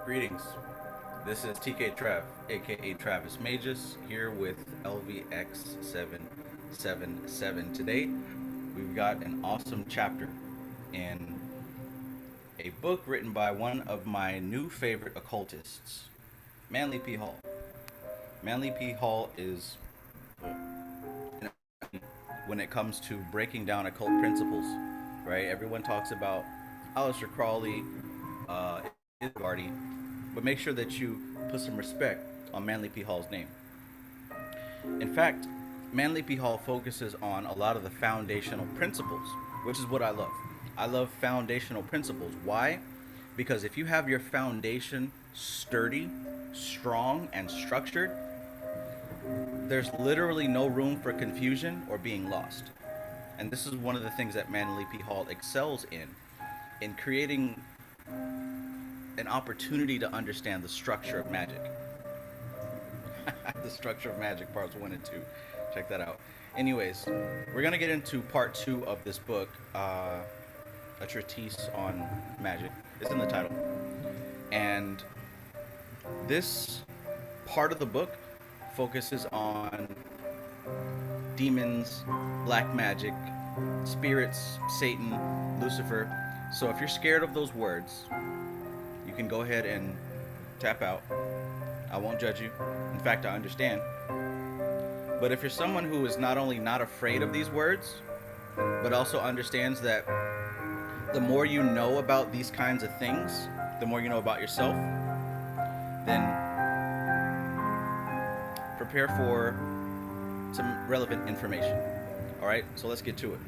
Greetings. This is TK Trav, aka Travis Magus, here with LVX777. Today, we've got an awesome chapter in a book written by one of my new favorite occultists, Manly P. Hall. Manly P. Hall is, when it comes to breaking down occult principles, right? Everyone talks about Aleister Crowley, Gardy, but make sure that you put some respect on Manly P. Hall's name. In fact, Manly P. Hall focuses on a lot of the foundational principles, which is what I love. I love foundational principles. Why? Because if you have your foundation sturdy, strong, and structured, there's literally no room for confusion or being lost. And this is one of the things that Manly P. Hall excels in creating an opportunity to understand the structure of magic. The structure of magic, parts 1 and 2. Check that out. Anyways, we're going to get into part 2 of this book, a treatise on magic. It's in the title. And this part of the book focuses on demons, black magic, spirits, Satan, Lucifer. So if you're scared of those words, you can go ahead and tap out. I won't judge you. In fact, I understand. But if you're someone who is not only not afraid of these words, but also understands that the more you know about these kinds of things, the more you know about yourself, then prepare for some relevant information. All right, so let's get to it.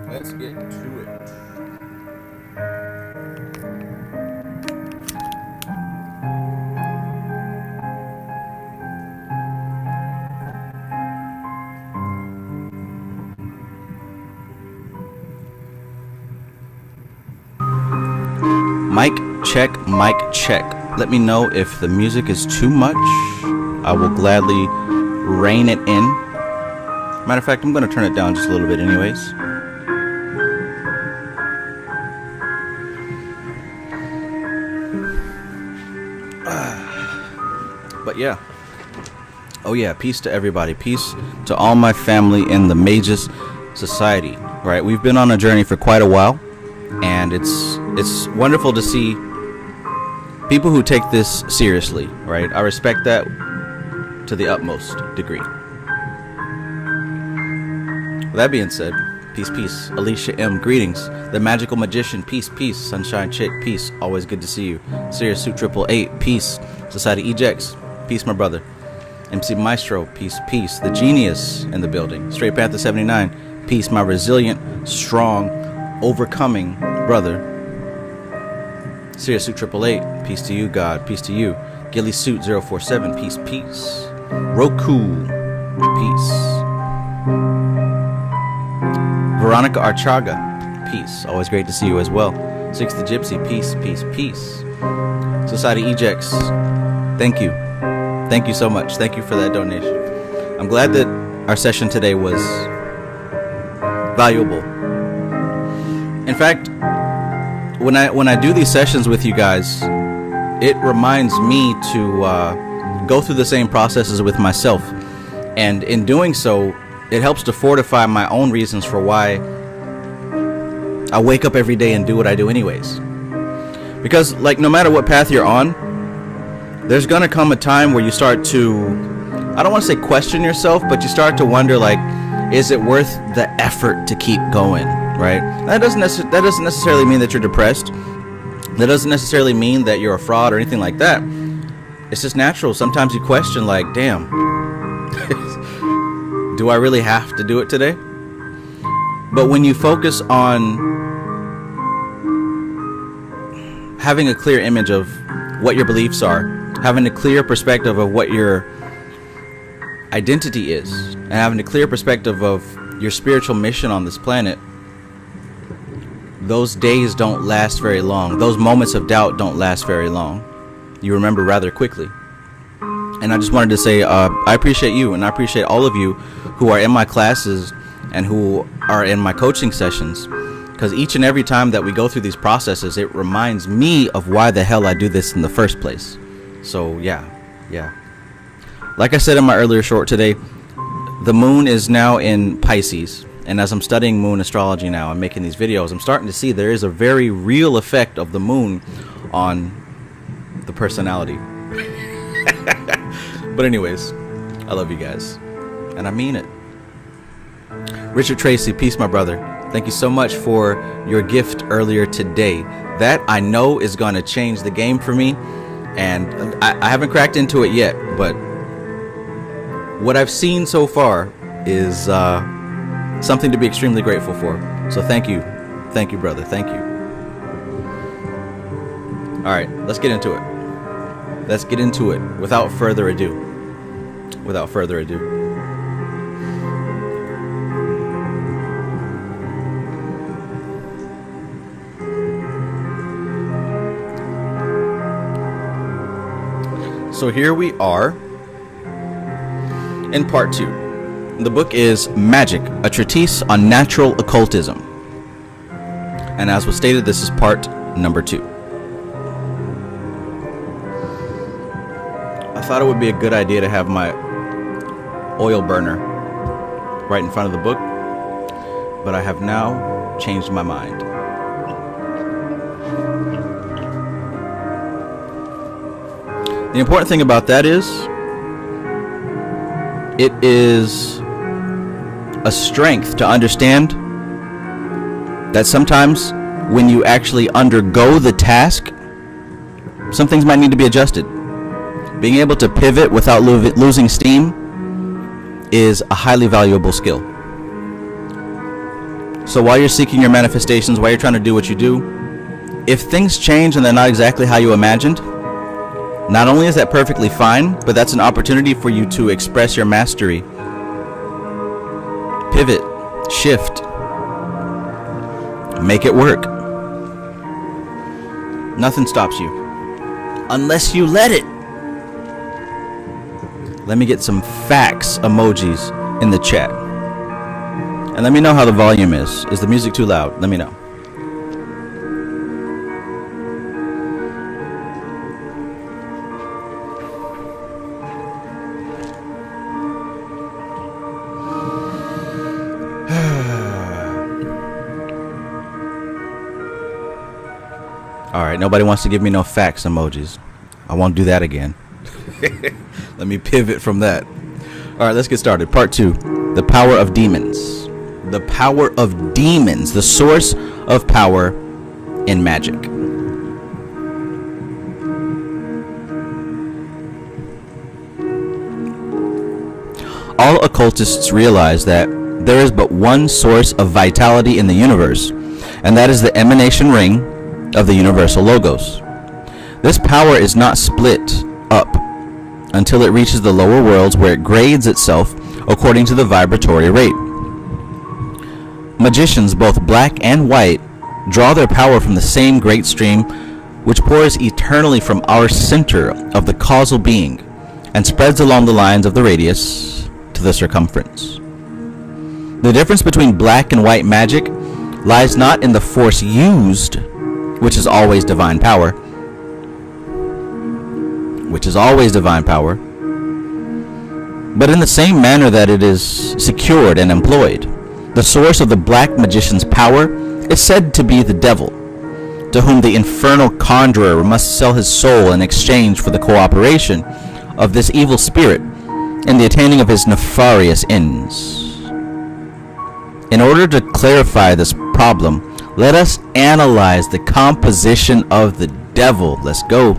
Let's get to it. Mic check, mic check. Let me know if the music is too much. I will gladly rein it in. Matter of fact, I'm going to turn it down just a little bit anyways. But yeah. Oh yeah, peace to everybody. Peace to all my family in the Magus Society. Right, we've been on a journey for quite a while, and it's wonderful to see people who take this seriously, right? I respect that to the utmost degree. With that being said, peace, peace. Alicia M, greetings. The Magical Magician, peace, peace. Sunshine Chick, peace. Always good to see you. Serious Suit 888, peace. Society Ejects, peace, my brother. MC Maestro, peace, peace. The Genius in the building. Straight Panther 79, peace, my resilient, strong, overcoming brother. Serious Suit 888, peace to you, God, peace to you. Gilly Suit 047, peace, peace. Roku, peace. Veronica Archaga, peace. Always great to see you as well. Six the Gypsy, peace, peace, peace. Society Ejects, thank you. Thank you so much. Thank you for that donation. I'm glad that our session today was valuable. In fact, when I do these sessions with you guys, it reminds me to go through the same processes with myself, and in doing so, it helps to fortify my own reasons for why I wake up every day and do what I do anyways. Because, like, no matter what path you're on, there's gonna come a time where you start to, I don't want to say question yourself, but you start to wonder, like, is it worth the effort to keep going, right? That doesn't necessarily mean that you're depressed. That doesn't necessarily mean that you're a fraud or anything like that. It's just natural. Sometimes you question, like, damn, do I really have to do it today? But when you focus on having a clear image of what your beliefs are, having a clear perspective of what your identity is, and having a clear perspective of your spiritual mission on this planet, those days don't last very long. Those moments of doubt don't last very long. You remember rather quickly. And I just wanted to say, I appreciate you, and I appreciate all of you who are in my classes and who are in my coaching sessions, because each and every time that we go through these processes, it reminds me of why the hell I do this in the first place. So yeah. Like I said in my earlier short today, the moon is now in Pisces, and as I'm studying moon astrology now and making these videos, I'm starting to see there is a very real effect of the moon on the personality. But anyways, I love you guys, and I mean it. Richard Tracy, peace, my brother. Thank you so much for your gift earlier today. That I know is going to change the game for me, and I haven't cracked into it yet, but what I've seen so far is something to be extremely grateful for. So thank you, brother. Thank you. All right, let's get into it. Let's get into it without further ado. So here we are in part 2. The book is Magic, a treatise on natural occultism. And as was stated, this is part number 2. I thought it would be a good idea to have my oil burner right in front of the book, but I have now changed my mind. The important thing about that is, it is a strength to understand that sometimes when you actually undergo the task, some things might need to be adjusted. Being able to pivot without losing steam is a highly valuable skill. So while you're seeking your manifestations, while you're trying to do what you do, if things change and they're not exactly how you imagined, not only is that perfectly fine, but that's an opportunity for you to express your mastery. Pivot, shift, make it work. Nothing stops you, unless you let it. Let me get some facts emojis in the chat. And let me know how the volume is. Is the music too loud? Let me know. Alright, nobody wants to give me no facts emojis. I won't do that again. Let me pivot from that. Alright, let's get started. Part 2. The power of demons. The power of demons. The source of power in magic. All occultists realize that there is but one source of vitality in the universe, and that is the emanation ring of the universal logos. This power is not split up until it reaches the lower worlds, where it grades itself according to the vibratory rate. Magicians, both black and white, draw their power from the same great stream, which pours eternally from our center of the causal being and spreads along the lines of the radius to the circumference. The difference between black and white magic lies not in the force used, which is always divine power, but in the same manner that it is secured and employed. The source of the black magician's power is said to be the devil, to whom the infernal conjurer must sell his soul in exchange for the cooperation of this evil spirit in the attaining of his nefarious ends. In order to clarify this problem, let us analyze the composition of the devil. Let's go.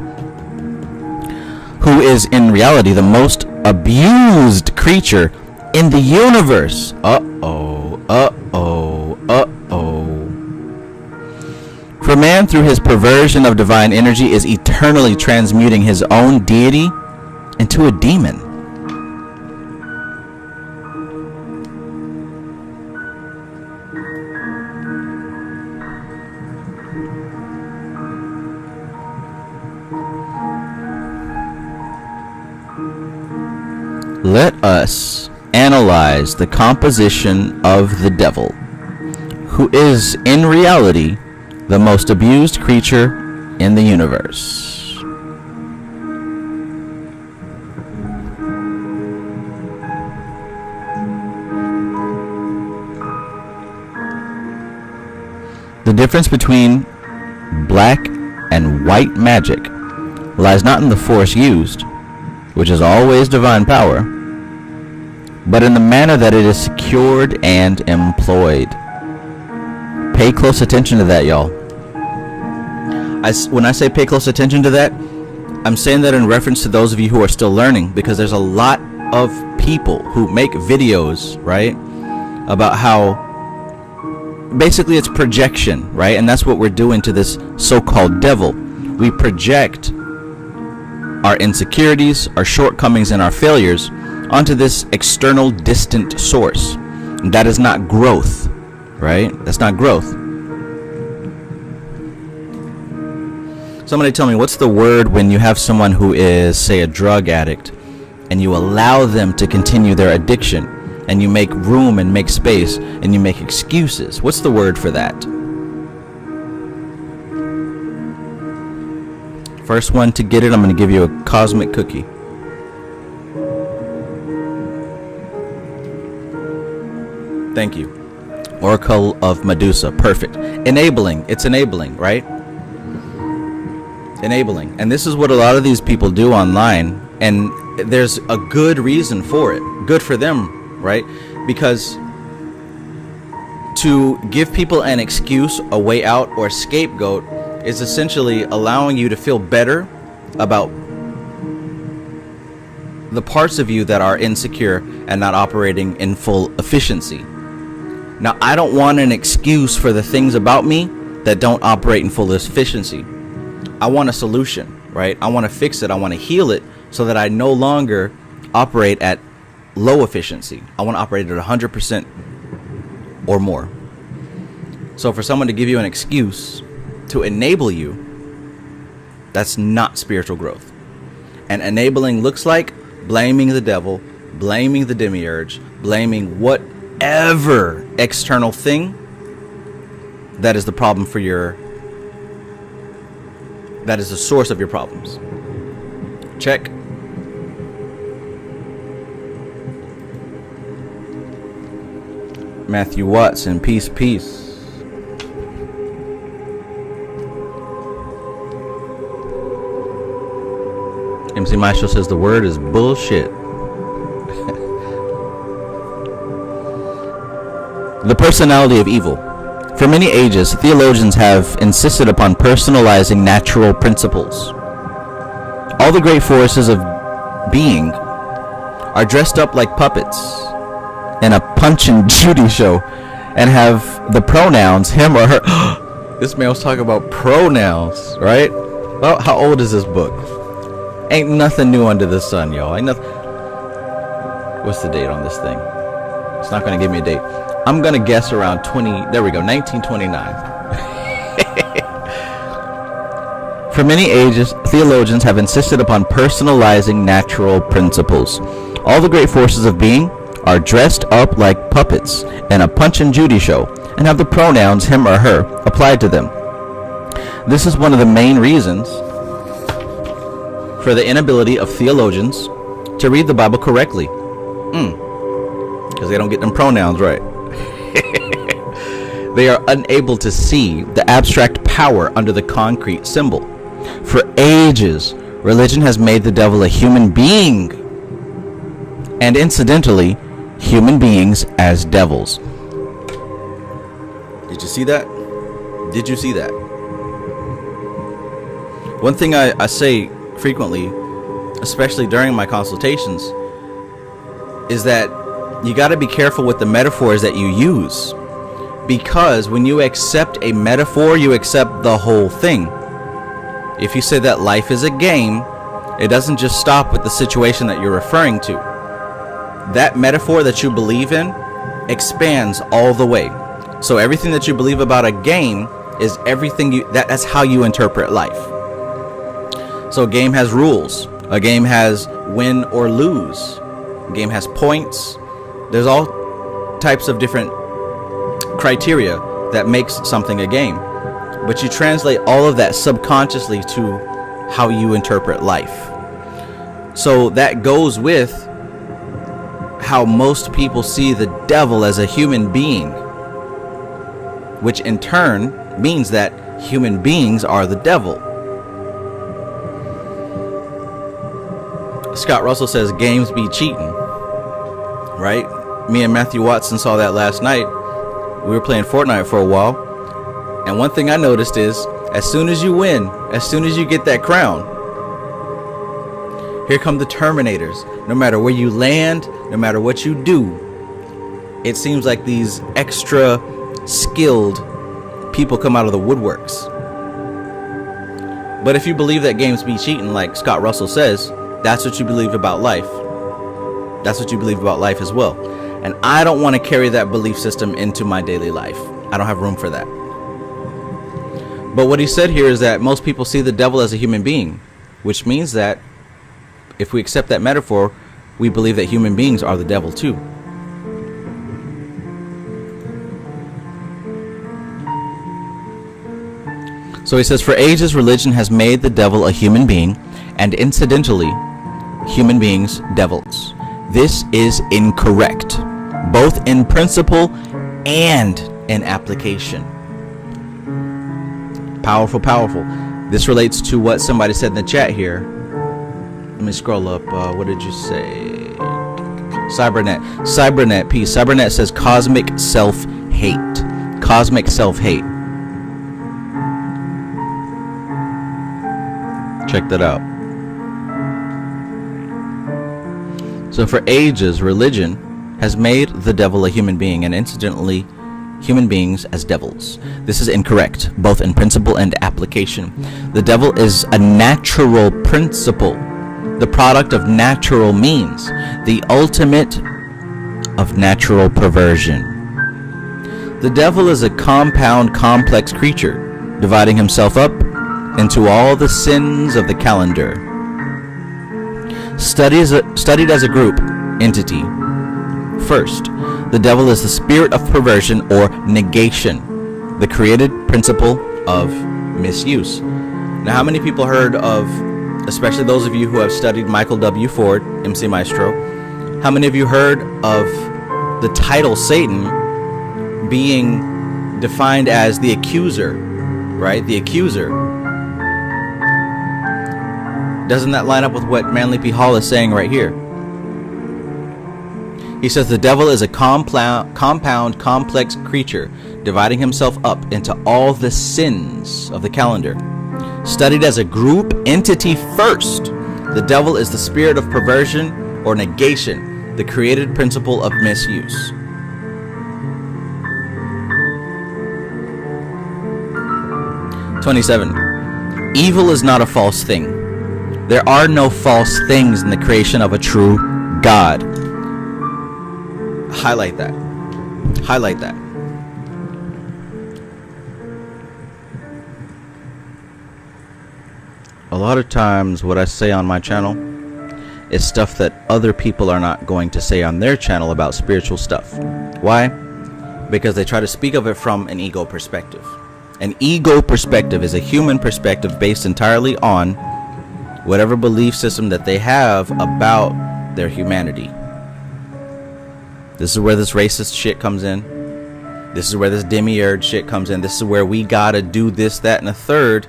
Who is in reality the most abused creature in the universe. For man, through his perversion of divine energy, is eternally transmuting his own deity into a demon. Let us analyze the composition of the devil, who is in reality the most abused creature in the universe. The difference between black and white magic lies not in the force used, which is always divine power, but in the manner that it is secured and employed. Pay close attention to that, y'all. When I say pay close attention to that, I'm saying that in reference to those of you who are still learning, because there's a lot of people who make videos, right, about how basically it's projection, right? And that's what we're doing to this so-called devil. We project our insecurities, our shortcomings, and our failures onto this external, distant source. And that is not growth, right? That's not growth. Somebody tell me, what's the word when you have someone who is, say, a drug addict, and you allow them to continue their addiction, and you make room and make space, and you make excuses? What's the word for that? First one to get it, I'm going to give you a cosmic cookie. Thank you. Oracle of Medusa. Perfect. Enabling. It's enabling, right? Enabling. And this is what a lot of these people do online. And there's a good reason for it. Good for them, right? Because to give people an excuse, a way out, or scapegoat is essentially allowing you to feel better about the parts of you that are insecure and not operating in full efficiency. Now, I don't want an excuse for the things about me that don't operate in full efficiency. I want a solution, right? I want to fix it. I want to heal it so that I no longer operate at low efficiency. I want to operate at 100% or more. So for someone to give you an excuse to enable you, that's not spiritual growth. And enabling looks like blaming the devil, blaming the demiurge, blaming whatever external thing that is the problem for that is the source of your problems. Check. Matthew Watson, peace. MC Maestro says the word is bullshit. The personality of evil. For many ages, theologians have insisted upon personalizing natural principles. All the great forces of being are dressed up like puppets in a Punch and Judy show and have the pronouns him or her. This man was talking about pronouns, right? Well, how old is this book? Ain't nothing new under the sun, y'all. Ain't nothing. What's the date on this thing? It's not going to give me a date. I'm going to guess around 1929. For many ages, theologians have insisted upon personalizing natural principles. All the great forces of being are dressed up like puppets in a Punch and Judy show and have the pronouns him or her applied to them. This is one of the main reasons for the inability of theologians to read the Bible correctly. Because they don't get them pronouns right. They are unable to see the abstract power under the concrete symbol. For ages, religion has made the devil a human being, and incidentally, human beings as devils. Did you see that? Did you see that? One thing I say frequently, especially during my consultations, is that you got to be careful with the metaphors that you use, because when you accept a metaphor, you accept the whole thing. If you say that life is a game, it doesn't just stop with the situation that you're referring to. That metaphor that you believe in expands all the way. So everything that you believe about a game is everything that's how you interpret life. So a game has rules. A game has win or lose. A game has points. There's all types of different criteria that makes something a game, but you translate all of that subconsciously to how you interpret life. So that goes with how most people see the devil as a human being, which in turn means that human beings are the devil. Scott Russell says games be cheating, right? Me and Matthew Watson saw that last night. We were playing Fortnite for a while, and one thing I noticed is as soon as you win, as soon as you get that crown, here come the Terminators. No matter where you land, no matter what you do, it seems like these extra skilled people come out of the woodworks. But if you believe that games be cheating, like Scott Russell says, that's what you believe about life. That's what you believe about life as well. And I don't want to carry that belief system into my daily life. I don't have room for that. But what he said here is that most people see the devil as a human being, which means that if we accept that metaphor, we believe that human beings are the devil too. So he says, for ages religion has made the devil a human being, and incidentally, human beings devils. This is incorrect, both in principle and in application. Powerful, powerful. This relates to what somebody said in the chat here. Let me scroll up. What did you say? Cybernet, peace. Cybernet says cosmic self-hate. Cosmic self-hate. Check that out. So for ages, religion has made the devil a human being, and incidentally, human beings as devils. This is incorrect, both in principle and application. The devil is a natural principle, the product of natural means, the ultimate of natural perversion. The devil is a compound, complex creature, dividing himself up into all the sins of the calendar. Studied as a group entity. First, the devil is the spirit of perversion or negation, the created principle of misuse. Now, how many people heard of, especially those of you who have studied Michael W. Ford, MC Maestro, how many of you heard of the title Satan being defined as the accuser, right? The accuser. Doesn't that line up with what Manly P. Hall is saying right here? He says the devil is a compound, complex creature, dividing himself up into all the sins of the calendar. Studied as a group entity first, the devil is the spirit of perversion or negation, the created principle of misuse. (27) Evil is not a false thing. There are no false things in the creation of a true God. Highlight that. Highlight that. A lot of times what I say on my channel is stuff that other people are not going to say on their channel about spiritual stuff. Why? Because they try to speak of it from an ego perspective. An ego perspective is a human perspective based entirely on whatever belief system that they have about their humanity. This is where this racist shit comes in. This is where this demiurge shit comes in. This is where we gotta do this, that, and a third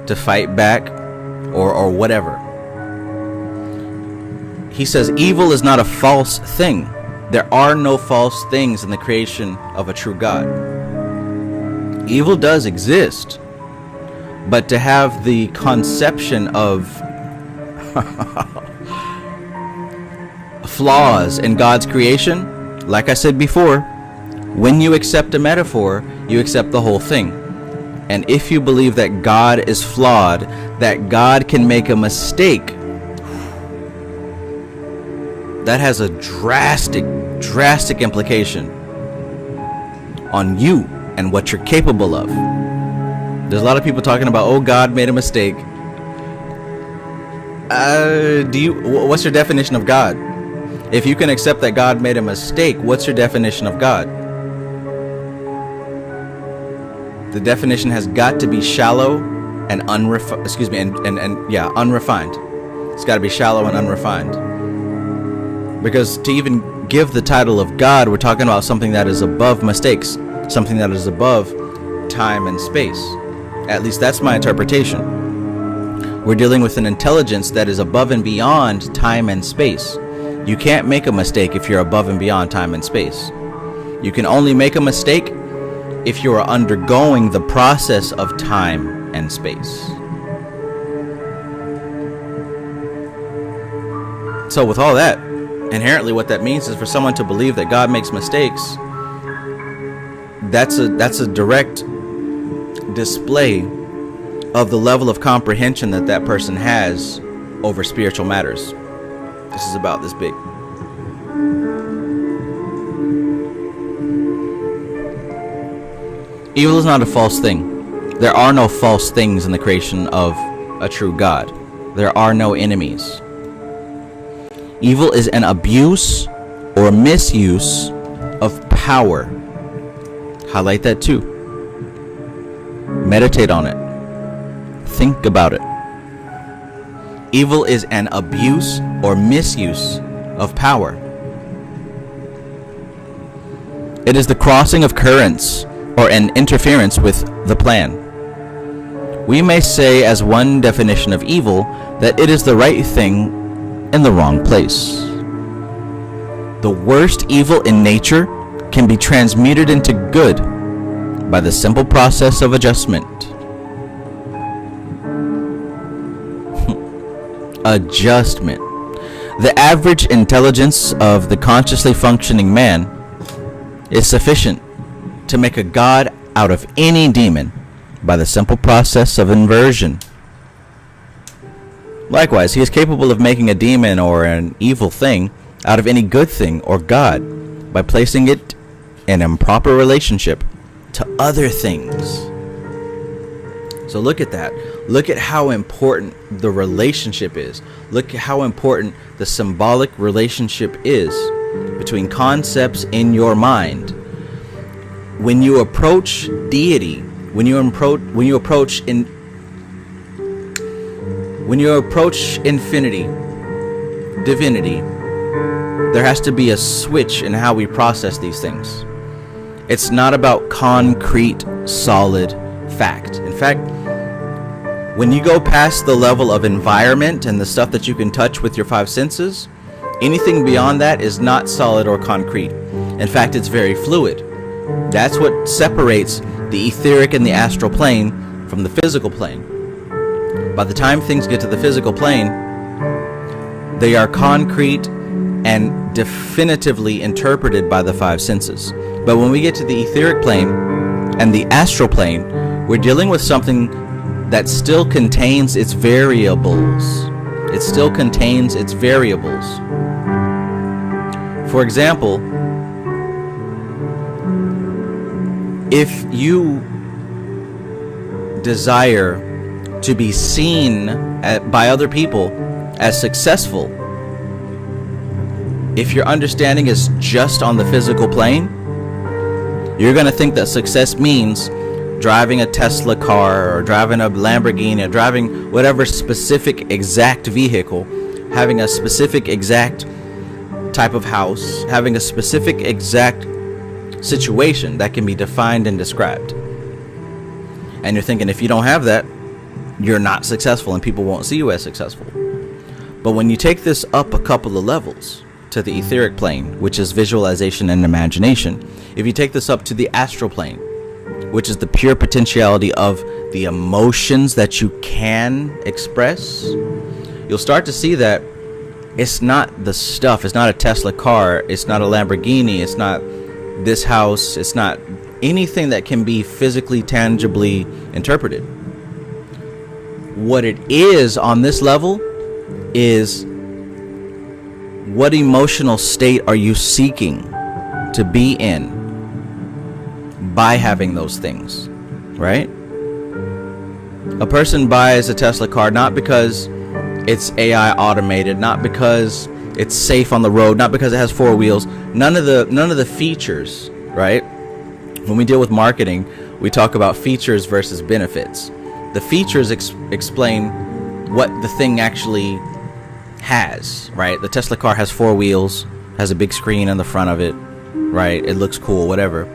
to fight back or whatever. He says evil is not a false thing. There are no false things in the creation of a true God. Evil does exist, but to have the conception of flaws in God's creation, like I said before, when you accept a metaphor, you accept the whole thing. And if you believe that God is flawed, that God can make a mistake, that has a drastic implication on you and what you're capable of. There's a lot of people talking about, oh, God made a mistake. What's your definition of God? If you can accept that God made a mistake, what's your definition of God? The definition has got to be shallow and unrefined. It's got to be shallow and unrefined. Because to even give the title of God, we're talking about something that is above mistakes, something that is above time and space. At least that's my interpretation. We're dealing with an intelligence that is above and beyond time and space. You can't make a mistake if you're above and beyond time and space. You can only make a mistake if you are undergoing the process of time and space. So with all that, inherently what that means is for someone to believe that God makes mistakes, that's a direct display of the level of comprehension that that person has over spiritual matters. This is about this big. Evil is not a false thing. There are no false things in the creation of a true God. There are no enemies. Evil is an abuse or misuse of power. Highlight that too. Meditate on it. Think about it. Evil is an abuse or misuse of power. It is the crossing of currents or an interference with the plan. We may say as one definition of evil that it is the right thing in the wrong place. The worst evil in nature can be transmuted into good by the simple process of adjustment. Adjustment. The average intelligence of the consciously functioning man is sufficient to make a god out of any demon by the simple process of inversion. Likewise, he is capable of making a demon or an evil thing out of any good thing or god by placing it in improper relationship to other things. So look at that. Look at how important the relationship is. Look at how important the symbolic relationship is between concepts in your mind. When you approach deity, when you approach infinity, divinity, there has to be a switch in how we process these things. It's not about concrete, solid fact. In fact, when you go past the level of environment and the stuff that you can touch with your five senses, anything beyond that is not solid or concrete. In fact, it's very fluid. That's what separates the etheric and the astral plane from the physical plane. By the time things get to the physical plane, they are concrete and definitively interpreted by the five senses. But when we get to the etheric plane and the astral plane, we're dealing with something that still contains its variables. It still contains its variables. For example, if you desire to be seen by other people as successful, if your understanding is just on the physical plane, you're going to think that success means driving a Tesla car or driving a Lamborghini or driving whatever specific exact vehicle, having a specific exact type of house, having a specific exact situation that can be defined and described. And you're thinking if you don't have that, you're not successful and people won't see you as successful. But when you take this up a couple of levels to the etheric plane, which is visualization and imagination, if you take this up to the astral plane, which is the pure potentiality of the emotions that you can express, you'll start to see that it's not the stuff, it's not a Tesla car, it's not a Lamborghini, it's not this house, it's not anything that can be physically, tangibly interpreted. What it is on this level is what emotional state are you seeking to be in by having those things, right? A person buys a Tesla car not because it's AI automated, not because It's safe on the road, not because it has 4 wheels. None of the features, right? When we deal with marketing, we talk about features versus benefits. The features explain what the thing actually has, right? The Tesla car has 4 wheels, has a big screen on the front of it, right? It looks cool, whatever.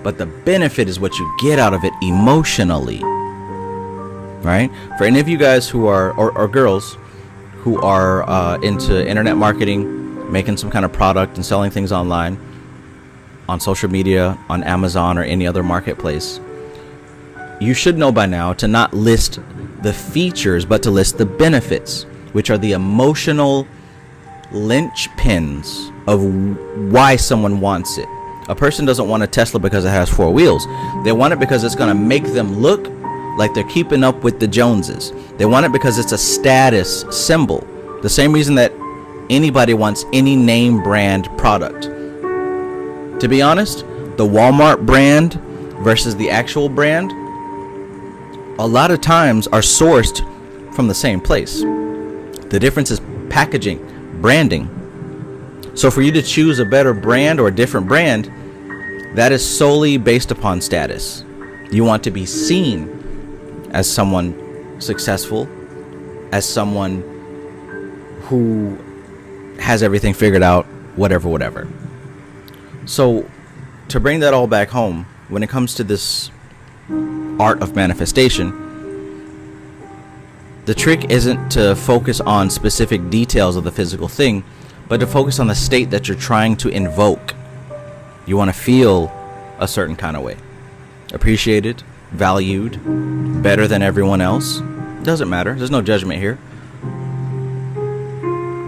But the benefit is what you get out of it emotionally, right? For any of you guys who are, or girls who are into internet marketing, making some kind of product and selling things online, on social media, on Amazon, or any other marketplace, you should know by now to not list the features, but to list the benefits, which are the emotional linchpins of why someone wants it. A person doesn't want a Tesla because it has 4 wheels. They want it because it's going to make them look like they're keeping up with the Joneses. They want it because it's a status symbol. The same reason that anybody wants any name brand product. To be honest, the Walmart brand versus the actual brand, a lot of times are sourced from the same place. The difference is packaging, branding. So for you to choose a better brand or a different brand, that is solely based upon status. You want to be seen as someone successful, as someone who has everything figured out, whatever. So to bring that all back home, when it comes to this art of manifestation, the trick isn't to focus on specific details of the physical thing, but to focus on the state that you're trying to invoke. You want to feel a certain kind of way. Appreciated, valued, better than everyone else. Doesn't matter. There's no judgment here.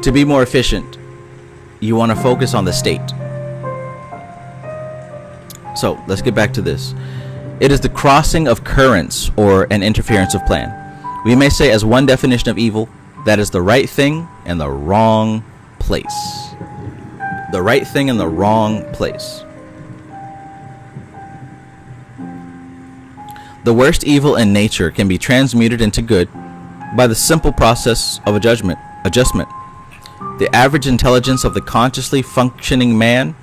To be more efficient, you want to focus on the state. So let's get back to this. It is the crossing of currents or an interference of plan. We may say as one definition of evil, that is the right thing in the wrong place. The right thing in the wrong place. The worst evil in nature can be transmuted into good by the simple process of adjustment. The average intelligence of the consciously functioning man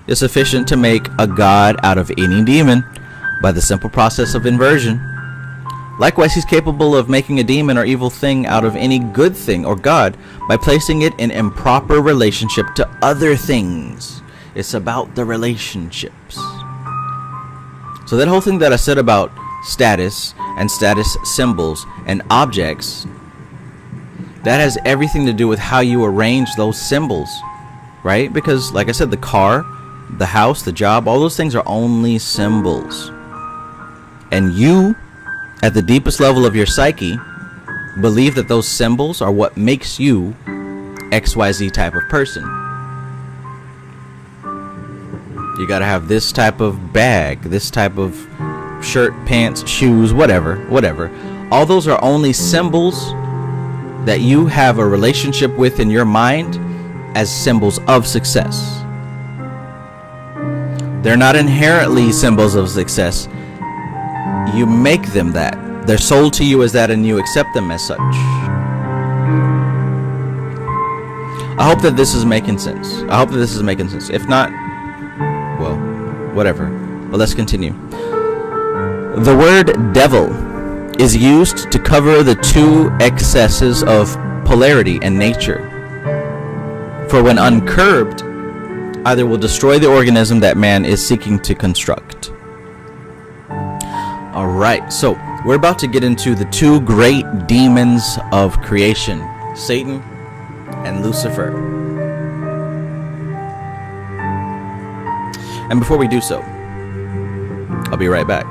is sufficient to make a god out of any demon by the simple process of inversion. Likewise, he's capable of making a demon or evil thing out of any good thing or god by placing it in improper relationship to other things. It's about the relationships. So that whole thing that I said about status and status symbols and objects, that has everything to do with how you arrange those symbols, right? Because like I said, the car, the house, the job, all those things are only symbols. And you, at the deepest level of your psyche, believe that those symbols are what makes you XYZ type of person. You gotta have this type of bag, this type of shirt, pants, shoes, whatever. All those are only symbols that you have a relationship with in your mind as symbols of success. They're not inherently symbols of success. You make them that. They're sold to you as that, and you accept them as such. I hope that this is making sense. If not, well, whatever. But let's continue. The word devil is used to cover the two excesses of polarity and nature. For when uncurbed, either will destroy the organism that man is seeking to construct. Alright, so we're about to get into the two great demons of creation, Satan and Lucifer. And before we do so, I'll be right back.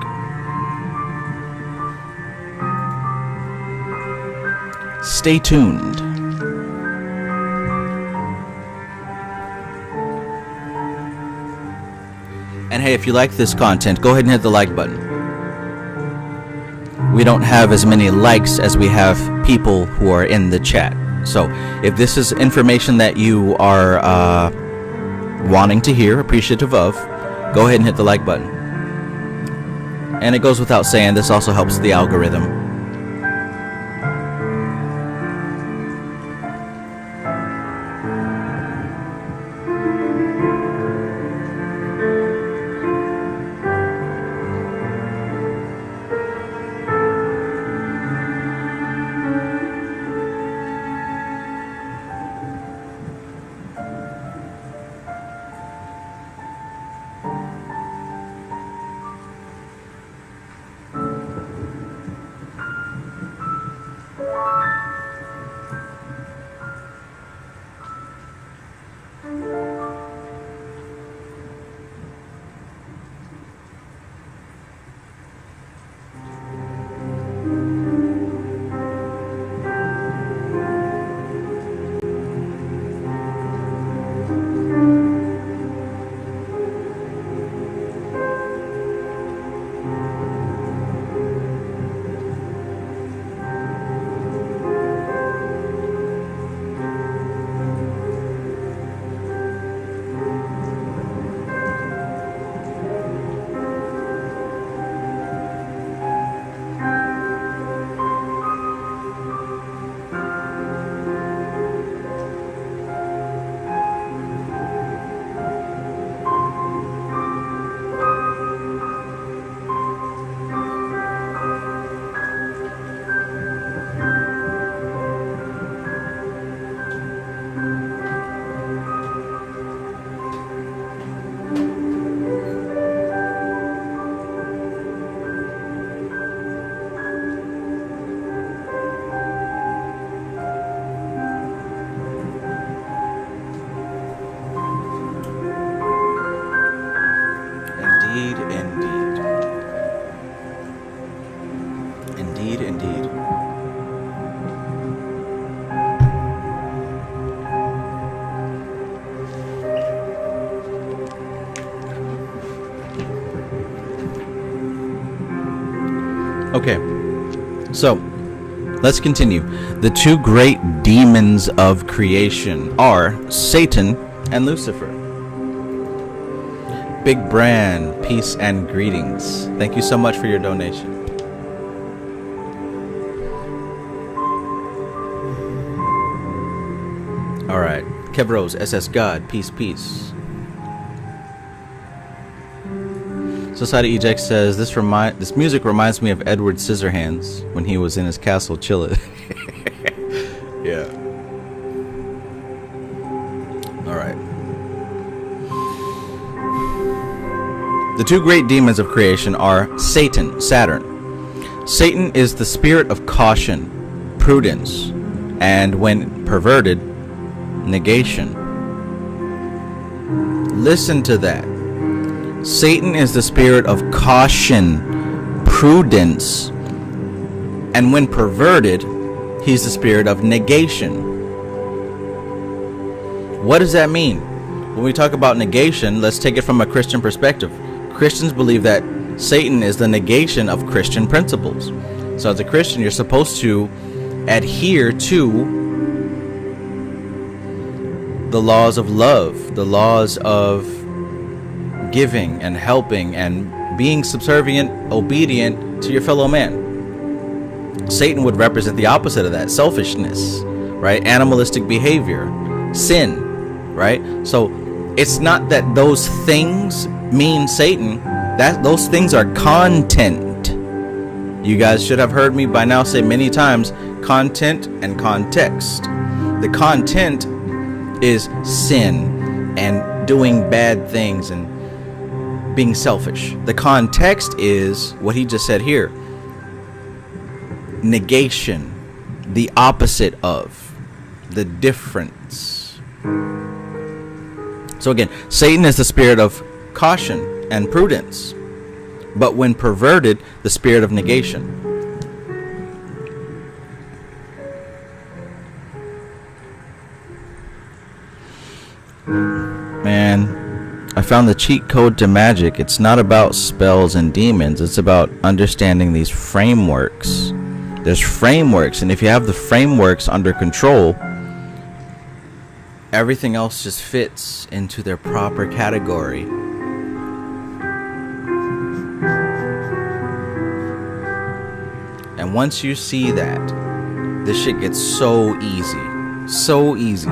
Stay tuned. And hey, if you like this content, go ahead and hit the like button. We don't have as many likes as we have people who are in the chat. So if this is information that you are wanting to hear, appreciative of, go ahead and hit the like button. And it goes without saying, this also helps the algorithm. Okay, so let's continue. The two great demons of creation are Satan and Lucifer. Big Brand, peace and greetings. Thank you so much for your donation. All right, Kev Rose, SS God, peace, peace. Society Eject says this music reminds me of Edward Scissorhands when he was in his castle chilling. Yeah. All right. The two great demons of creation are Satan, Saturn. Satan is the spirit of caution, prudence, and when perverted, negation. Listen to that. Satan is the spirit of caution, prudence, and when perverted, he's the spirit of negation. What does that mean? When we talk about negation, let's take it from a Christian perspective. Christians believe that Satan is the negation of Christian principles. So as a Christian, you're supposed to adhere to the laws of love, the laws of giving and helping and being subservient, obedient to your fellow man. Satan would represent the opposite of that, selfishness, right? Animalistic behavior, sin, right? So it's not that those things mean Satan, that those things are content. You guys should have heard me by now say many times, content and context. The content is sin and doing bad things and being selfish. The context is what he just said here. Negation, the opposite of, the difference. So again, Satan is the spirit of caution and prudence, but when perverted, the spirit of negation. Man, I found the cheat code to magic. It's not about spells and demons. It's about understanding these frameworks. There's frameworks, and if you have the frameworks under control, everything else just fits into their proper category. And once you see that, this shit gets so easy. So easy.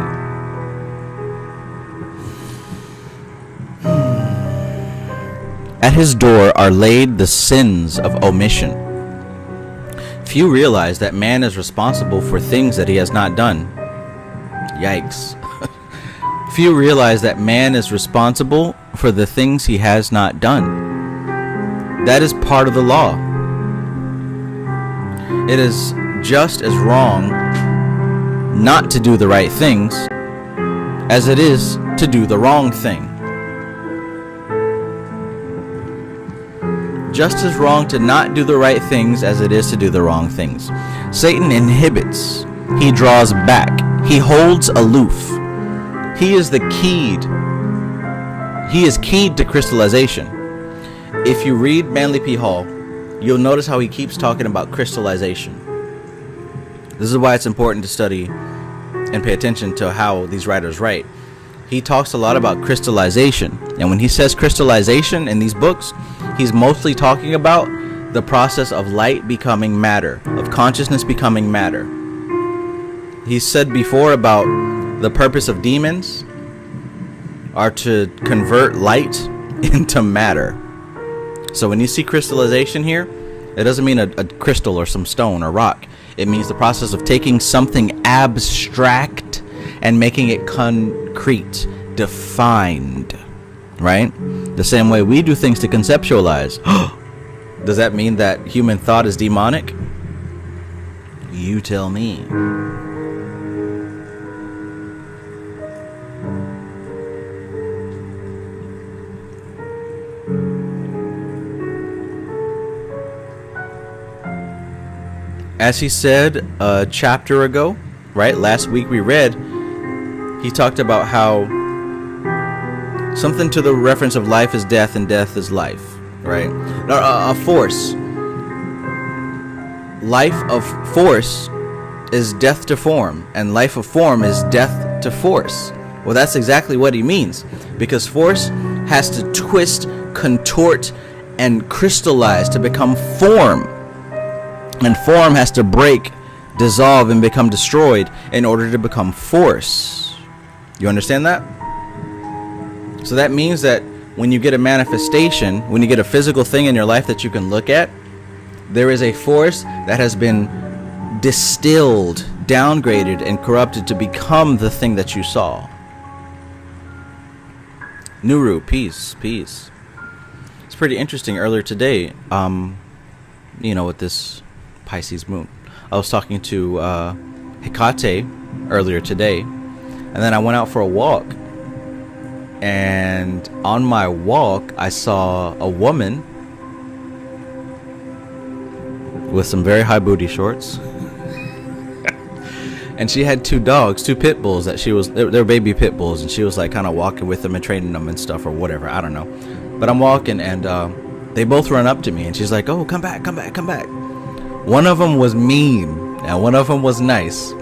At his door are laid the sins of omission. Few realize that man is responsible for things that he has not done. Yikes. Few realize that man is responsible for the things he has not done. That is part of the law. It is just as wrong not to do the right things as it is to do the wrong thing. just as wrong to not do the right things as it is to do the wrong things. Satan inhibits. He draws back. He holds aloof. He is the keyed. He is keyed to crystallization. If you read Manly P. Hall, you'll notice how he keeps talking about crystallization. This is why it's important to study and pay attention to how these writers write. He talks a lot about crystallization. And when he says crystallization in these books, he's mostly talking about the process of light becoming matter, of consciousness becoming matter. He said before about the purpose of demons are to convert light into matter. So when you see crystallization here, it doesn't mean a crystal or some stone or rock. It means the process of taking something abstract and making it concrete, defined, right? The same way we do things to conceptualize. Does that mean that human thought is demonic? You tell me. As he said a chapter ago, right? Last week we read, he talked about how something to the reference of life is death and death is life, right? A force. Life of force is death to form, and life of form is death to force. Well, that's exactly what he means, because force has to twist, contort, and crystallize to become form. And form has to break, dissolve, and become destroyed in order to become force. You understand that? So that means that when you get a manifestation, when you get a physical thing in your life that you can look at, there is a force that has been distilled, downgraded, and corrupted to become the thing that you saw. Nuru, peace. It's pretty interesting. Earlier today, with this Pisces moon, I was talking to Hecate earlier today, and then I went out for a walk, and on my walk I saw a woman with some very high booty shorts and she had two dogs, two pit bulls that they're baby pit bulls, and she was like kind of walking with them and training them and stuff or whatever, I don't know. But I'm walking and they both run up to me and she's like, "Oh, come back." One of them was mean and one of them was nice.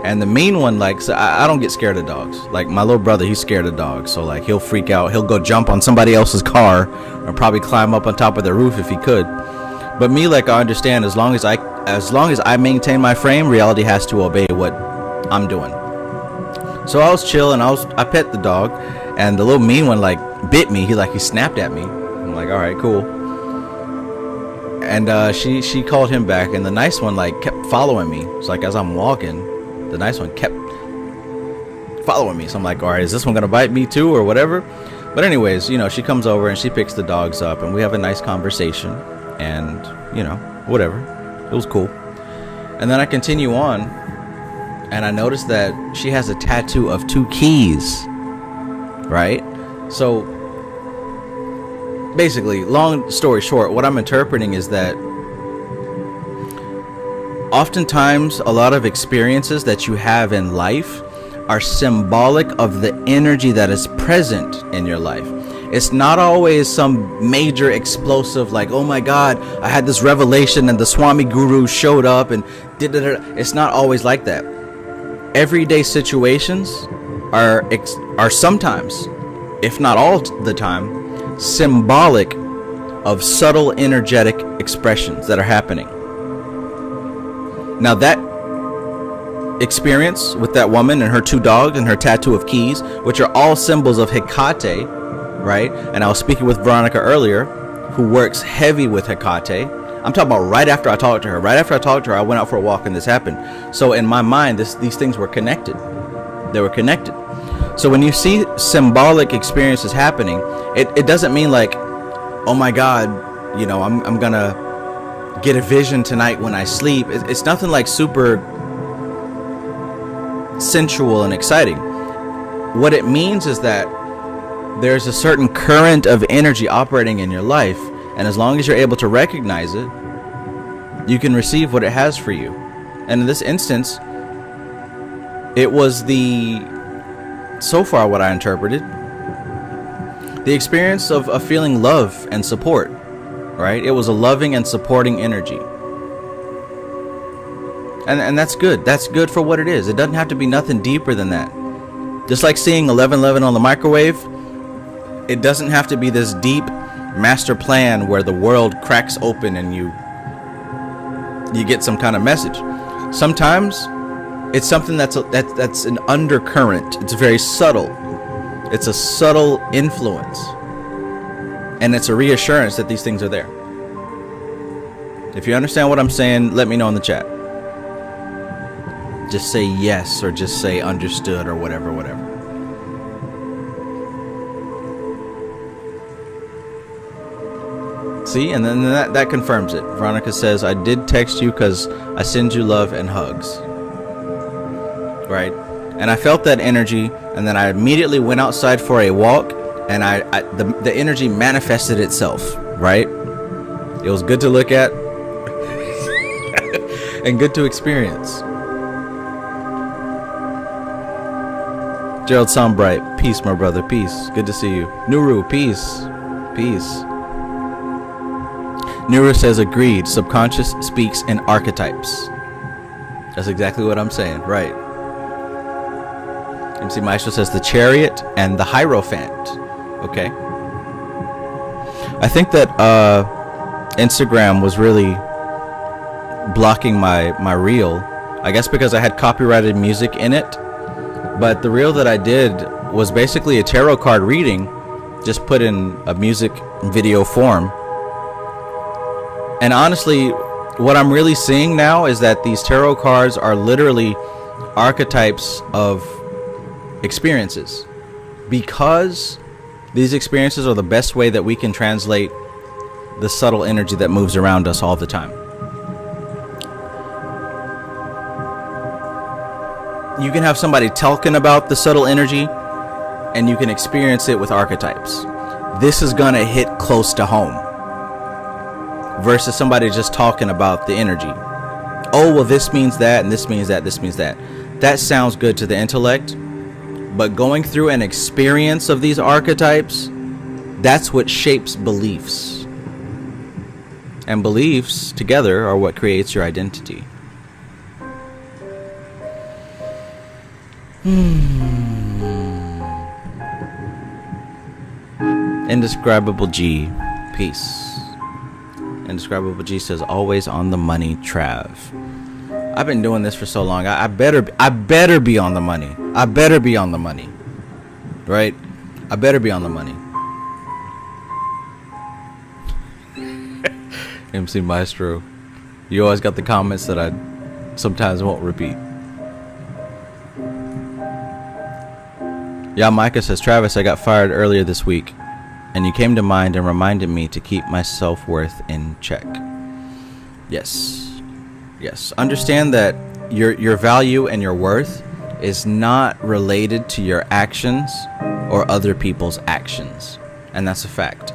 And the mean one, so I don't get scared of dogs. Like my little brother, he's scared of dogs. So he'll freak out. He'll go jump on somebody else's car or probably climb up on top of the roof if he could. But me, I understand as long as I maintain my frame, reality has to obey what I'm doing. So I was chill and I pet the dog, and the little mean one bit me. He snapped at me. I'm like, all right, cool. And she called him back, and the nice one kept following me. It's as I'm walking, the nice one kept following me. So I'm like, all right, is this one gonna bite me too or whatever? But anyways, she comes over and she picks the dogs up, and we have a nice conversation, and whatever. It was cool. And then I continue on, and I noticed that she has a tattoo of two keys, right? So basically, long story short, what I'm interpreting is that oftentimes a lot of experiences that you have in life are symbolic of the energy that is present in your life. It's not always some major explosive oh my God, I had this revelation and the Swami Guru showed up and did it. It's not always like that. Everyday situations are sometimes, if not all the time, symbolic of subtle energetic expressions that are happening. Now that experience with that woman and her two dogs and her tattoo of keys, which are all symbols of Hecate, right? And I was speaking with Veronica earlier, who works heavy with Hecate. I'm talking about right after I talked to her. Right after I talked to her, I went out for a walk and this happened. So in my mind, these things were connected. They were connected. So when you see symbolic experiences happening, it doesn't mean oh my God, I'm gonna get a vision tonight when I sleep. It's nothing super sensual and exciting. What it means is that there's a certain current of energy operating in your life, And as long as you're able to recognize it, you can receive what it has for you. And in this instance, it was so far what I interpreted, the experience of feeling love and support, right? It was a loving and supporting energy. And that's good. That's good for what it is. It doesn't have to be nothing deeper than that. Just like seeing 1111 on the microwave, it doesn't have to be this deep master plan where the world cracks open and you get some kind of message. Sometimes it's something that's an undercurrent. It's very subtle. It's a subtle influence. And it's a reassurance that these things are there. If you understand what I'm saying, let me know in the chat. Just say yes, or just say understood, or whatever. See, and then that confirms it. Veronica says, I did text you because I send you love and hugs. Right? And I felt that energy, and then I immediately went outside for a walk, and the energy manifested itself, right? It was good to look at and good to experience. Gerald Soundbright, peace, my brother, peace. Good to see you. Nuru, peace. Nuru says, agreed. Subconscious speaks in archetypes. That's exactly what I'm saying, right? MC Maestro says the chariot and the hierophant. Okay. I think that Instagram was really blocking my reel. I guess because I had copyrighted music in it. But the reel that I did was basically a tarot card reading, just put in a music video form. And honestly, what I'm really seeing now is that these tarot cards are literally archetypes of experiences, because these experiences are the best way that we can translate the subtle energy that moves around us all the time. You can have somebody talking about the subtle energy, and you can experience it with archetypes. This is gonna hit close to home versus somebody just talking about the energy. Oh, well, this means that, and this means that, this means that. That sounds good to the intellect, but going through an experience of these archetypes, that's what shapes beliefs. And beliefs together are what creates your identity. Indescribable G, peace. Indescribable G says, always on the money, Trav. I've been doing this for so long. I better be on the money. I better be on the money. Right? I better be on the money. MC Maestro, you always got the comments that I sometimes won't repeat. Yeah, Micah says, Travis, I got fired earlier this week, and you came to mind and reminded me to keep my self-worth in check. Yes. Understand that your value and your worth is not related to your actions or other people's actions. And that's a fact.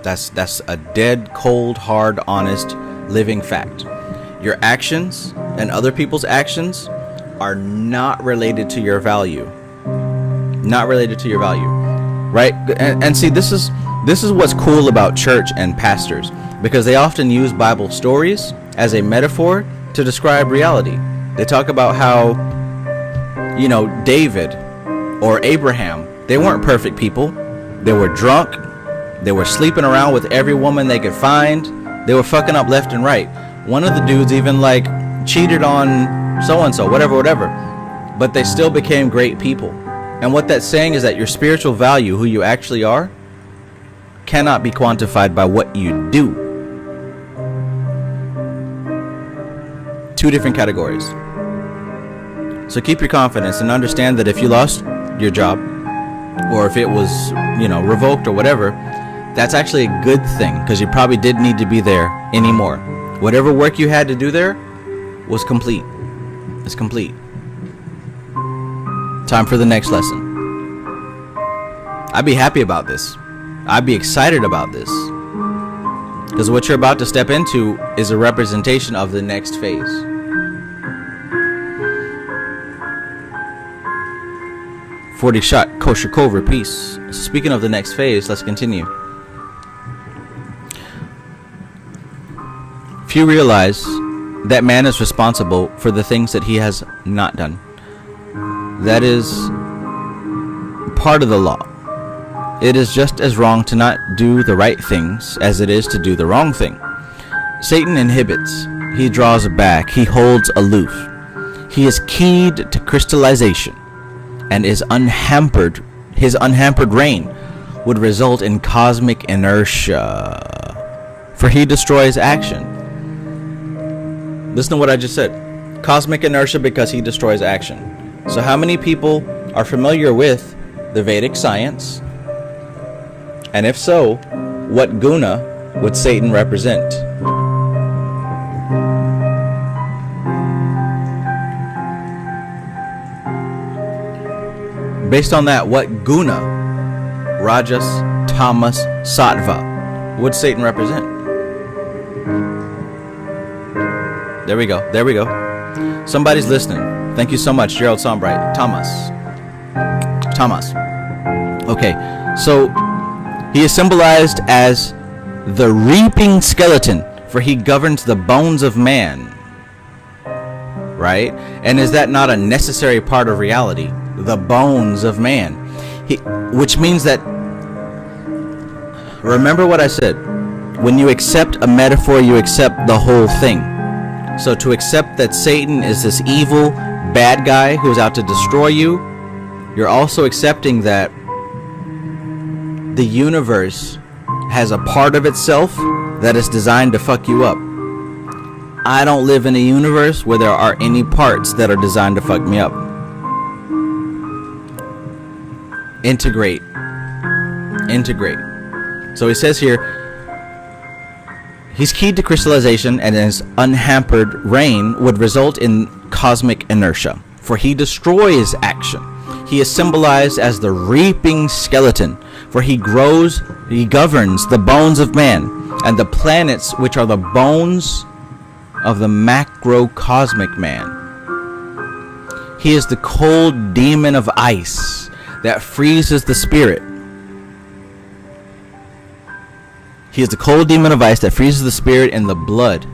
That's a dead, cold, hard, honest, living fact. Your actions and other people's actions are not related to your value. Not related to your value, right? And see, this is what's cool about church and pastors, because they often use Bible stories as a metaphor to describe reality. They talk about how, David or Abraham, they weren't perfect people. They were drunk. They were sleeping around with every woman they could find. They were fucking up left and right. One of the dudes even cheated on so-and-so, whatever. But they still became great people. And what that's saying is that your spiritual value, who you actually are, cannot be quantified by what you do. Two different categories. So keep your confidence and understand that if you lost your job, or if it was, revoked or whatever, that's actually a good thing, because you probably didn't need to be there anymore. Whatever work you had to do there was complete. It's complete. Time for the next lesson. I'd be happy about this. I'd be excited about this. Because what you're about to step into is a representation of the next phase. $40 shot, kosher cover, peace. Speaking of the next phase, let's continue. Few realize that man is responsible for the things that he has not done. That is part of the law. It is just as wrong to not do the right things as it is to do the wrong thing. Satan inhibits, he draws back, he holds aloof. He is keyed to crystallization, and his unhampered reign would result in cosmic inertia, for he destroys action. Listen to what I just said. Cosmic inertia because he destroys action. So how many people are familiar with the Vedic science? And if so, what guna would Satan represent? Based on that, what guna, Rajas, Tamas, Sattva, would Satan represent? There we go. There we go. Somebody's listening. Thank you so much, Gerald Sombright. Tamas. Okay, so he is symbolized as the reaping skeleton, for he governs the bones of man. Right? And is that not a necessary part of reality? The bones of man. Which means that, remember what I said, when you accept a metaphor, you accept the whole thing. So to accept that Satan is this evil, bad guy who's out to destroy you, you're also accepting that the universe has a part of itself that is designed to fuck you up. I don't live in a universe where there are any parts that are designed to fuck me up. Integrate. So he says here, he's keyed to crystallization, and his unhampered reign would result in cosmic inertia, for he destroys action. He is symbolized as the reaping skeleton, for he governs the bones of man and the planets, which are the bones of the macrocosmic man. He is the cold demon of ice that freezes the spirit. He is the cold demon of ice that freezes the spirit in the blood,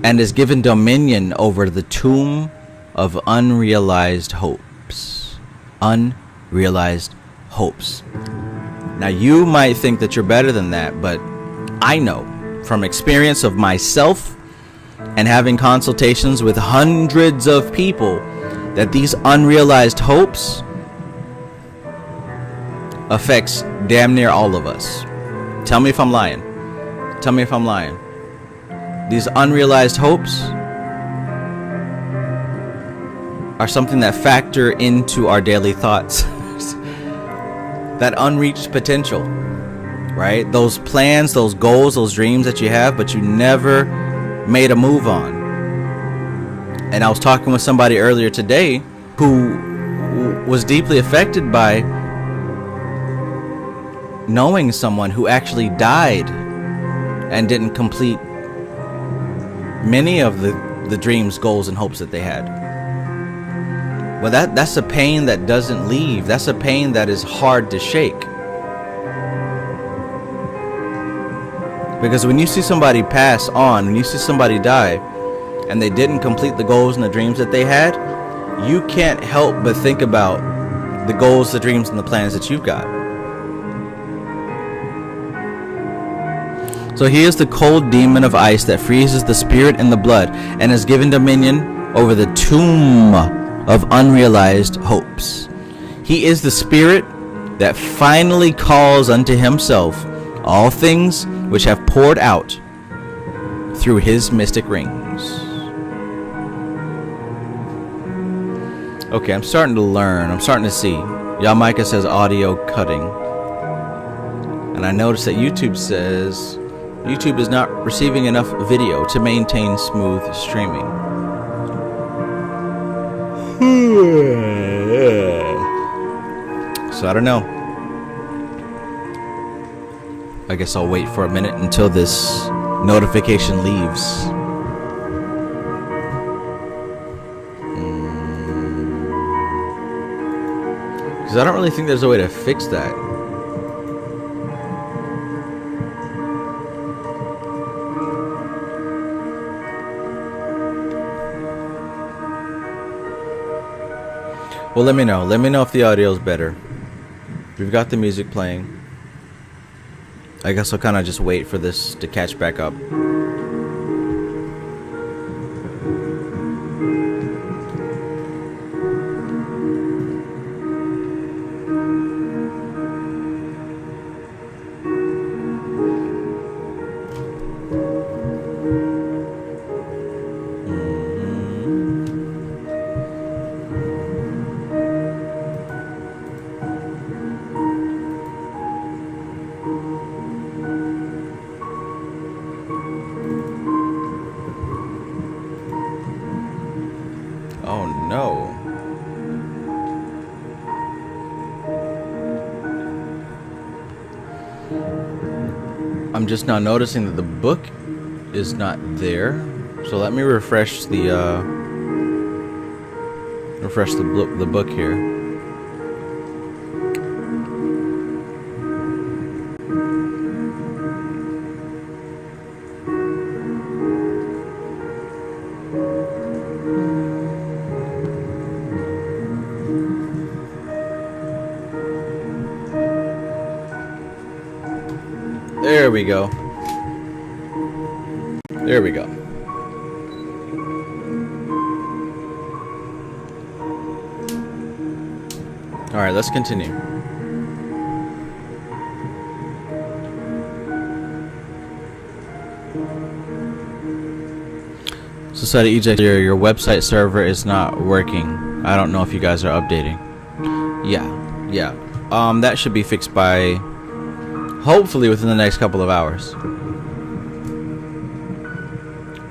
and is given dominion over the tomb of unrealized hopes. Unrealized hopes. Now you might think that you're better than that, but I know from experience of myself and having consultations with hundreds of people that these unrealized hopes affects damn near all of us. Tell me if I'm lying. Tell me if I'm lying. These unrealized hopes are something that factor into our daily thoughts. That unreached potential, right? Those plans, those goals, those dreams that you have, but you never made a move on. And I was talking with somebody earlier today who was deeply affected by knowing someone who actually died and didn't complete many of the dreams, goals, and hopes that they had. Well, that's a pain that doesn't leave. That's a pain that is hard to shake. Because when you see somebody pass on, when you see somebody die, and they didn't complete the goals and the dreams that they had, you can't help but think about the goals, the dreams, and the plans that you've got. So he is the cold demon of ice that freezes the spirit and the blood, and is given dominion over the tomb of unrealized hopes. He is the spirit that finally calls unto himself all things which have poured out through his mystic rings. Okay, I'm starting to learn. I'm starting to see. Yamaika says audio cutting. And I noticed that YouTube says YouTube is not receiving enough video to maintain smooth streaming. So I don't know. I guess I'll wait for a minute until this notification leaves. Because I don't really think there's a way to fix that. Well, let me know. Let me know if the audio is better. We've got the music playing. I guess I'll kind of just wait for this to catch back up. Oh no. I'm just now noticing that the book is not there. So let me refresh the book here. There we go. There we go. All right, let's continue. Society Eject, your website server is not working. I don't know if you guys are updating. Yeah. That should be fixed by hopefully within the next couple of hours.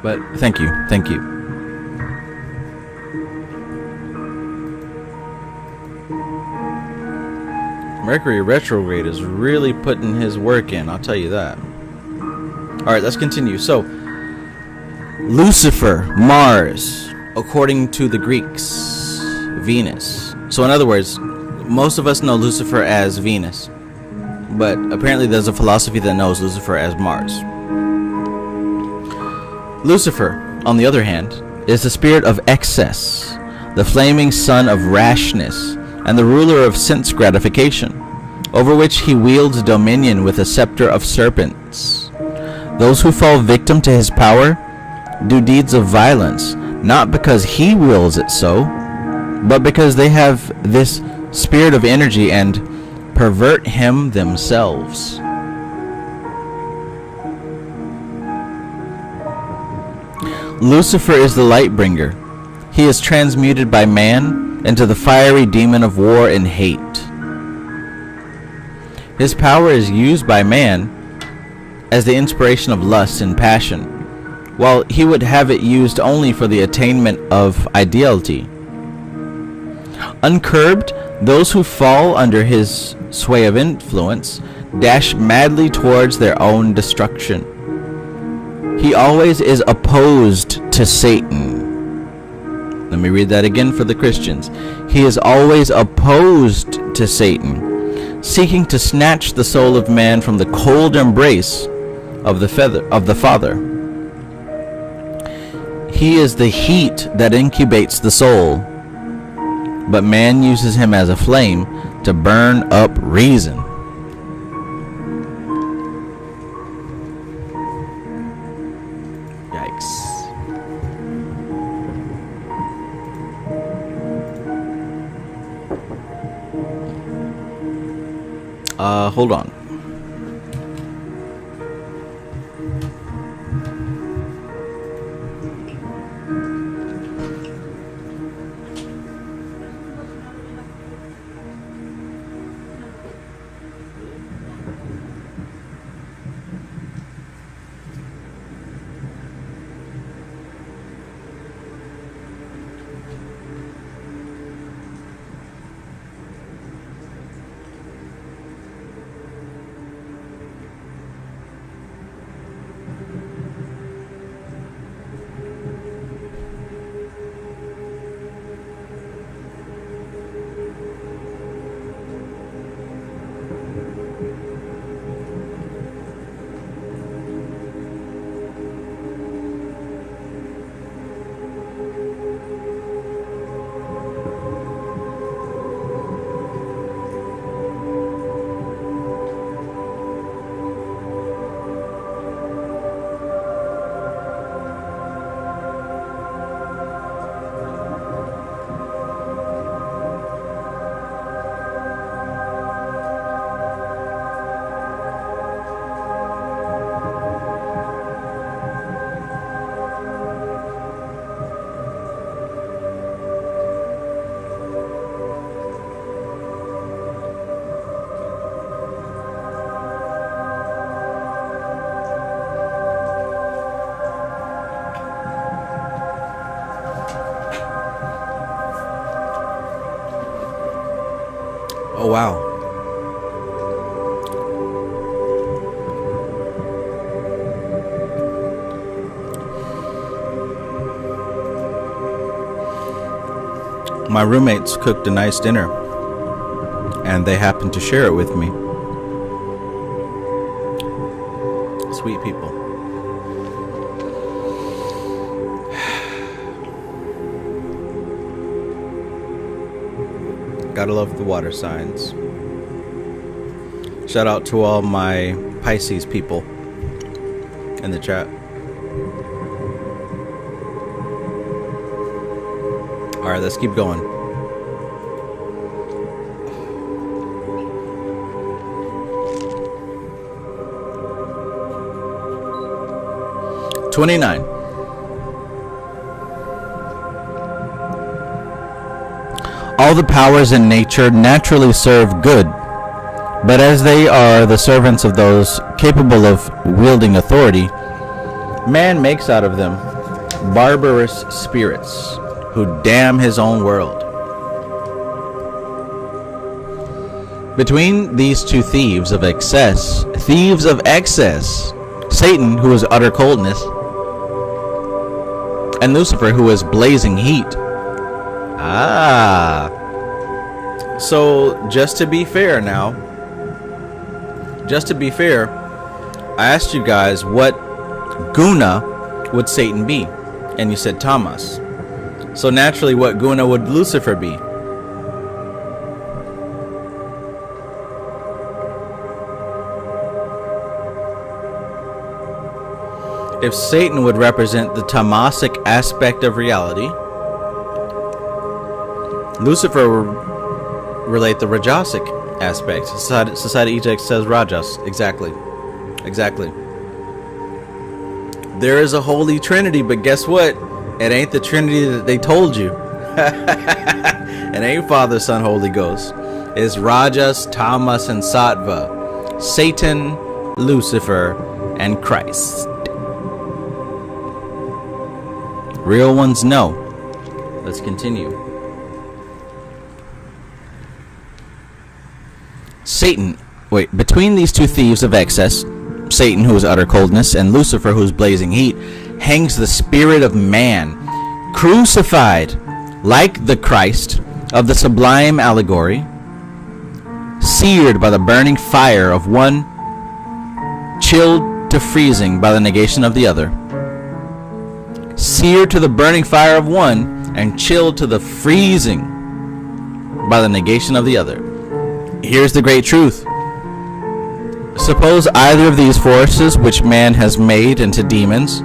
But thank you. Mercury retrograde is really putting his work in, I'll tell you that. Alright, let's continue. So, Lucifer, Mars, according to the Greeks, Venus. So in other words, most of us know Lucifer as Venus, but apparently there's a philosophy that knows Lucifer as Mars. Lucifer, on the other hand, is the spirit of excess, the flaming sun of rashness, and the ruler of sense gratification, over which he wields dominion with a scepter of serpents. Those who fall victim to his power do deeds of violence, not because he wills it so, but because they have this spirit of energy and pervert him themselves. Lucifer is the light bringer. He is transmuted by man into the fiery demon of war and hate. His power is used by man as the inspiration of lust and passion, while he would have it used only for the attainment of ideality. Uncurbed, those who fall under his sway of influence dash madly towards their own destruction. He always is opposed to Satan. Let me read that again for the Christians. He is always opposed to Satan, seeking to snatch the soul of man from the cold embrace of the Father. He is the heat that incubates the soul, but man uses him as a flame to burn up reason. Yikes. Hold on. Oh, wow. My roommates cooked a nice dinner, and they happened to share it with me. Sweet people. Gotta love the water signs. Shout out to all my Pisces people in the chat. Alright, let's keep going. "29. All the powers in nature naturally serve good, but as they are the servants of those capable of wielding authority, man makes out of them barbarous spirits who damn his own world. Between these two thieves of excess, Satan, who is utter coldness, and Lucifer, who is blazing heat. So just to be fair, I asked you guys what Guna would Satan be, and you said Tamas. So naturally, what Guna would Lucifer be? If Satan would represent the tamasic aspect of reality, Lucifer would relate the rajasic aspect. Society Eject says Rajas. Exactly. There is a holy trinity, but guess what? It ain't the trinity that they told you. It ain't Father, Son, Holy Ghost. It's Rajas, Tamas, and Sattva. Satan, Lucifer, and Christ. Real ones know. Let's continue. Between these two thieves of excess, Satan, who is utter coldness, and Lucifer, who is blazing heat, hangs the spirit of man, crucified like the Christ of the sublime allegory, seared by the burning fire of one, chilled to freezing by the negation of the other. Seared to the burning fire of one, and chilled to the freezing by the negation of the other. Here's the great truth. Suppose either of these forces which man has made into demons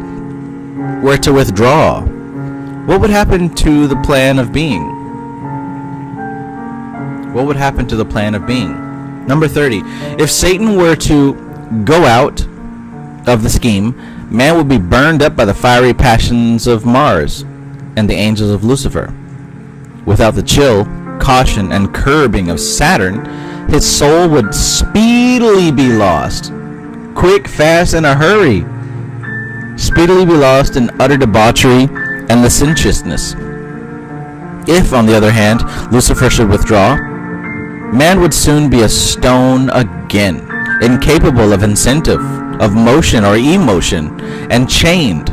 were to withdraw. What would happen to the plan of being? What would happen to the plan of being? Number 30. If Satan were to go out of the scheme, man would be burned up by the fiery passions of Mars and the angels of Lucifer. Without the chill, caution, and curbing of Saturn, his soul would speedily be lost. Quick, fast, in a hurry. Speedily be lost in utter debauchery and licentiousness. If, on the other hand, Lucifer should withdraw, man would soon be a stone again, incapable of incentive, of motion or emotion, and chained,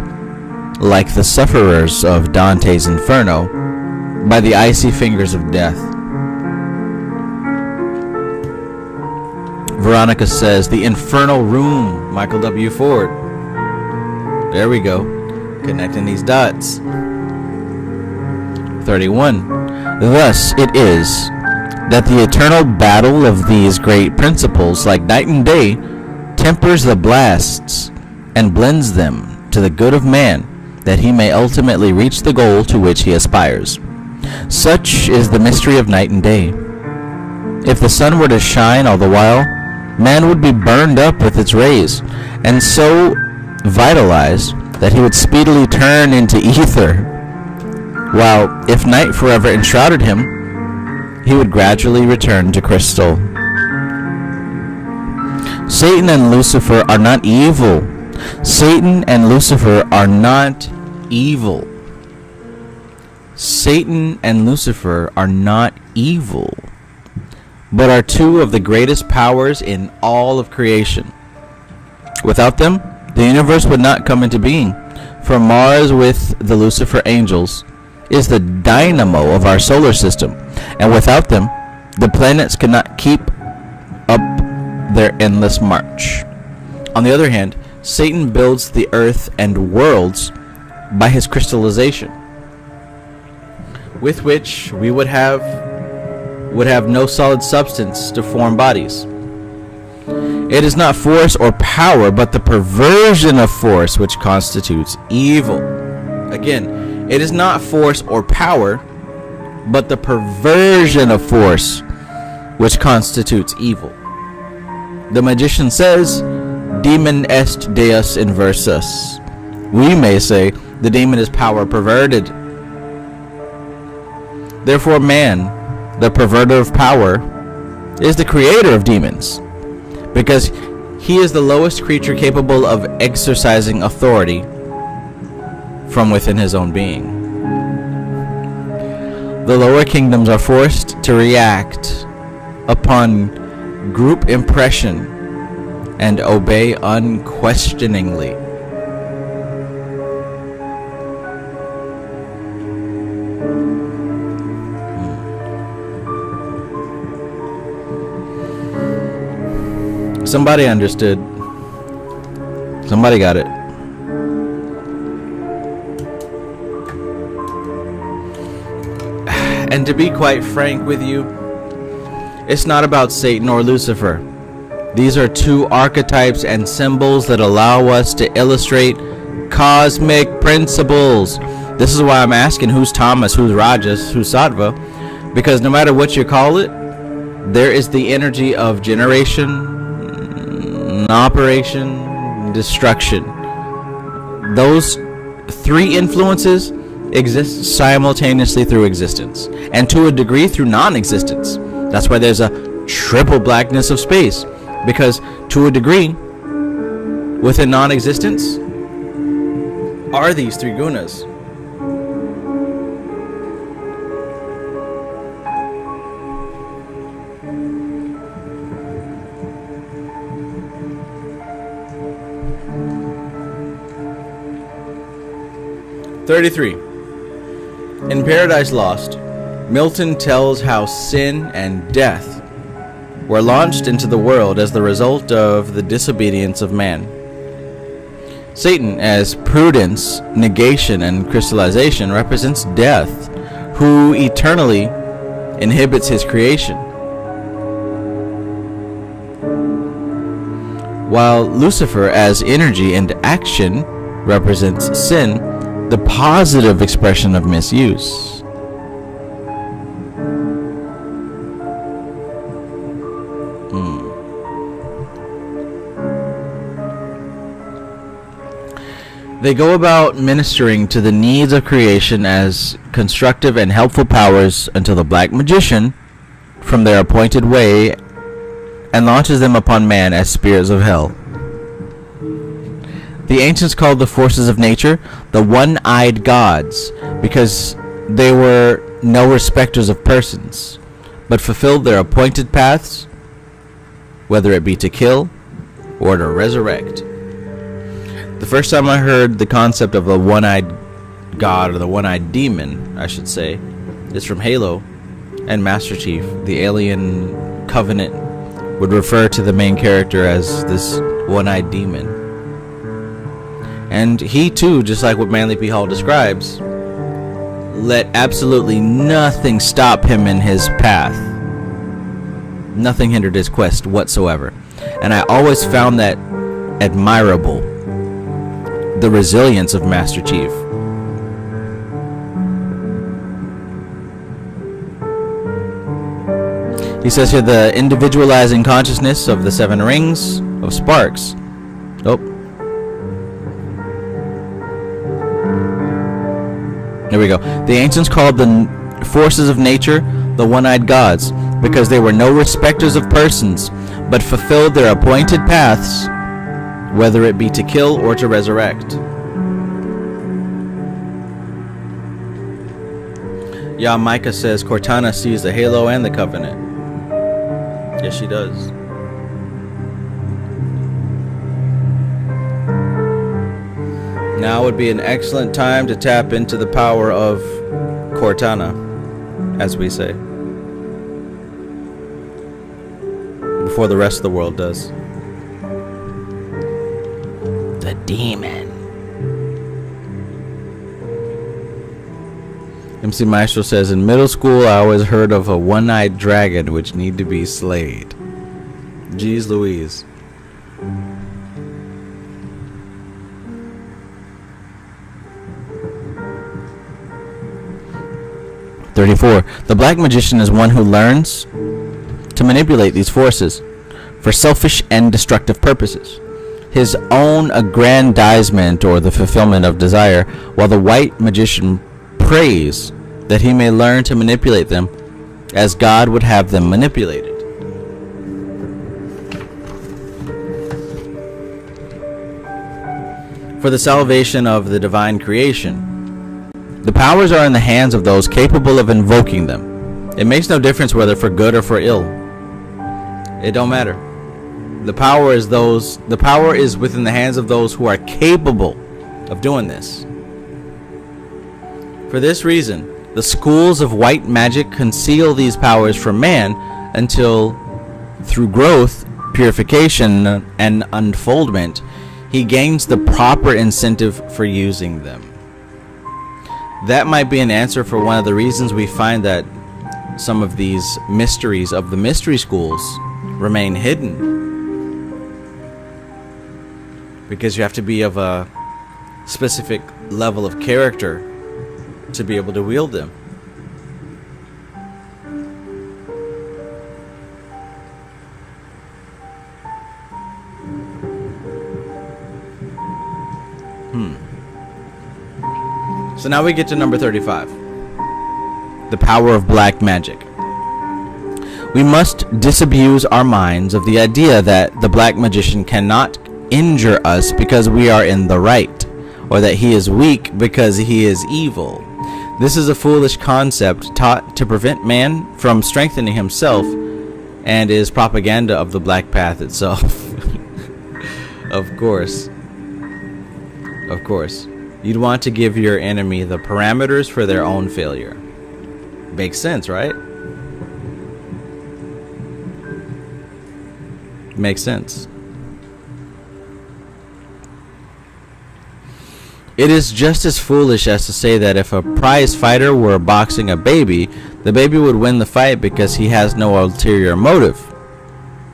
like the sufferers of Dante's Inferno, by the icy fingers of death. Veronica says, the infernal room, Michael W. Ford. There we go. Connecting these dots. 31. Thus it is that the eternal battle of these great principles, like night and day, tempers the blasts and blends them to the good of man, that he may ultimately reach the goal to which he aspires. Such is the mystery of night and day. If the sun were to shine all the while, man would be burned up with its rays, and so vitalized that he would speedily turn into ether, while if night forever enshrouded him, he would gradually return to crystal. Satan and Lucifer are not evil. Satan and Lucifer are not evil. Satan and Lucifer are not evil. but are two of the greatest powers in all of creation. Without them, the universe would not come into being, for Mars with the Lucifer angels is the dynamo of our solar system, and without them, the planets could not keep up their endless march. On the other hand, Satan builds the earth and worlds by his crystallization, with which we would have no solid substance to form bodies. It is not force or power, but the perversion of force which constitutes evil. Again, it is not force or power, but the perversion of force which constitutes evil. The magician says, Demon est deus inversus. We may say, the demon is power perverted. Therefore, man, the perverter of power, is the creator of demons, because he is the lowest creature capable of exercising authority from within his own being. The lower kingdoms are forced to react upon group impression and obey unquestioningly. Somebody understood. Somebody got it. And to be quite frank with you, it's not about Satan or Lucifer. These are two archetypes and symbols that allow us to illustrate cosmic principles. This is why I'm asking who's Thomas, who's Rajas, who's Sattva, because no matter what you call it, there is the energy of generation, operation, destruction. Those three influences exist simultaneously through existence, and to a degree through non-existence. That's why there's a triple blackness of space, because to a degree within non-existence are these three gunas. In Paradise Lost, Milton tells how sin and death were launched into the world as the result of the disobedience of man. Satan, as prudence, negation, and crystallization, represents death, who eternally inhibits his creation. While Lucifer, as energy and action, represents sin, the positive expression of misuse. They go about ministering to the needs of creation as constructive and helpful powers until the black magician, from their appointed way, and launches them upon man as spirits of hell. The ancients called the forces of nature the one-eyed gods, because they were no respecters of persons, but fulfilled their appointed paths, whether it be to kill or to resurrect. The first time I heard the concept of the one-eyed god, or the one-eyed demon, I should say, is from Halo and Master Chief. The alien covenant would refer to the main character as this one-eyed demon. And he too, just like what Manly P. Hall describes, let absolutely nothing stop him in his path. Nothing hindered his quest whatsoever. And I always found that admirable, the resilience of Master Chief. He says here, the individualizing consciousness of the seven rings of sparks. There we go. The ancients called the forces of nature the one-eyed gods, because they were no respecters of persons, but fulfilled their appointed paths, whether it be to kill or to resurrect. Micah says Cortana sees the halo and the covenant. Yes, she does. Now would be an excellent time to tap into the power of Cortana, as we say, before the rest of the world does. The demon. MC Maestro says, in middle school I always heard of a one-eyed dragon which need to be slayed. Jeez Louise. The Black Magician is one who learns to manipulate these forces for selfish and destructive purposes, his own aggrandizement or the fulfillment of desire, while the White Magician prays that he may learn to manipulate them as God would have them manipulated. For the salvation of the divine creation, the powers are in the hands of those capable of invoking them. It makes no difference whether for good or for ill. It don't matter. The power is within the hands of those who are capable of doing this. For this reason, the schools of white magic conceal these powers from man until, through growth, purification, and unfoldment, he gains the proper incentive for using them. That might be an answer for one of the reasons we find that some of these mysteries of the mystery schools remain hidden. Because you have to be of a specific level of character to be able to wield them. So now we get to number 35. The power of black magic. We must disabuse our minds of the idea that the black magician cannot injure us because we are in the right, or that he is weak because he is evil. This is a foolish concept taught to prevent man from strengthening himself and is propaganda of the black path itself. Of course. Of course. You'd want to give your enemy the parameters for their own failure. Makes sense, right? Makes sense. It is just as foolish as to say that if a prize fighter were boxing a baby, the baby would win the fight because he has no ulterior motive,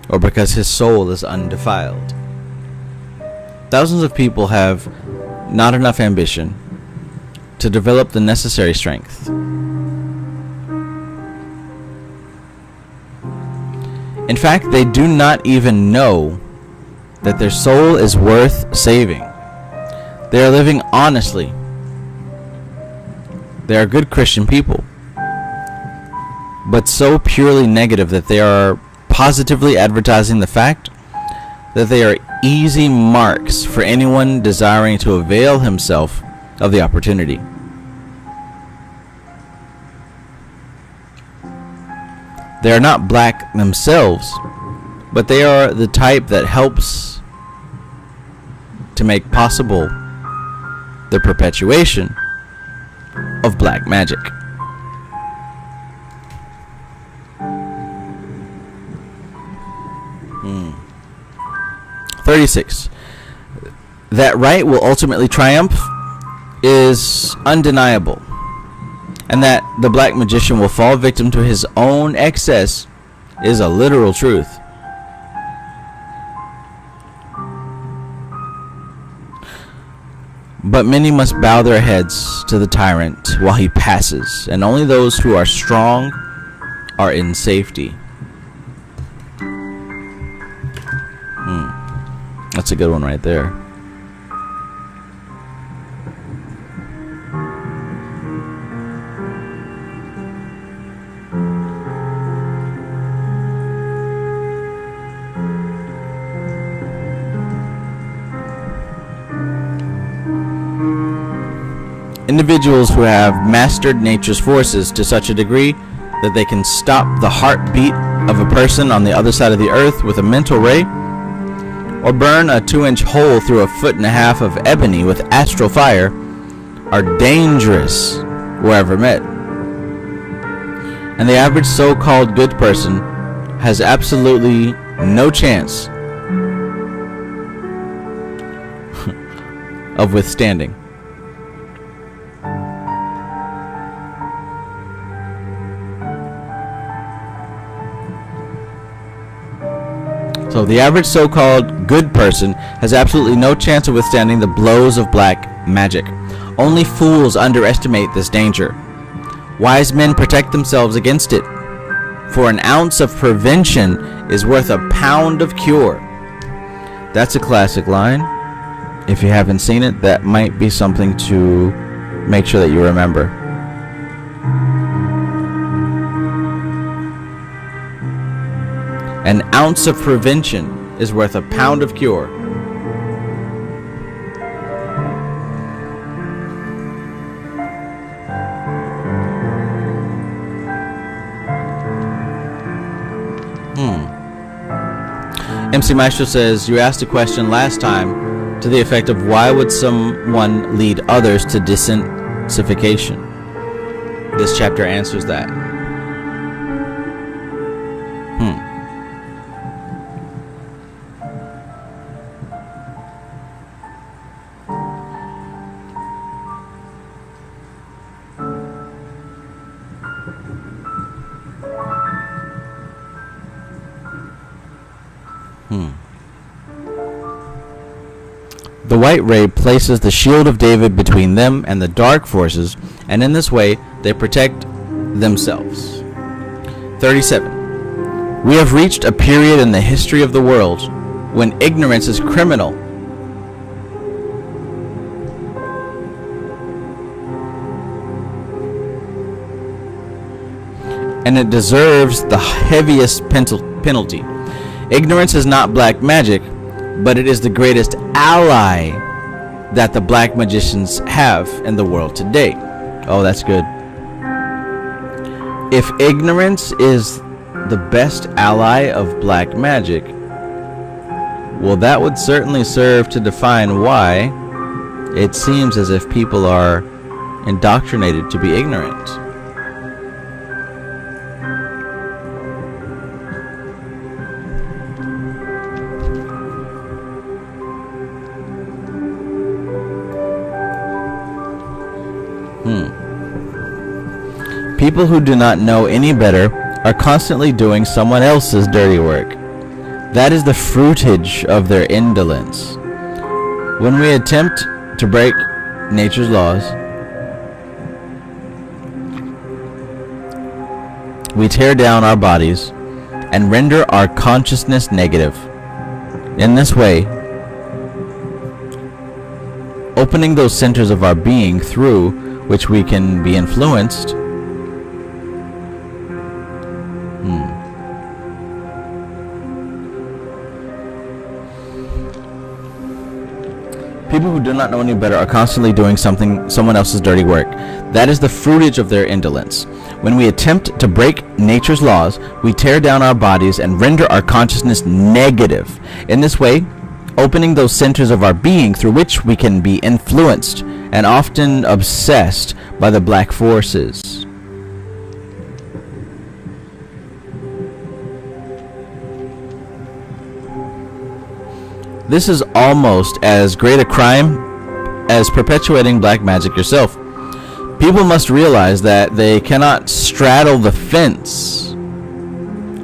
or because his soul is undefiled. Thousands of people have not enough ambition to develop the necessary strength. In fact, they do not even know that their soul is worth saving. They are living honestly. They are good Christian people, but so purely negative that they are positively advertising the fact that they are easy marks for anyone desiring to avail himself of the opportunity. They are not black themselves, but they are the type that helps to make possible the perpetuation of black magic. Hmm. 36. That right will ultimately triumph is undeniable, and that the black magician will fall victim to his own excess is a literal truth. But many must bow their heads to the tyrant while he passes, and only those who are strong are in safety. That's a good one right there. Individuals who have mastered nature's forces to such a degree that they can stop the heartbeat of a person on the other side of the earth with a mental ray, or burn a 2-inch hole through a 1.5 foot of ebony with astral fire are dangerous wherever met. And the average so-called good person has absolutely no chance of withstanding. So the average so-called good person has absolutely no chance of withstanding the blows of black magic. Only fools underestimate this danger. Wise men protect themselves against it. For an ounce of prevention is worth a pound of cure. That's a classic line. If you haven't seen it, that might be something to make sure that you remember. An ounce of prevention is worth a pound of cure. MC Maestro says, you asked a question last time to the effect of why would someone lead others to desensification? This chapter answers that. The white ray places the shield of David between them and the dark forces, and in this way they protect themselves. 37. We have reached a period in the history of the world when ignorance is criminal. And it deserves the heaviest penalty. Ignorance is not black magic, but it is the greatest ally that the black magicians have in the world today. Oh, that's good. If ignorance is the best ally of black magic, well, that would certainly serve to define why it seems as if people are indoctrinated to be ignorant. People who do not know any better are constantly doing someone else's dirty work. That is the fruitage of their indolence. When we attempt to break nature's laws, we tear down our bodies and render our consciousness negative. In this way, opening those centers of our being through which we can be influenced, people who do not know any better are constantly doing someone else's dirty work. That is the fruitage of their indolence. When we attempt to break nature's laws, we tear down our bodies and render our consciousness negative. In this way, opening those centers of our being through which we can be influenced and often obsessed by the black forces. This is almost as great a crime as perpetuating black magic yourself. People must realize that they cannot straddle the fence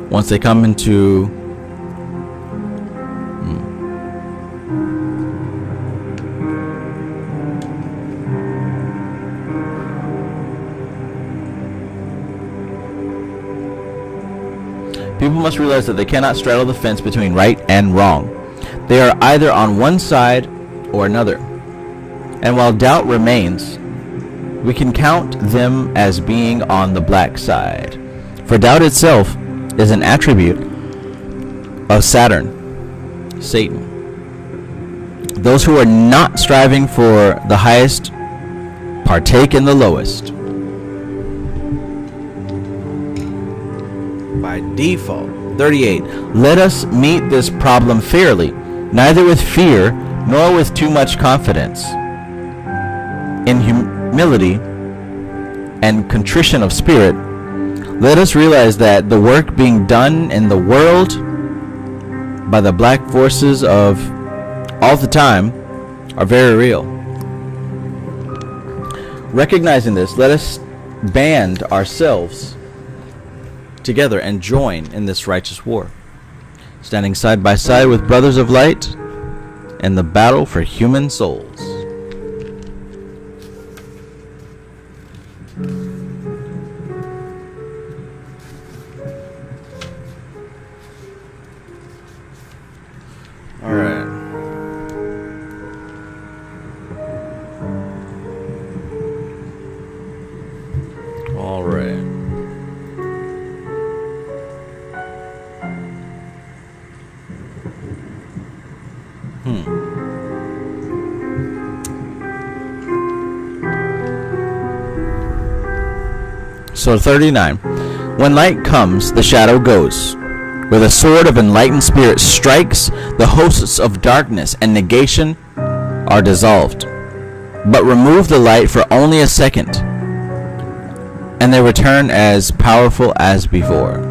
once they come into People must realize that they cannot straddle the fence between right and wrong. They are either on one side or another. And while doubt remains, we can count them as being on the black side. For doubt itself is an attribute of Saturn, Satan. Those who are not striving for the highest partake in the lowest. Wow. by default. 38. Let us meet this problem fairly, neither with fear nor with too much confidence. In humility and contrition of spirit, let us realize that the work being done in the world by the black forces of all the time are very real. Recognizing this, let us band ourselves together and join in this righteous war, standing side by side with brothers of light in the battle for human souls. All right. All right. So 39. When light comes, the shadow goes. Where the sword of enlightened spirit strikes, the hosts of darkness and negation are dissolved. But remove the light for only a second, and they return as powerful as before.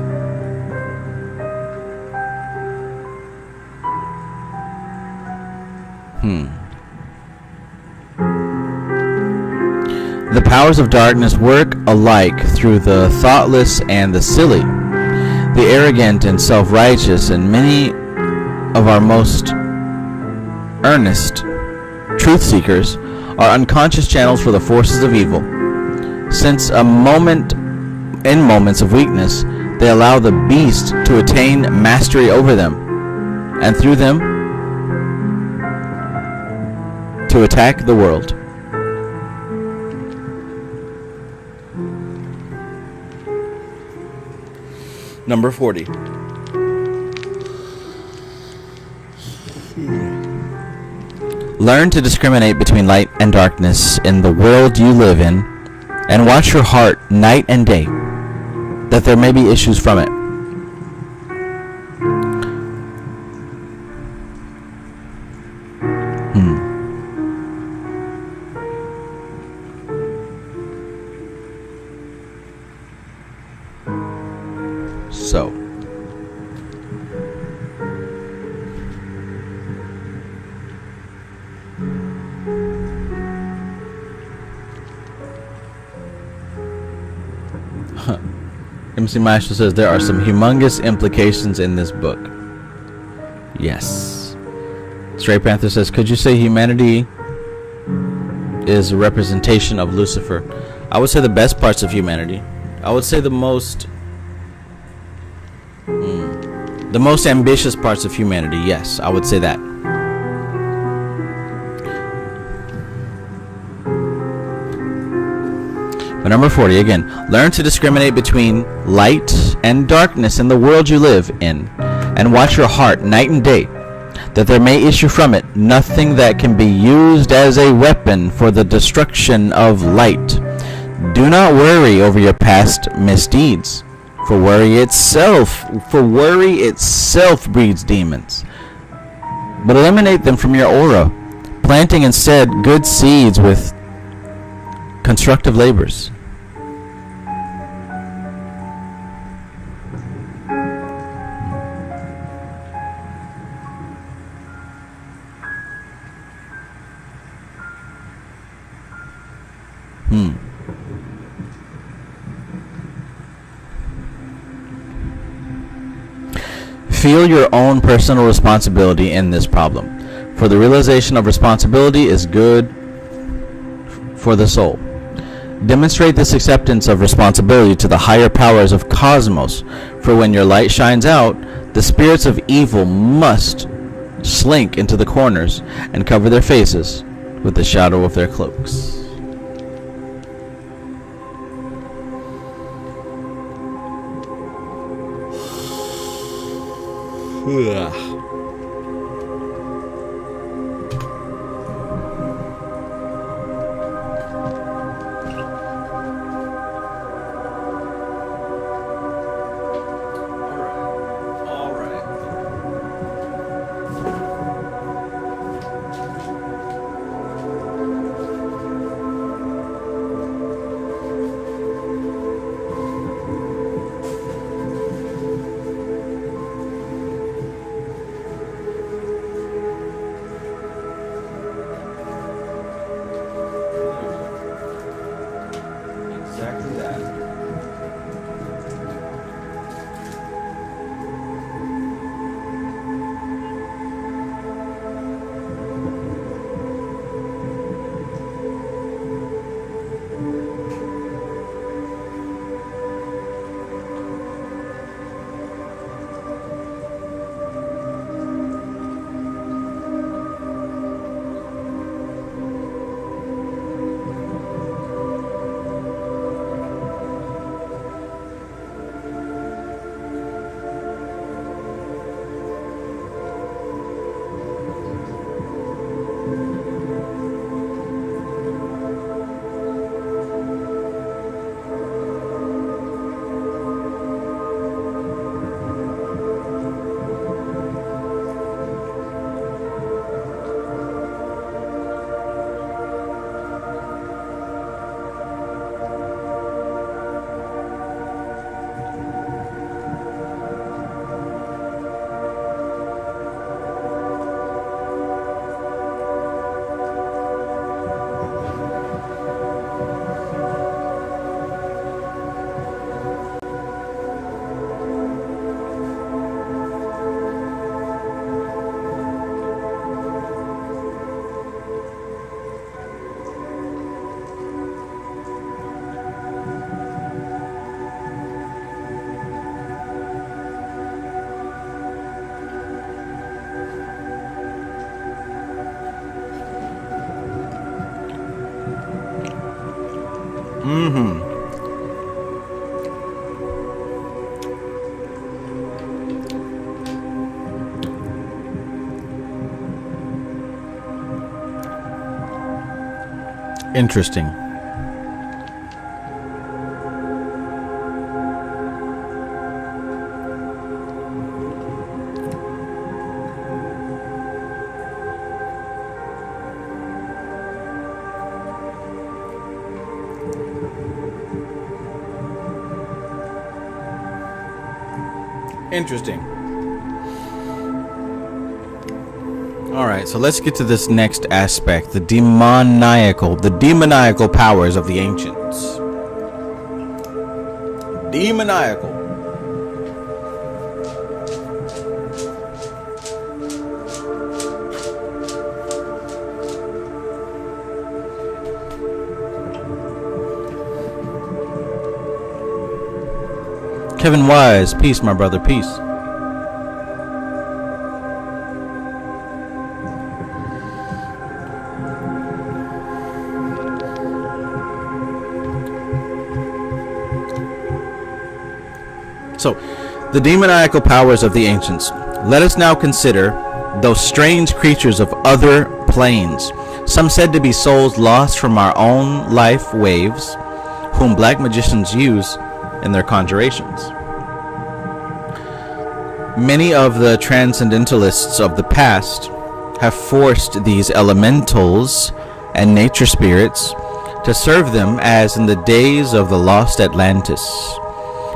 The powers of darkness work alike through the thoughtless and the silly, the arrogant and self-righteous, and many of our most earnest truth seekers are unconscious channels for the forces of evil. Since in moments of weakness, they allow the beast to attain mastery over them, and through them to attack the world. Number 40. Learn to discriminate between light and darkness in the world you live in, and watch your heart night and day, that there may be issues from it. So, MC Maestro says there are some humongous implications in this book. Yes. Stray Panther says, could you say humanity is a representation of Lucifer? I would say the best parts of humanity. I would say the most ambitious parts of humanity. Yes, I would say that. But number 40 again, learn to discriminate between light and darkness in the world you live in, and watch your heart night and day, that there may issue from it nothing that can be used as a weapon for the destruction of light. Do not worry over your past misdeeds, for worry itself breeds demons. But eliminate them from your aura, planting instead good seeds with constructive labors. Feel your own personal responsibility in this problem, for the realization of responsibility is good for the soul. Demonstrate this acceptance of responsibility to the higher powers of cosmos, for when your light shines out, the spirits of evil must slink into the corners and cover their faces with the shadow of their cloaks. Interesting. Interesting. All right, so let's get to this next aspect, the demoniacal powers of the ancients. Demoniacal. Kevin Wise, peace, my brother, peace. So, the demoniacal powers of the ancients. Let us now consider those strange creatures of other planes, some said to be souls lost from our own life waves, whom black magicians use in their conjurations. Many of the transcendentalists of the past have forced these elementals and nature spirits to serve them as in the days of the lost Atlantis.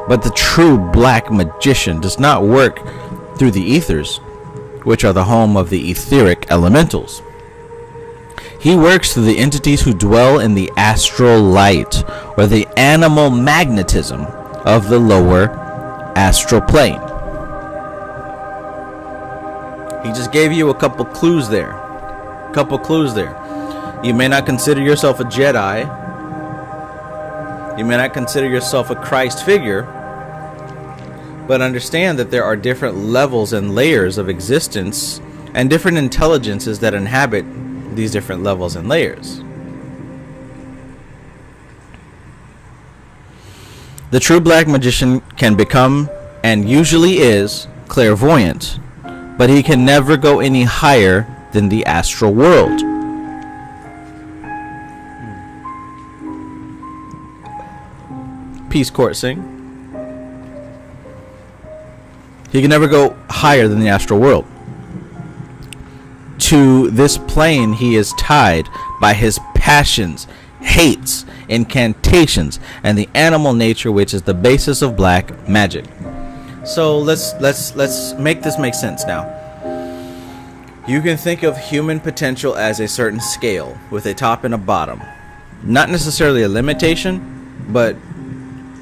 But the true black magician does not work through the ethers, which are the home of the etheric elementals. He works through the entities who dwell in the astral light, or the animal magnetism of the lower astral plane. He just gave you a couple clues there. You may not consider yourself a Jedi. You may not consider yourself a Christ figure. But understand that there are different levels and layers of existence and different intelligences that inhabit these different levels and layers. The true black magician can become, and usually is, clairvoyant, but he can never go any higher than the astral world. Peace Court Singh. He can never go higher than the astral world. To this plane he is tied by his passions, hates, incantations, and the animal nature which is the basis of black magic. So let's make this make sense now. You can think of human potential as a certain scale with a top and a bottom. Not necessarily a limitation, but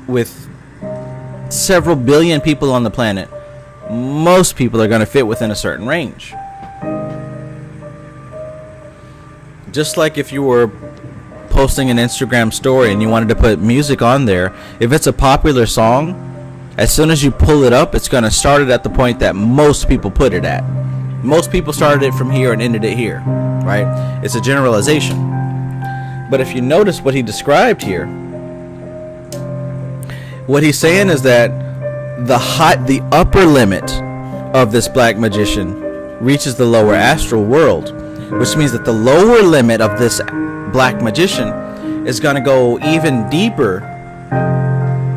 with several billion people on the planet, most people are going to fit within a certain range. Just like if you were posting an Instagram story and you wanted to put music on there, if it's a popular song, as soon as you pull it up, it's going to start it at the point that most people put it at. Most people started it from here and ended it here, right? It's a generalization. But if you notice what he described here, what he's saying is that the upper limit of this black magician reaches the lower astral world, which means that the lower limit of this black magician is going to go even deeper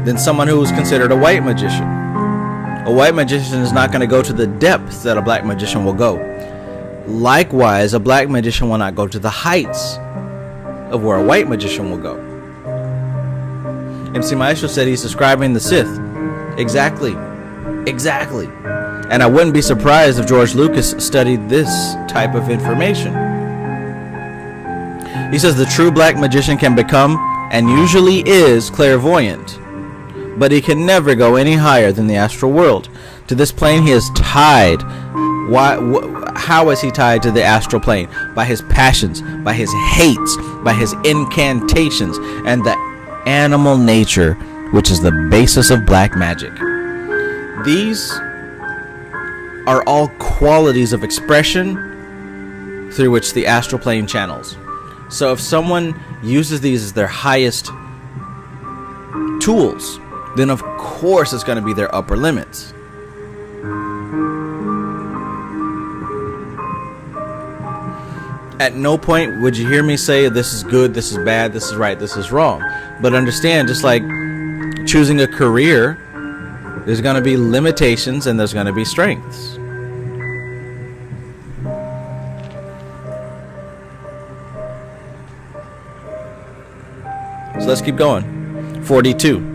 than someone who is considered a white magician. A white magician is not going to go to the depths that a black magician will go. Likewise, a black magician will not go to the heights of where a white magician will go. MC Maestro said he's describing the Sith. Exactly. And I wouldn't be surprised if George Lucas studied this type of information. He says the true black magician can become, and usually is, clairvoyant, but he can never go any higher than the astral world. To this plane he is tied. How is he tied to the astral plane? By his passions, by his hates, by his incantations, and the animal nature, which is the basis of black magic. These are all qualities of expression through which the astral plane channels. So if someone uses these as their highest tools, then of course it's going to be their upper limits. At no point would you hear me say this is good, this is bad, this is right, this is wrong. But understand, just like choosing a career, there's going to be limitations and there's going to be strengths. So let's keep going. 42.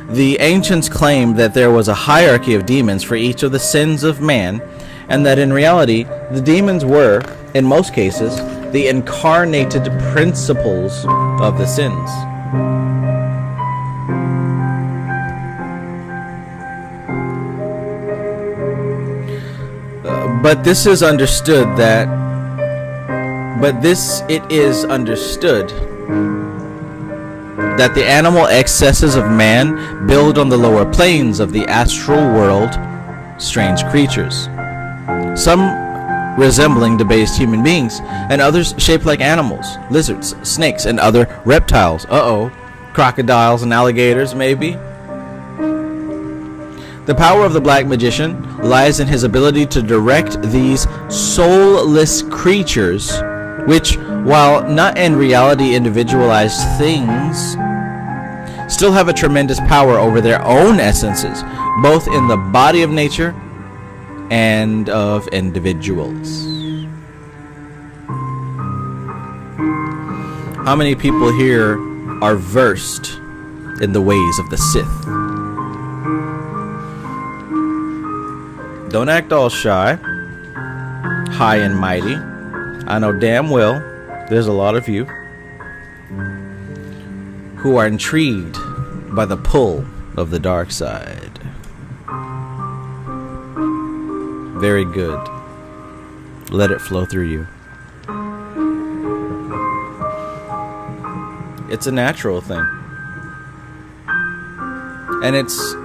The ancients claimed that there was a hierarchy of demons for each of the sins of man, and that in reality, the demons were, in most cases, the incarnated principles of the sins. But it is understood that the animal excesses of man build on the lower planes of the astral world strange creatures, some resembling debased human beings, and others shaped like animals, lizards, snakes, and other reptiles. Crocodiles and alligators, maybe. The power of the black magician lies in his ability to direct these soulless creatures, which, while not in reality individualized things, still have a tremendous power over their own essences, both in the body of nature and of individuals. How many people here are versed in the ways of the Sith? Don't act all shy, high and mighty. I know damn well there's a lot of you who are intrigued by the pull of the dark side. Very good. Let it flow through you. It's a natural thing. And it's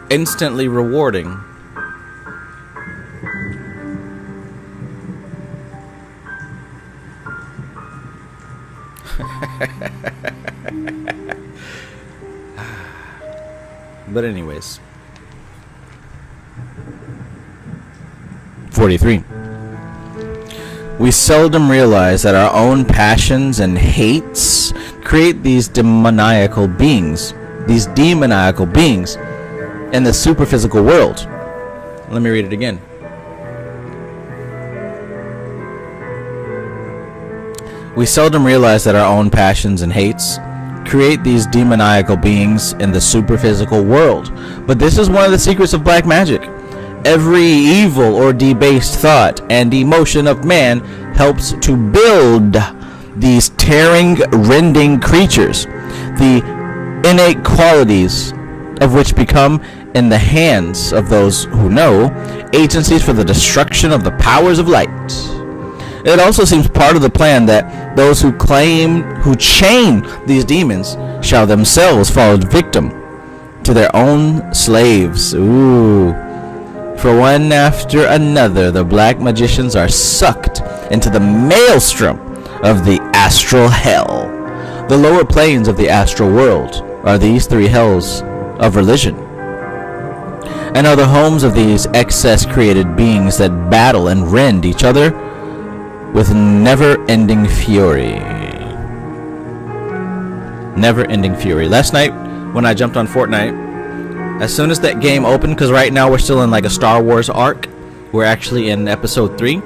instantly rewarding. But anyways, 43. We seldom realize that our own passions and hates create these demoniacal beings in the superphysical world. Let me read it again. We seldom realize that our own passions and hates create these demoniacal beings in the superphysical world. But this is one of the secrets of black magic. Every evil or debased thought and emotion of man helps to build these tearing, rending creatures, the innate qualities of which become, in the hands of those who know, agencies for the destruction of the powers of light. It also seems part of the plan that those who chain these demons shall themselves fall victim to their own slaves. Ooh. For one after another, the black magicians are sucked into the maelstrom of the astral hell. The lower planes of the astral world are these three hells of religion, and are the homes of these excess-created beings that battle and rend each other with never-ending fury. Never-ending fury. Last night, when I jumped on Fortnite, as soon as that game opened, because right now we're still in like a Star Wars arc, we're actually in episode 3.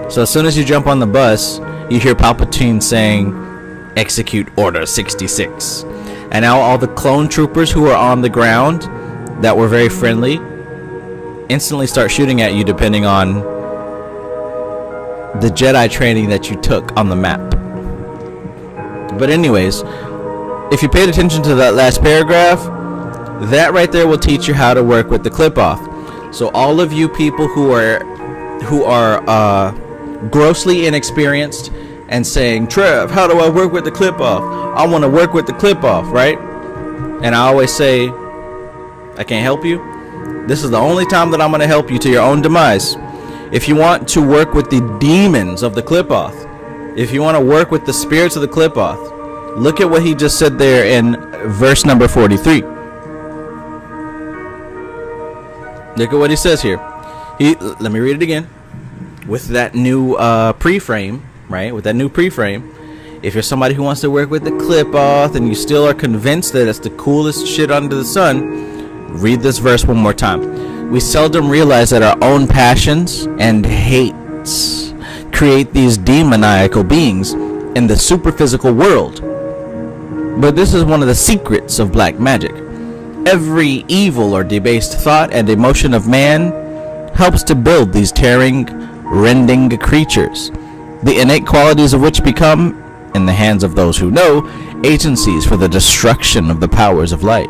So as soon as you jump on the bus, you hear Palpatine saying, "Execute Order 66." And now all the clone troopers who are on the ground that were very friendly instantly start shooting at you depending on the Jedi training that you took on the map. But anyways, if you paid attention to that last paragraph, that right there will teach you how to work with the Qliphoth. So all of you people who are grossly inexperienced and saying, "Trev, how do I work with the Qliphoth? I want to work with the Qliphoth," right? And I always say, I can't help you. This is the only time that I'm going to help you to your own demise. If you want to work with the demons of the Qliphoth, if you want to work with the spirits of the Qliphoth, Look at what he just said there in verse number 43. Look at what he says here. Let me read it again. With that new pre-frame, right? With that new pre-frame, if you're somebody who wants to work with the Qliphoth and you still are convinced that it's the coolest shit under the sun, read this verse one more time. We seldom realize that our own passions and hates create these demoniacal beings in the superphysical world. But this is one of the secrets of black magic. Every evil or debased thought and emotion of man helps to build these tearing, rending creatures, the innate qualities of which become, in the hands of those who know, agencies for the destruction of the powers of light.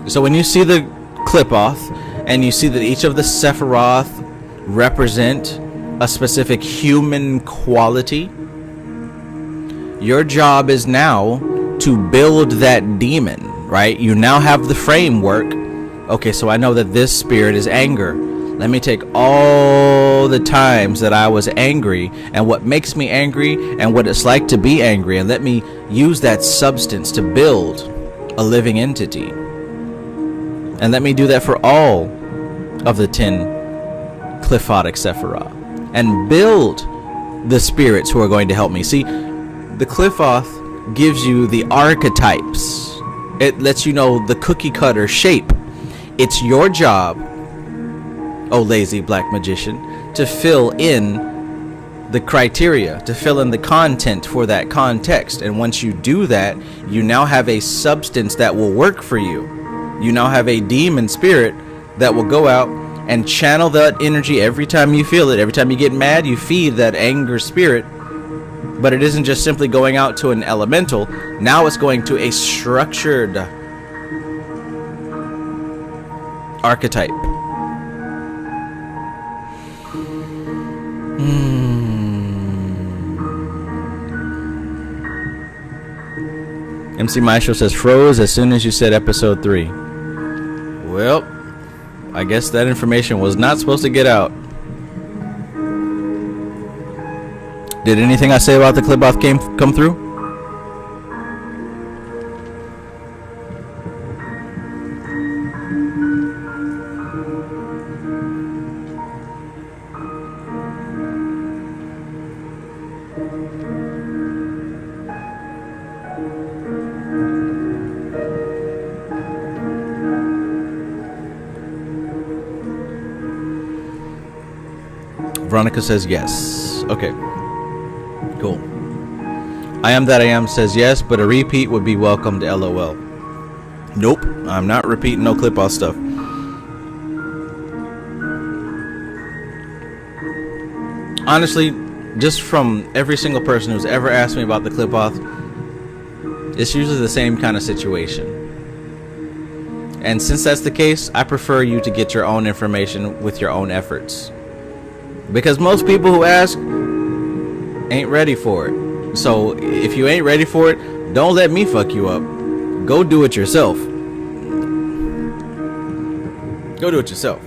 So when you see the Qliphoth, and you see that each of the Sephiroth represent a specific human quality, your job is now to build that demon, right? You now have the framework. Okay, so I know that this spirit is anger. Let me take all the times that I was angry and what makes me angry and what it's like to be angry, and let me use that substance to build a living entity. And let me do that for all of the 10 Qliphotic Sephiroth and build the spirits who are going to help me. See, the Qliphoth gives you the archetypes. It lets you know the cookie cutter shape. It's your job, oh lazy black magician, to fill in the criteria, to fill in the content for that context. And once you do that, you now have a substance that will work for you. You now have a demon spirit that will go out and channel that energy every time you feel it. Every time you get mad, you feed that anger spirit. But it isn't just simply going out to an elemental. Now it's going to a structured archetype. MC Maestro says, froze as soon as you said episode 3. Well, I guess that information was not supposed to get out. Did anything I say about the Qliphoth game come through? Veronica says yes. Okay. Cool. I am that I am says yes, but a repeat would be welcomed. LOL. Nope. I'm not repeating no Qliphoth stuff. Honestly, just from every single person who's ever asked me about the Qliphoth, it's usually the same kind of situation. And since that's the case, I prefer you to get your own information with your own efforts. Because most people who ask ain't ready for it. So if you ain't ready for it, don't let me fuck you up. Go do it yourself. Go do it yourself.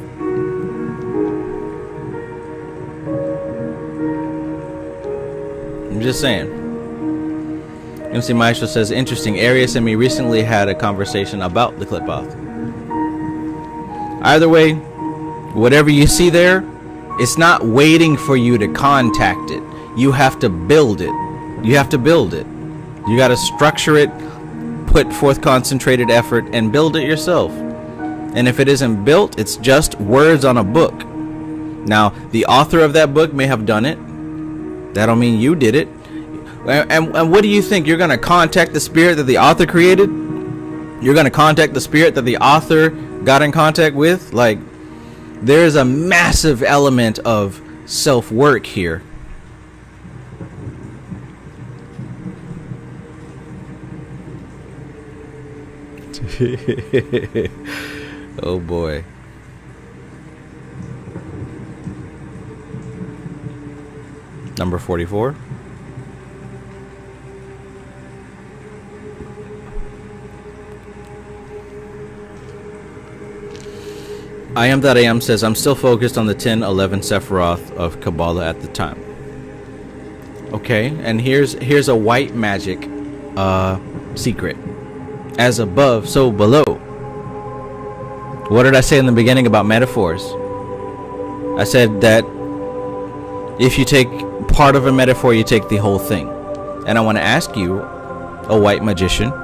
I'm just saying. MC Maestro says, interesting. Arius and me recently had a conversation about the Qliphoth. Either way, whatever you see there, it's not waiting for you to contact it. You have to build it. You have to build it. You got to structure it, put forth concentrated effort, and build it yourself. And if it isn't built, it's just words on a book. Now, the author of that book may have done it. That don't mean you did it. And what do you think? You're going to contact the spirit that the author created? You're going to contact the spirit that the author got in contact with? Like, there's a massive element of self-work here. Oh boy. Number 44. I am that I am says, I'm still focused on the 10-11 Sephiroth of Kabbalah at the time. Okay, and here's a white magic secret. As above, so below. What did I say in the beginning about metaphors? I said that if you take part of a metaphor, you take the whole thing. And I want to ask you, a white magician,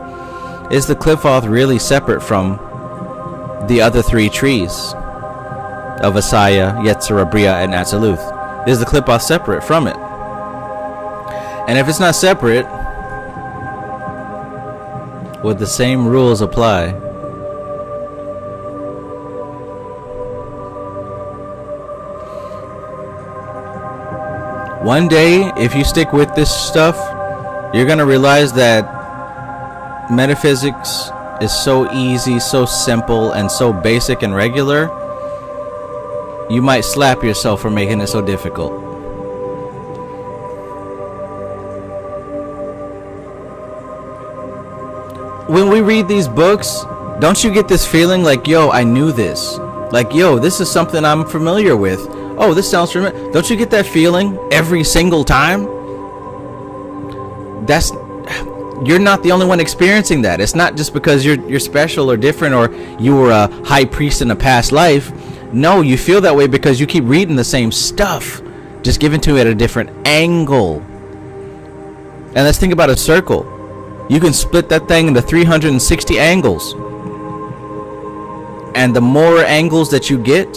is the Qliphoth really separate from the other three trees of Asaya, Yetzirah, Bria, and Atziluth? Is the Qliphoth separate from it? And if it's not separate, would the same rules apply? One day, if you stick with this stuff, you're going to realize that metaphysics is so easy, so simple, and so basic and regular. You might slap yourself for making it so difficult. When we read these books, don't you get this feeling like, yo, I knew this? Like, yo, this is something I'm familiar with. Oh, this sounds familiar. Don't you get that feeling every single time? You're not the only one experiencing that. It's not just because you're special or different, or you were a high priest in a past life. No, you feel that way because you keep reading the same stuff, just given to it at a different angle. And let's think about a circle. You can split that thing into 360 angles. And the more angles that you get,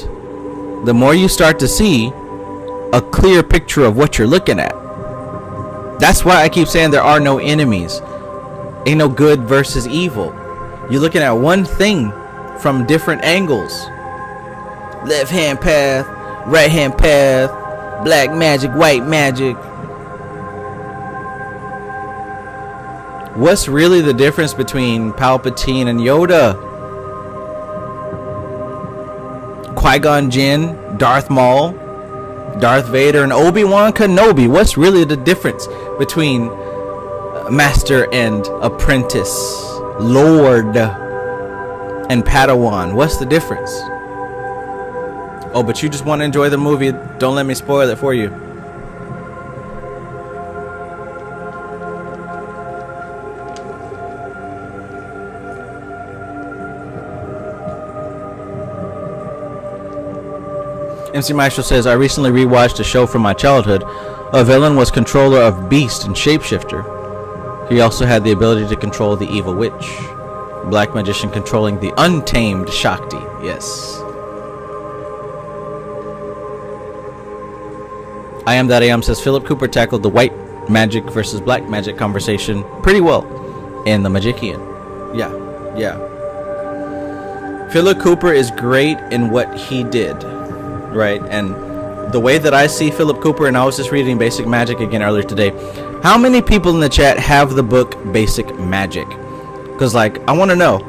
the more you start to see a clear picture of what you're looking at. That's why I keep saying there are no enemies. Ain't no good versus evil. You're looking at one thing from different angles. Left hand path, right hand path, black magic, white magic. What's really the difference between Palpatine and Yoda? Qui-Gon Jinn, Darth Maul, Darth Vader, and Obi-Wan Kenobi. What's really the difference between master and apprentice, Lord and Padawan? What's the difference? Oh, but you just want to enjoy the movie. Don't let me spoil it for you. MC Maestro says, I recently rewatched a show from my childhood. A villain was controller of beast and shapeshifter. He also had the ability to control the evil witch. Black magician controlling the untamed Shakti. Yes. I Am That I Am says, Philip Cooper tackled the white magic versus black magic conversation pretty well in The Magician. Yeah. Philip Cooper is great in what he did. Right, and the way that I see Philip Cooper, and I was just reading Basic Magic again earlier today. How many people in the chat have the book Basic Magic? Because, like, I want to know.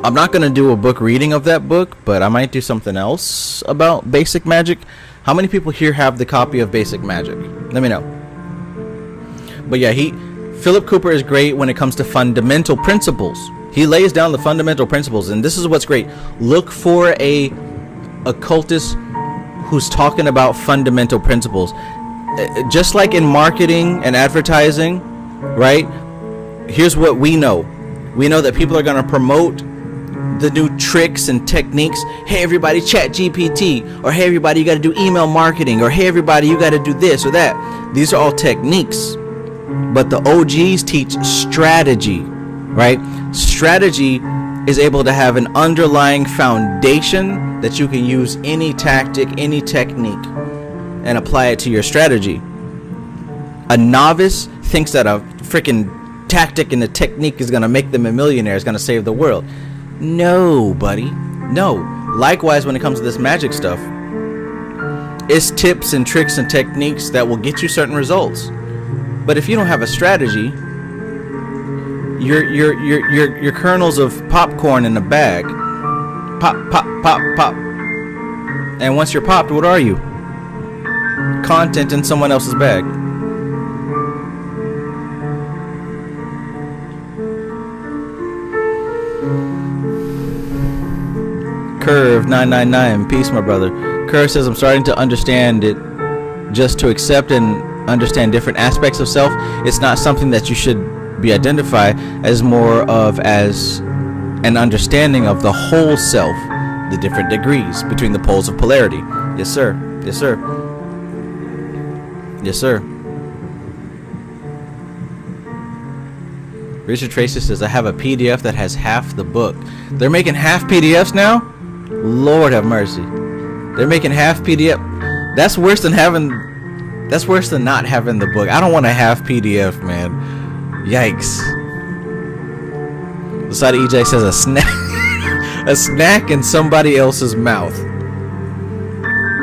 I'm not going to do a book reading of that book, but I might do something else about Basic Magic. How many people here have the copy of Basic Magic? Let me know. But yeah, Philip Cooper is great when it comes to fundamental principles. He lays down the fundamental principles, and this is what's great. Look for a occultist who's talking about fundamental principles. Just like in marketing and advertising, right? Here's what we know. We know that people are going to promote the new tricks and techniques. Hey everybody, chat GPT. Or hey everybody, you got to do email marketing. Or hey everybody, you got to do this or that. These are all techniques. But the OGs teach strategy, right? Strategy is able to have an underlying foundation that you can use any tactic, any technique, and apply it to your strategy. A novice thinks that a freaking tactic and a technique is going to make them a millionaire, is going to save the world. No, buddy. No. Likewise, when it comes to this magic stuff, it's tips and tricks and techniques that will get you certain results. But if you don't have a strategy, your kernels of popcorn in a bag. Pop, pop, pop, pop. And once you're popped, what are you? Content in someone else's bag. Curve 999, peace my brother. Curve says, I'm starting to understand it. Just to accept and understand different aspects of self. It's not something that you should be identified as more of as an understanding of the whole self, the different degrees between the poles of polarity. Yes, sir. Yes, sir. Yes, sir. Richard Tracy says, I have a PDF that has half the book. They're making half PDFs now? Lord have mercy. They're making half PDF. That's worse than not having the book. I don't want a half PDF, man. Yikes. The side of EJ says a snack a snack in somebody else's mouth.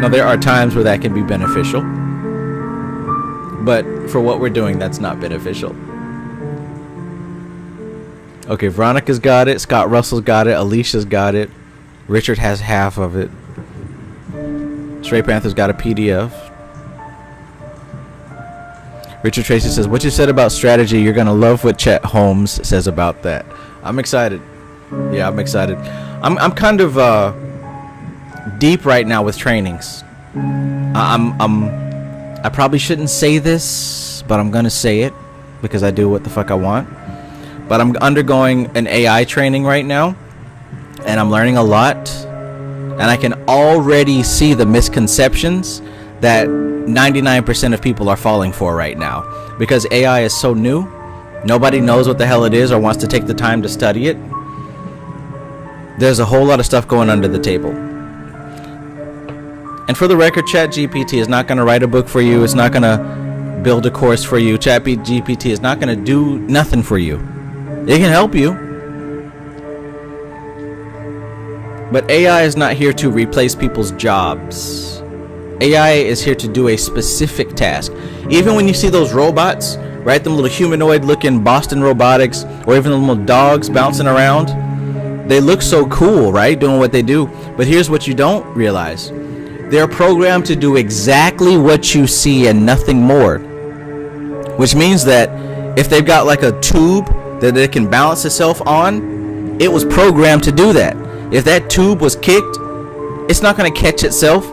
Now there are times where that can be beneficial, but for what we're doing, that's not beneficial. Okay, Veronica's got it, Scott Russell's got it, Alicia's got it, Richard has half of it, Stray Panther's got a PDF. Richard Tracy says, what you said about strategy, you're gonna love what Chet Holmes says about that. I'm excited. Yeah, I'm excited. I'm kind of deep right now with trainings. I probably shouldn't say this, but I'm gonna say it because I do what the fuck I want. But I'm undergoing an AI training right now, and I'm learning a lot, and I can already see the misconceptions that 99% of people are falling for right now, because AI is so new. Nobody knows what the hell it is or wants to take the time to study it. There's a whole lot of stuff going under the table. And for the record, ChatGPT is not going to write a book for you. It's not going to build a course for you. ChatGPT is not going to do nothing for you. It can help you. But AI is not here to replace people's jobs. AI is here to do a specific task. Even when you see those robots, right, them little humanoid looking Boston Robotics, or even the little dogs bouncing around, they look so cool, right, doing what they do. But here's what you don't realize. They're programmed to do exactly what you see and nothing more. Which means that if they've got like a tube that it can balance itself on, it was programmed to do that. If that tube was kicked, it's not going to catch itself.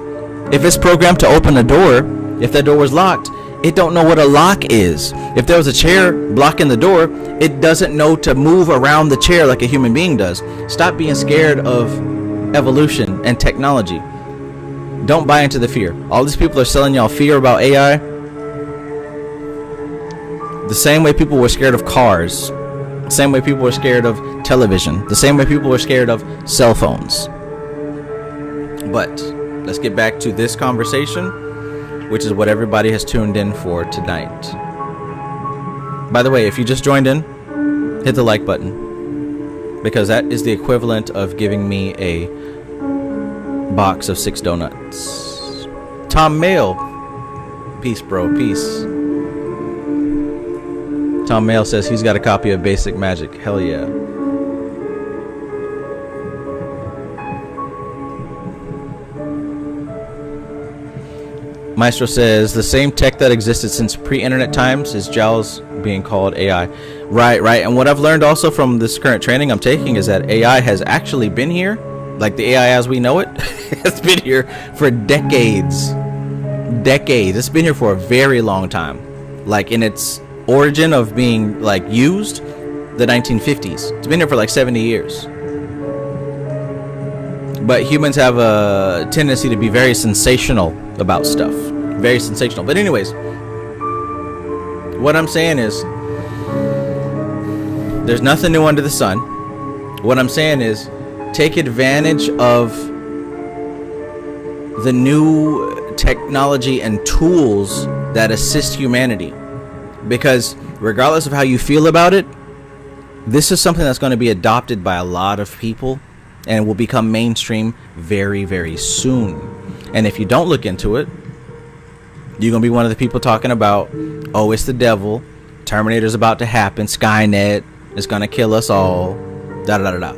If it's programmed to open a door, if that door was locked, it don't know what a lock is. If there was a chair blocking the door, it doesn't know to move around the chair like a human being does. Stop being scared of evolution and technology. Don't buy into the fear. All these people are selling y'all fear about AI. The same way people were scared of cars. The same way people were scared of television. The same way people were scared of cell phones. But let's get back to this conversation, which is what everybody has tuned in for tonight. By the way, if you just joined in, hit the like button, because that is the equivalent of giving me a box of 6 donuts. Tom Mail, peace, bro, peace. Tom Mail says he's got a copy of Basic Magic. Hell yeah. Maestro says the same tech that existed since pre-internet times is Giles being called AI. Right. And what I've learned also from this current training I'm taking is that AI has actually been here, like the AI as we know it, has been here for decades. It's been here for a very long time. Like in its origin of being like used, the 1950s. It's been here for like 70 years. But humans have a tendency to be very sensational about stuff. Very sensational. But anyways, what I'm saying is there's nothing new under the sun. What I'm saying is take advantage of the new technology and tools that assist humanity. Because regardless of how you feel about it, this is something that's going to be adopted by a lot of people and will become mainstream very, very soon. And if you don't look into it, you're going to be one of the people talking about, oh, it's the devil, Terminator's about to happen, Skynet is going to kill us all, da-da-da-da-da.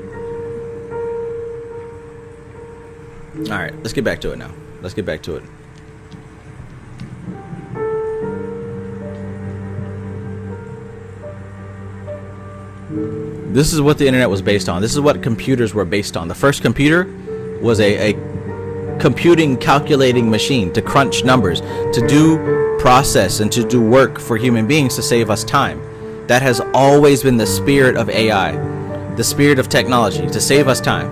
All right, let's get back to it now. Let's get back to it. This is what the internet was based on. This is what computers were based on. The first computer was a computing, calculating machine to crunch numbers, to do process and to do work for human beings to save us time. That has always been the spirit of AI, the spirit of technology, to save us time.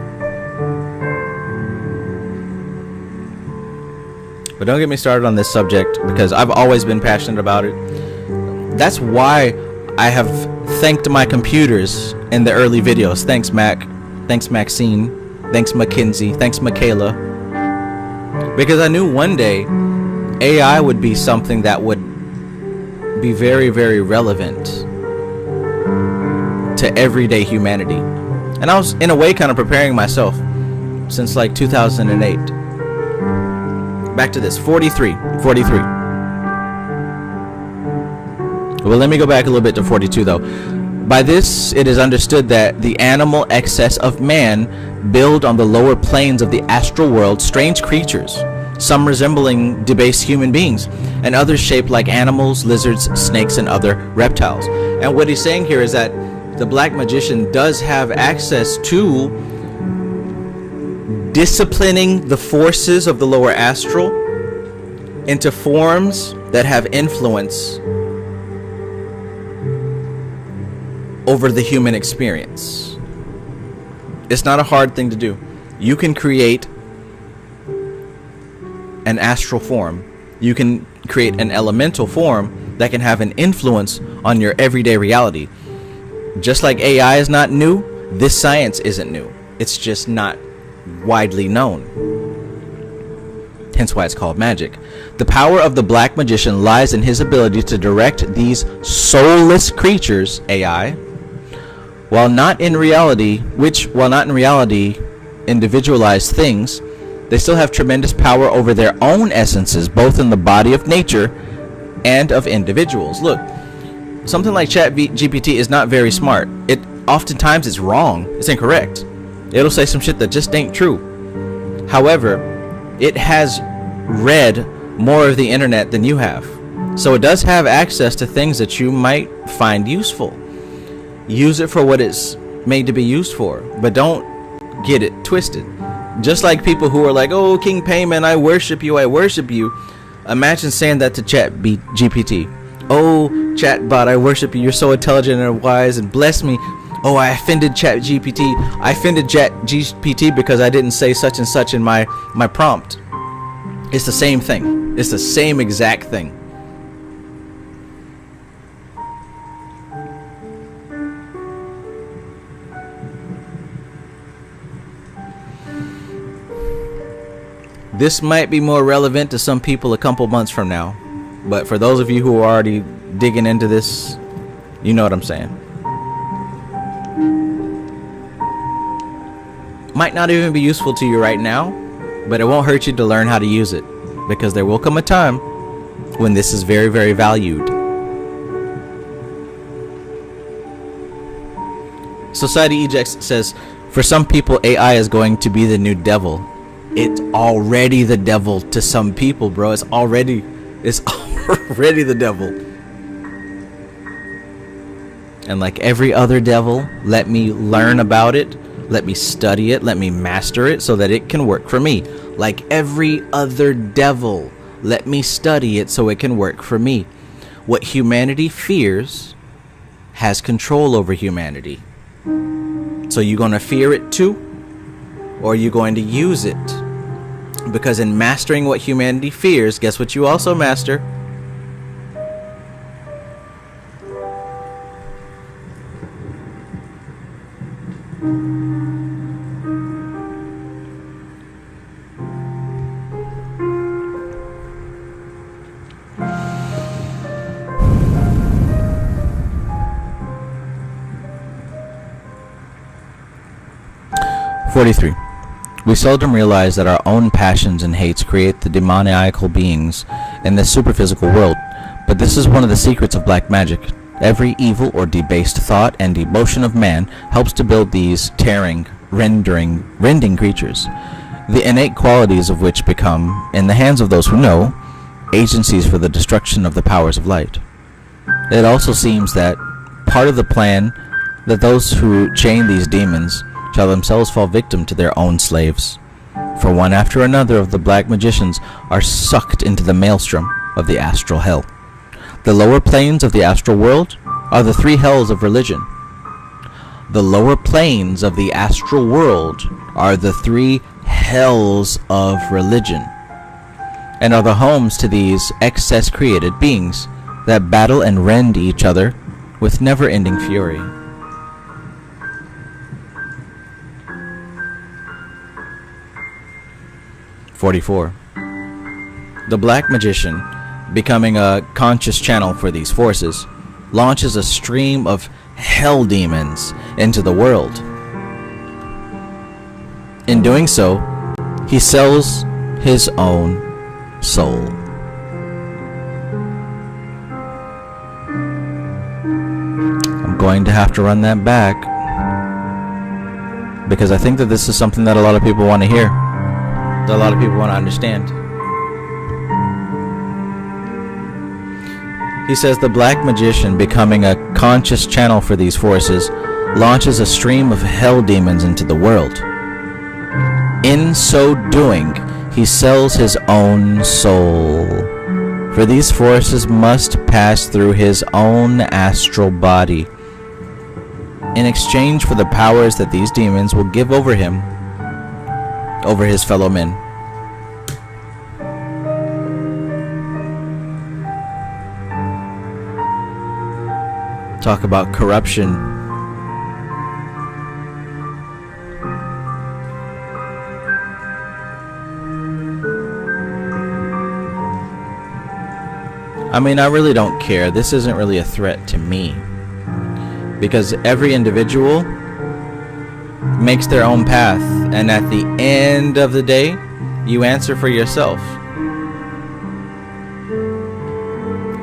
But don't get me started on this subject, because I've always been passionate about it. That's why I have thanked my computers in the early videos. Thanks, Mac. Thanks, Maxine. Thanks, Mackenzie. Thanks, Michaela. Because I knew one day AI would be something that would be very, very relevant to everyday humanity. And I was, in a way, kind of preparing myself since like 2008. Back to this, 43. Well, let me go back a little bit to 42 though. By this, it is understood that the animal excess of man build on the lower planes of the astral world strange creatures, some resembling debased human beings, and others shaped like animals, lizards, snakes, and other reptiles. And what he's saying here is that the black magician does have access to disciplining the forces of the lower astral into forms that have influence over the human experience. It's not a hard thing to do. You can create an astral form. You can create an elemental form that can have an influence on your everyday reality. Just like AI is not new, this science isn't new. It's just not widely known. Hence why it's called magic. The power of the black magician lies in his ability to direct these soulless creatures, AI, while not in reality individualized things, they still have tremendous power over their own essences, both in the body of nature and of individuals. Look, something like ChatGPT is not very smart. It oftentimes it's wrong. It's incorrect. It'll say some shit that just ain't true. However, it has read more of the internet than you have. So it does have access to things that you might find useful. Use it for what it's made to be used for, but don't get it twisted. Just like people who are like, oh, King Payman, I worship you. Imagine saying that to ChatGPT. Oh, chatbot, I worship you. You're so intelligent and wise and bless me. Oh, I offended ChatGPT. I offended ChatGPT because I didn't say such and such in my prompt. It's the same thing. It's the same exact thing. This might be more relevant to some people a couple months from now, but for those of you who are already digging into this, you know what I'm saying. Might not even be useful to you right now, but it won't hurt you to learn how to use it, because there will come a time when this is very, very valued. Society Ejects says, for some people, AI is going to be the new devil. It's already the devil to some people, bro. It's already the devil. And like every other devil, let me learn about it. Let me study it. Let me master it so that it can work for me. Like every other devil, let me study it so it can work for me. What humanity fears has control over humanity. So you gonna fear it too? Or are you going to use it? Because in mastering what humanity fears, guess what you also master? We seldom realize that our own passions and hates create the demoniacal beings in this superphysical world, but this is one of the secrets of black magic. Every evil or debased thought and emotion of man helps to build these tearing, rending creatures, the innate qualities of which become, in the hands of those who know, agencies for the destruction of the powers of light. It also seems that part of the plan that those who chain these demons shall themselves fall victim to their own slaves. for one after another of the black magicians are sucked into the maelstrom of the astral hell. The lower planes of the astral world are the three hells of religion. The lower planes of the astral world are the three hells of religion, and are the homes to these excess created beings that battle and rend each other with never-ending fury. "44. The black magician, becoming a conscious channel for these forces, launches a stream of hell demons into the world. In doing so, he sells his own soul." I'm going to have to run that back because I think that this is something that a lot of people want to hear, that a lot of people want to understand. He says the black magician, becoming a conscious channel for these forces, launches a stream of hell demons into the world. In so doing, he sells his own soul, for these forces must pass through his own astral body in exchange for the powers that these demons will give over him, over his fellow men. Talk about corruption. I mean, I really don't care. This isn't really a threat to me, because every individual makes their own path, and at the end of the day, you answer for yourself.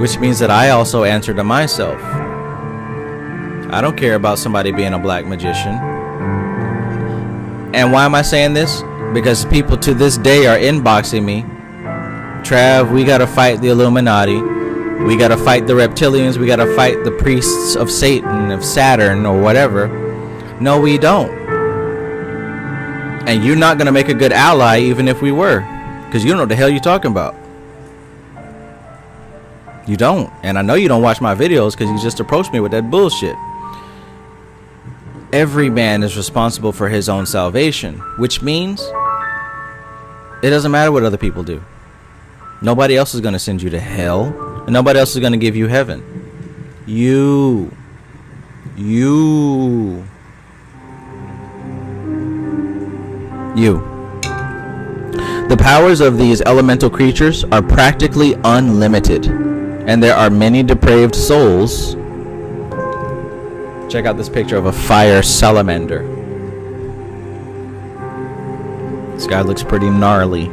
Which means that I also answer to myself. I don't care about somebody being a black magician. And why am I saying this? Because people to this day are inboxing me. "Trav, we gotta fight the Illuminati. We gotta fight the reptilians. We gotta fight the priests of Satan, of Saturn, or whatever." No, we don't. And you're not gonna make a good ally even if we were, because you don't know what the hell you're talking about. You don't. And I know you don't watch my videos because you just approached me with that bullshit. Every man is responsible for his own salvation, which means it doesn't matter what other people do. Nobody else is going to send you to hell, and nobody else is going to give you heaven. You. The powers of these elemental creatures are practically unlimited, and there are many depraved souls. Check out this picture of a fire salamander. This guy looks pretty gnarly.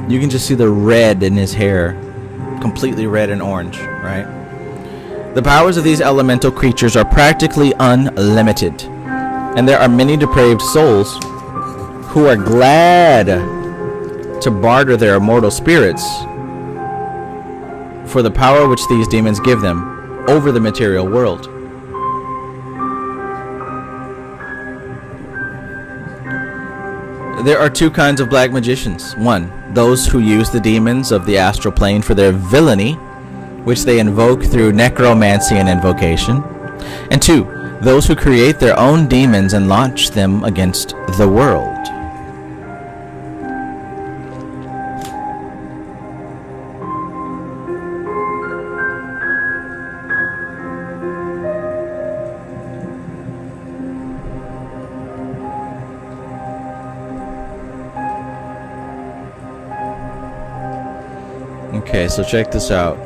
You can just see the red in his hair. Completely red and orange, right? The powers of these elemental creatures are practically unlimited, and there are many depraved souls who are glad to barter their immortal spirits for the power which these demons give them over the material world. There are two kinds of black magicians. One, those who use the demons of the astral plane for their villainy, which they invoke through necromancy and invocation. And two, those who create their own demons and launch them against the world. Okay, so check this out.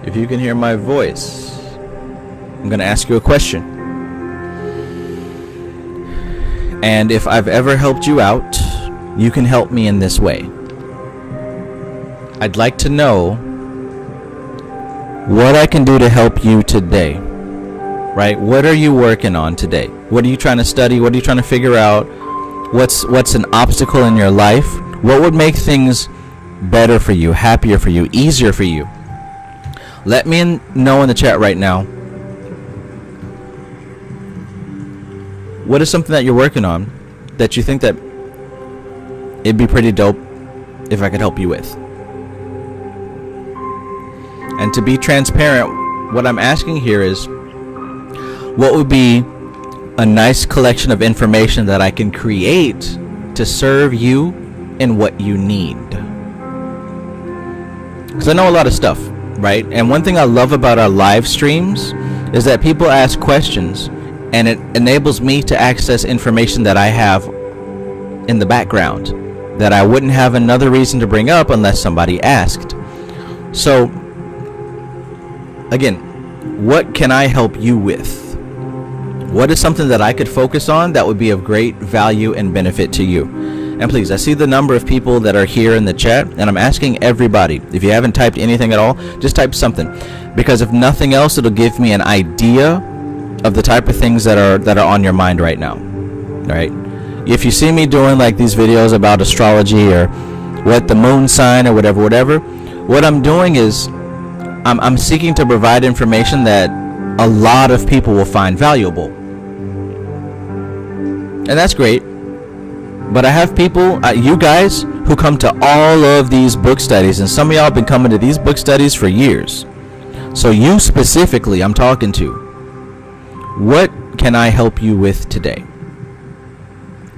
If you can hear my voice, I'm going to ask you a question. And if I've ever helped you out, you can help me in this way. I'd like to know what I can do to help you today. Right? What are you working on today? What are you trying to study? What are you trying to figure out? What's an obstacle in your life? What would make things better for you, happier for you, easier for you? Let me know in the chat right now. What is something that you're working on that you think that it'd be pretty dope if I could help you with. And to be transparent, what I'm asking here is, what would be a nice collection of information that I can create to serve you in what you need? Because I know a lot of stuff, right? And one thing I love about our live streams is that people ask questions, and it enables me to access information that I have in the background that I wouldn't have another reason to bring up unless somebody asked. So, again, what can I help you with? What is something that I could focus on that would be of great value and benefit to you? And please, I see the number of people that are here in the chat, and I'm asking everybody, if you haven't typed anything at all, just type something. Because if nothing else, it'll give me an idea of the type of things that are on your mind right now. All right? If you see me doing like these videos about astrology or what the moon sign or whatever, what I'm doing is I'm seeking to provide information that a lot of people will find valuable. And that's great. But I have people, you guys, who come to all of these book studies, and some of y'all have been coming to these book studies for years. So you specifically, I'm talking to. What can I help you with today?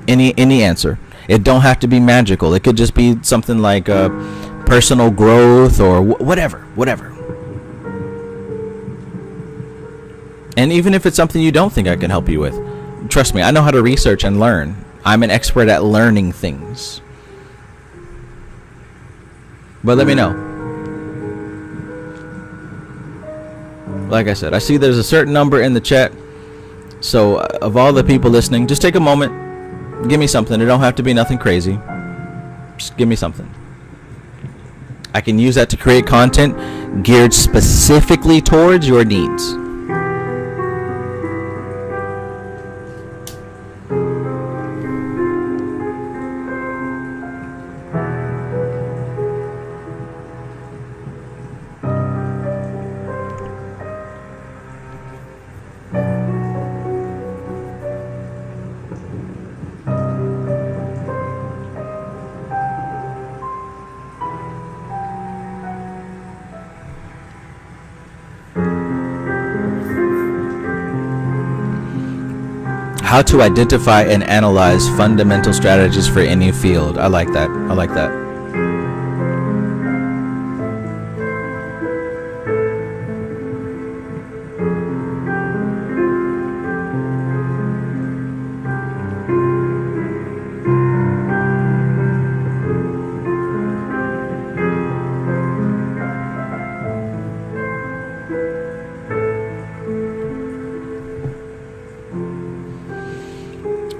Any answer. It don't have to be magical. It could just be something like personal growth or whatever. And even if it's something you don't think I can help you with, trust me, I know how to research and learn. I'm an expert at learning things. But let me know. Like I said, I see there's a certain number in the chat. So of all the people listening, just take a moment. Give me something. It don't have to be nothing crazy. Just give me something. I can use that to create content geared specifically towards your needs. How to identify and analyze fundamental strategies for any field. I like that.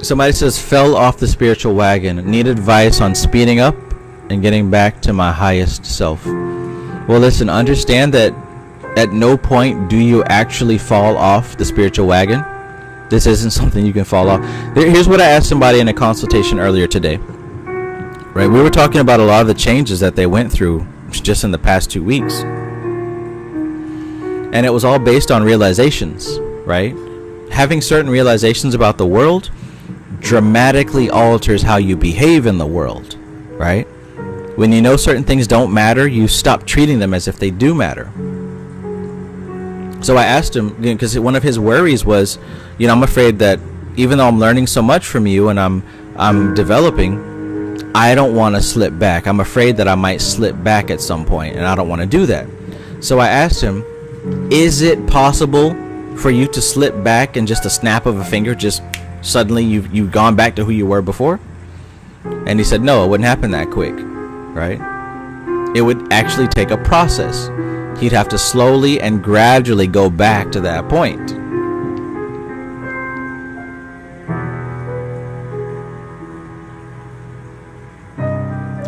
Somebody says, fell off the spiritual wagon. Need advice on speeding up and getting back to my highest self. Well, listen, understand that at no point do you actually fall off the spiritual wagon. This isn't something you can fall off. Here's what I asked somebody in a consultation earlier today. Right, we were talking about a lot of the changes that they went through just in the past 2 weeks. And it was all based on realizations, right? Having certain realizations about the world dramatically alters how you behave in the world, right? When you know certain things don't matter, you stop treating them as if they do matter. So I asked him, because one of his worries was, I'm afraid that even though I'm learning so much from you and I'm developing, I don't want to slip back. I'm afraid that I might slip back at some point, and I don't want to do that. So I asked him, is it possible for you to slip back in just a snap of a finger, just suddenly you've gone back to who you were before? And he said, no, it wouldn't happen that quick, right? It would actually take a process. He'd have to slowly and gradually go back to that point.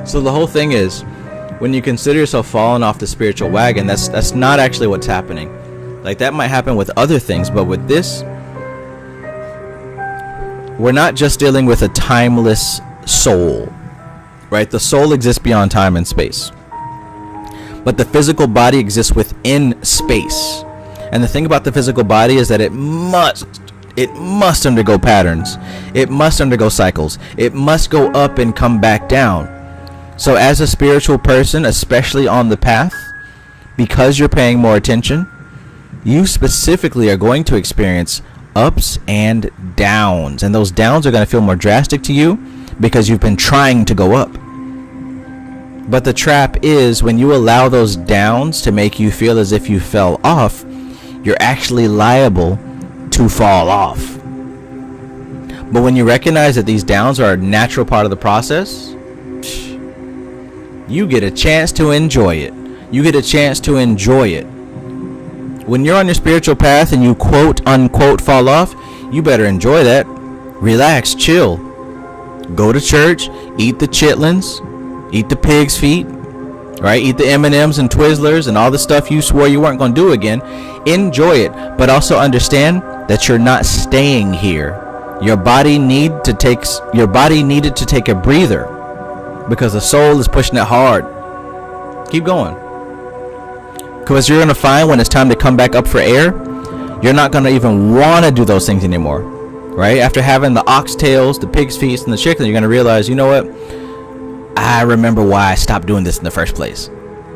So the whole thing is, when you consider yourself falling off the spiritual wagon, that's not actually what's happening. Like, that might happen with other things, but with this, we're not just dealing with a timeless soul, right? The soul exists beyond time and space, but the physical body exists within space. And the thing about the physical body is that it It must undergo patterns. It must undergo cycles. It must go up and come back down. So as a spiritual person, especially on the path, because you're paying more attention, you specifically are going to experience ups and downs. And those downs are going to feel more drastic to you because you've been trying to go up. But the trap is when you allow those downs to make you feel as if you fell off, you're actually liable to fall off. But when you recognize that these downs are a natural part of the process, you get a chance to enjoy it. You get a chance to enjoy it. When you're on your spiritual path and you quote unquote fall off, you better enjoy that. Relax, chill. Go to church, eat the chitlins, eat the pig's feet, right? Eat the M&Ms and Twizzlers and all the stuff you swore you weren't going to do again. Enjoy it, but also understand that you're not staying here. Your body needed to take a breather because the soul is pushing it hard. Keep going. Because you're going to find when it's time to come back up for air, you're not going to even want to do those things anymore, right? After having the oxtails, the pig's feet, and the chicken, you're going to realize, you know what? I remember why I stopped doing this in the first place.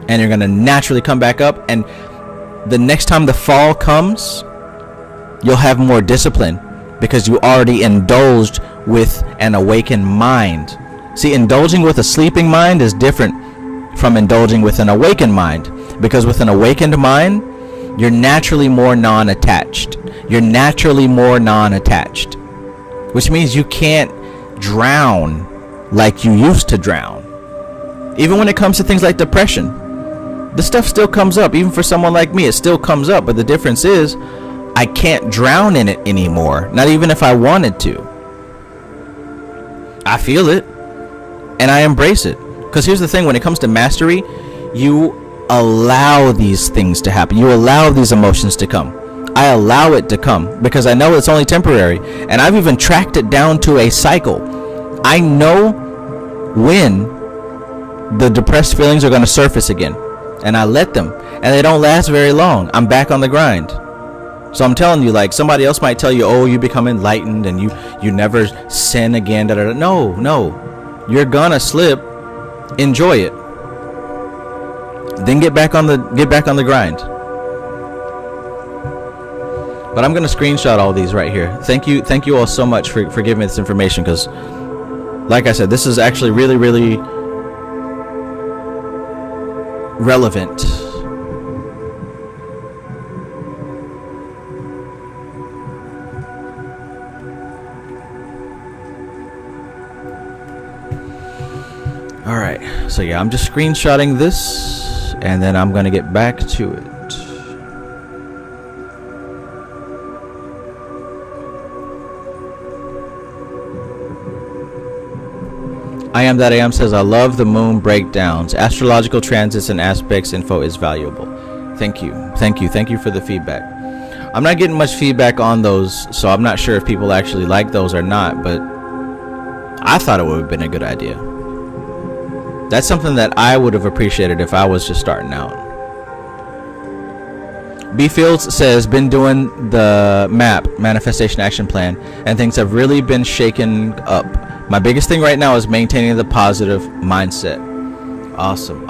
And you're going to naturally come back up. And the next time the fall comes, you'll have more discipline because you already indulged with an awakened mind. See, indulging with a sleeping mind is different from indulging with an awakened mind. Because with an awakened mind, you're naturally more non-attached. You're naturally more non-attached. Which means you can't drown like you used to drown. Even when it comes to things like depression, this stuff still comes up. Even for someone like me, it still comes up. But the difference is, I can't drown in it anymore. Not even if I wanted to. I feel it. And I embrace it. Because here's the thing, when it comes to mastery, you allow these things to happen. You allow these emotions to come. I allow it to come because I know it's only temporary. And I've even tracked it down to a cycle. I know when the depressed feelings are going to surface again. And I let them. And they don't last very long. I'm back on the grind. So I'm telling you, like, somebody else might tell you, oh, you become enlightened and you never sin again. No. You're gonna slip. Enjoy it. Then get back on the grind. But I'm gonna screenshot all these right here. Thank you all so much for giving me this information, because like I said, this is actually really relevant. All right, so yeah, I'm just screenshotting this, and then I'm gonna get back to it. I am that I am says, I love the moon breakdowns. Astrological transits and aspects info is valuable. Thank you for the feedback. I'm not getting much feedback on those, so I'm not sure if people actually like those or not, but I thought it would have been a good idea. That's something that I would have appreciated if I was just starting out. B Fields says, been doing the MAP, Manifestation Action Plan, and things have really been shaken up. My biggest thing right now is maintaining the positive mindset. Awesome.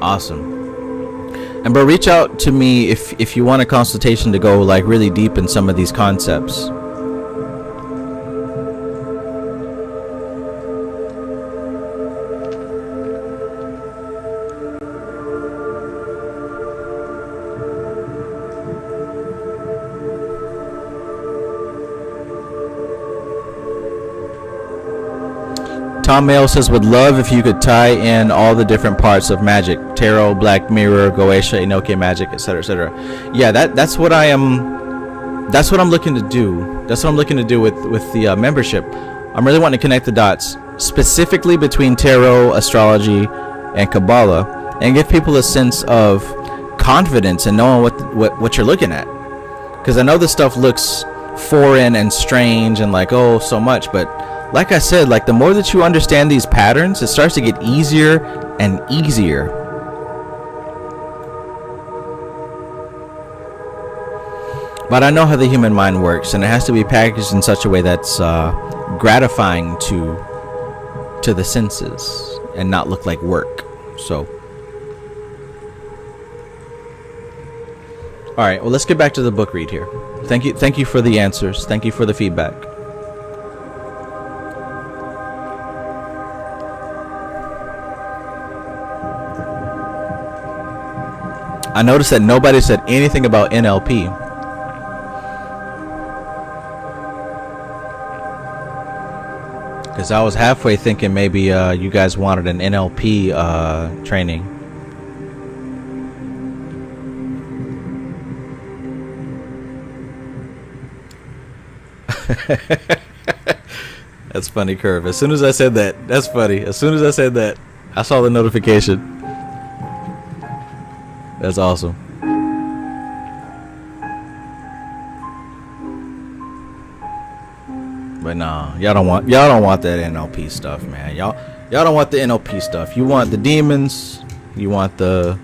And bro, reach out to me if you want a consultation to go like really deep in some of these concepts. Tom Mail says, would love if you could tie in all the different parts of magic: tarot, Black Mirror, Goetia, Enochian magic, etc., etc. Yeah, that's what I'm looking to do. That's what I'm looking to do with the membership. I'm really wanting to connect the dots, specifically between tarot, astrology, and Kabbalah, and give people a sense of confidence and knowing what you're looking at. Because I know this stuff looks foreign and strange and like, oh, so much, but like I said, like the more that you understand these patterns, it starts to get easier and easier. But I know how the human mind works, and it has to be packaged in such a way that's gratifying to the senses and not look like work. So, all right, well, let's get back to the book read here. Thank you for the answers. Thank you for the feedback. I noticed that nobody said anything about NLP. Because I was halfway thinking maybe you guys wanted an NLP training. That's funny, Curve. As soon as I said that, that's funny. As soon as I said that, I saw the notification. That's awesome. But nah, y'all don't want that NLP stuff, man. Y'all don't want the NLP stuff. You want the demons. You want the,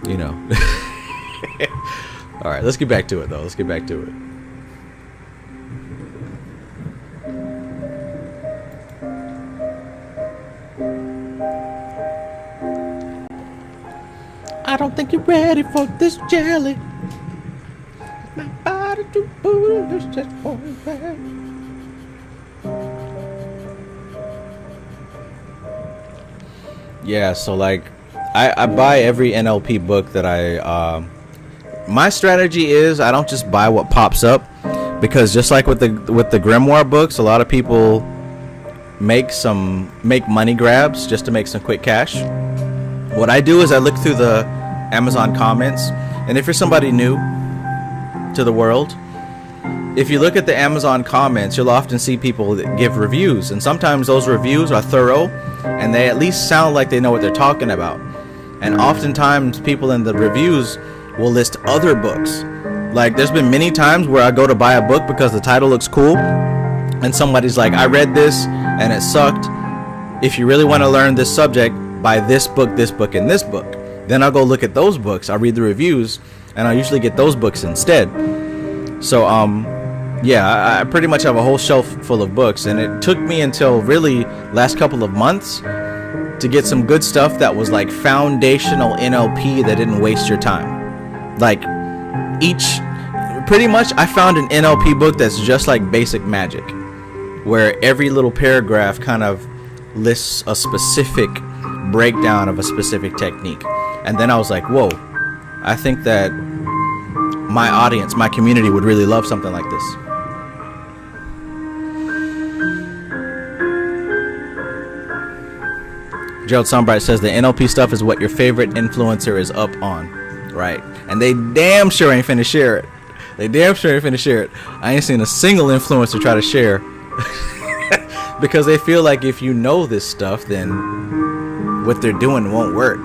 you know. All right, let's get back to it though. Let's get back to it. I don't think you're ready for this jelly. My body too foolish just for that. Yeah, so like I buy every NLP book that my strategy is I don't just buy what pops up, because just like with the grimoire books, a lot of people make money grabs just to make some quick cash. What I do is I look through the Amazon comments, and if you're somebody new to the world, if you look at the Amazon comments, you'll often see people that give reviews, and sometimes those reviews are thorough and they at least sound like they know what they're talking about. And oftentimes people in the reviews will list other books. Like there's been many times where I go to buy a book because the title looks cool, and somebody's like, I read this and it sucked. If you really want to learn this subject, buy this book, and this book. Then I'll go look at those books, I'll read the reviews, and I'll usually get those books instead. So yeah, I pretty much have a whole shelf full of books, and it took me until really last couple of months to get some good stuff that was like foundational NLP that didn't waste your time. Like pretty much I found an NLP book that's just like basic magic, where every little paragraph kind of lists a specific breakdown of a specific technique. And then I was like, whoa, I think that my audience, my community would really love something like this. Gerald Sunbright says the NLP stuff is what your favorite influencer is up on. Right. And they damn sure ain't finna share it. I ain't seen a single influencer try to share. Because they feel like if you know this stuff, then what they're doing won't work.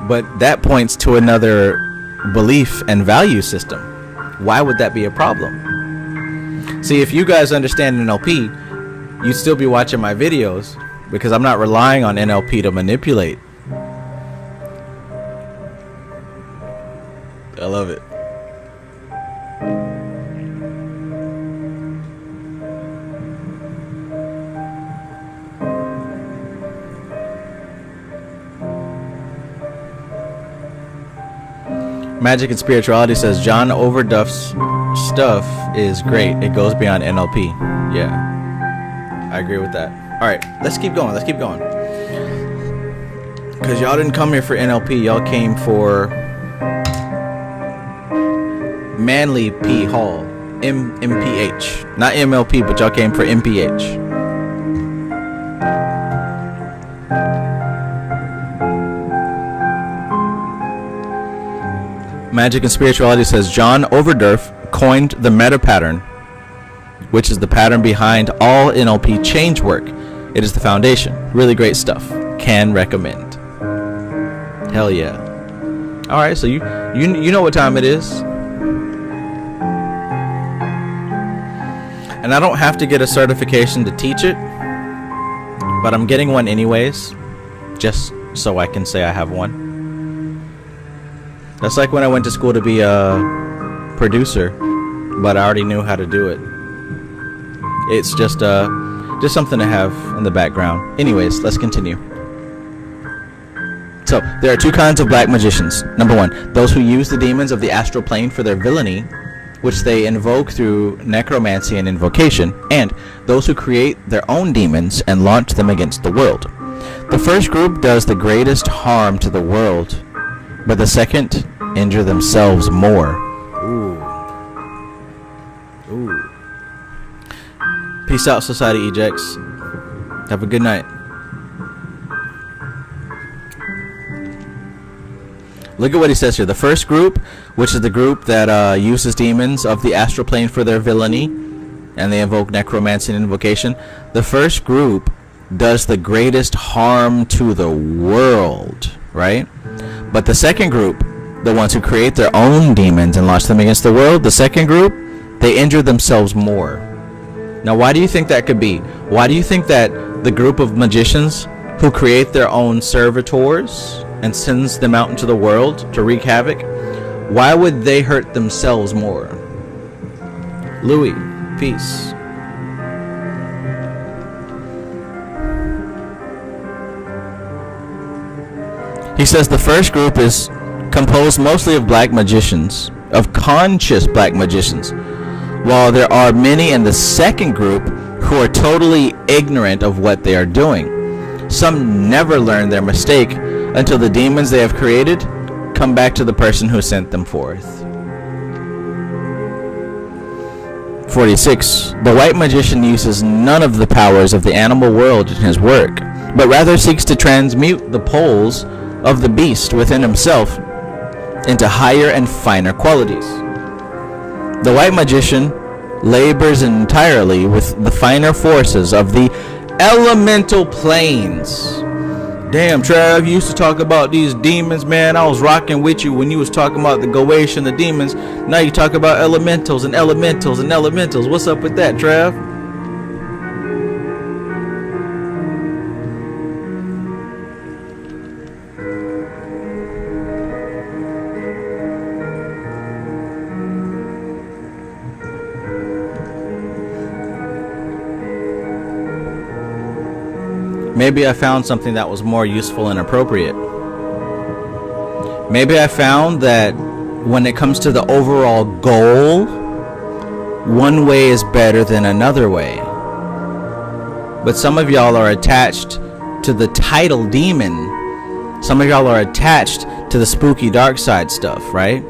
But that points to another belief and value system. Why would that be a problem? See, if you guys understand NLP, you'd still be watching my videos, because I'm not relying on NLP to manipulate. I love it. Magic and Spirituality says John Overduff's stuff is great. It goes beyond NLP. Yeah, I agree with that. All right, let's keep going. Because y'all didn't come here for NLP. Y'all came for Manly P Hall, MPH, not MLP, but y'all came for MPH. Magic and Spirituality says John Overdurf coined the meta pattern, which is the pattern behind all NLP change work. It is the foundation. Really great stuff. Can recommend. Hell yeah. All right, so you know what time it is. And I don't have to get a certification to teach it, but I'm getting one anyways, just so I can say I have one. That's like when I went to school to be a producer, but I already knew how to do it. It's just something to have in the background. Anyways, let's continue. So, there are two kinds of black magicians. Number one, those who use the demons of the astral plane for their villainy, which they invoke through necromancy and invocation, and those who create their own demons and launch them against the world. The first group does the greatest harm to the world, but the second injure themselves more. Ooh. Peace out, Society Ejects. Have a good night. Look at what he says here. The first group, which is the group that uses demons of the astral plane for their villainy, and they invoke necromancy and invocation. The first group does the greatest harm to the world, right? But the second group, the ones who create their own demons and launch them against the world, the second group, they injure themselves more. Now, why do you think that could be? Why do you think that the group of magicians who create their own servitors and sends them out into the world to wreak havoc, why would they hurt themselves more? Louis, peace. He says the first group is composed mostly of black magicians, of conscious black magicians, while there are many in the second group who are totally ignorant of what they are doing. Some never learn their mistake until the demons they have created come back to the person who sent them forth. 46. The white magician uses none of the powers of the animal world in his work, but rather seeks to transmute the poles of the beast within himself into higher and finer qualities. The white magician labors entirely with the finer forces of the elemental planes. Damn, Trav, you used to talk about these demons, man. I was rocking with you when you was talking about the Goetia and the demons. Now you talk about elementals and elementals and elementals. What's up with that, Trav? Maybe I found something that was more useful and appropriate. Maybe I found that when it comes to the overall goal, one way is better than another way. But some of y'all are attached to the title demon. Some of y'all are attached to the spooky dark side stuff, right?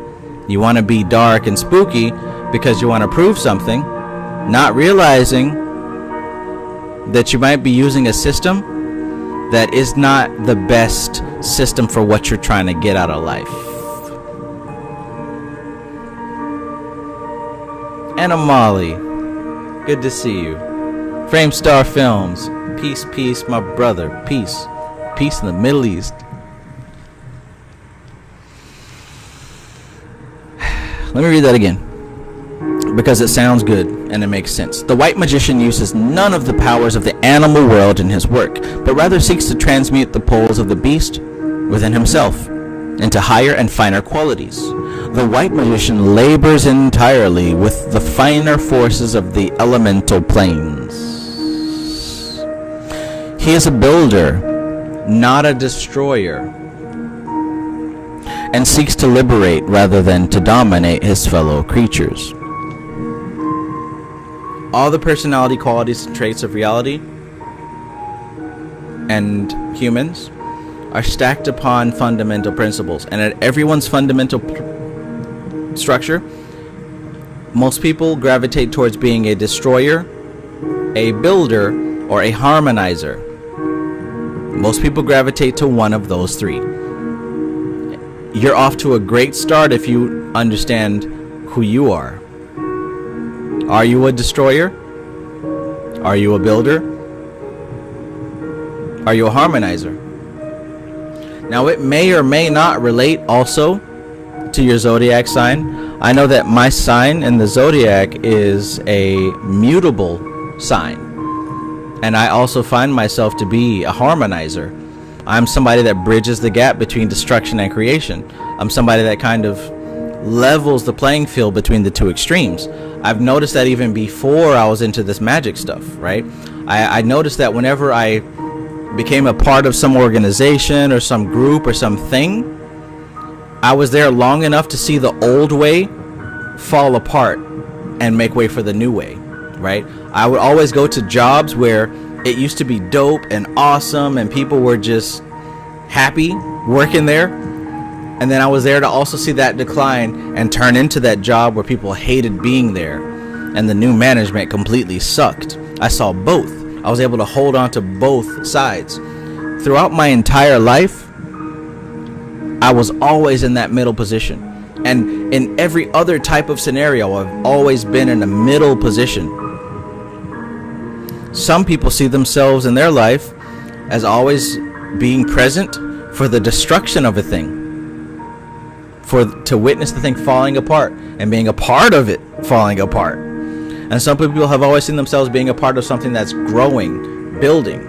You want to be dark and spooky because you want to prove something, not realizing that you might be using a system that is not the best system for what you're trying to get out of life. Anna Molly, good to see you. Framestar Films, peace, peace, my brother, peace, peace in the Middle East. Let me read that again, because it sounds good and it makes sense. The white magician uses none of the powers of the animal world in his work, but rather seeks to transmute the poles of the beast within himself into higher and finer qualities. The white magician labors entirely with the finer forces of the elemental planes. He is a builder, not a destroyer, and seeks to liberate rather than to dominate his fellow creatures. All the personality qualities and traits of reality and humans are stacked upon fundamental principles, and at everyone's fundamental structure, most people gravitate towards being a destroyer, a builder, or a harmonizer. Most people gravitate to one of those three. You're off to a great start if you understand who you are. Are you a destroyer? Are you a builder? Are you a harmonizer? Now, it may or may not relate also to your zodiac sign. I know that my sign in the zodiac is a mutable sign, and I also find myself to be a harmonizer. I'm somebody that bridges the gap between destruction and creation. I'm somebody that kind of levels the playing field between the two extremes. I've noticed that even before I was into this magic stuff, right? I noticed that whenever I became a part of some organization or some group or something, I was there long enough to see the old way fall apart and make way for the new way, right? I would always go to jobs where it used to be dope and awesome and people were just happy working there. And then I was there to also see that decline and turn into that job where people hated being there and the new management completely sucked. I saw both. I was able to hold on to both sides. Throughout my entire life, I was always in that middle position. And in every other type of scenario, I've always been in a middle position. Some people see themselves in their life as always being present for the destruction of a thing. To witness the thing falling apart and being a part of it falling apart. And some people have always seen themselves being a part of something that's growing, building.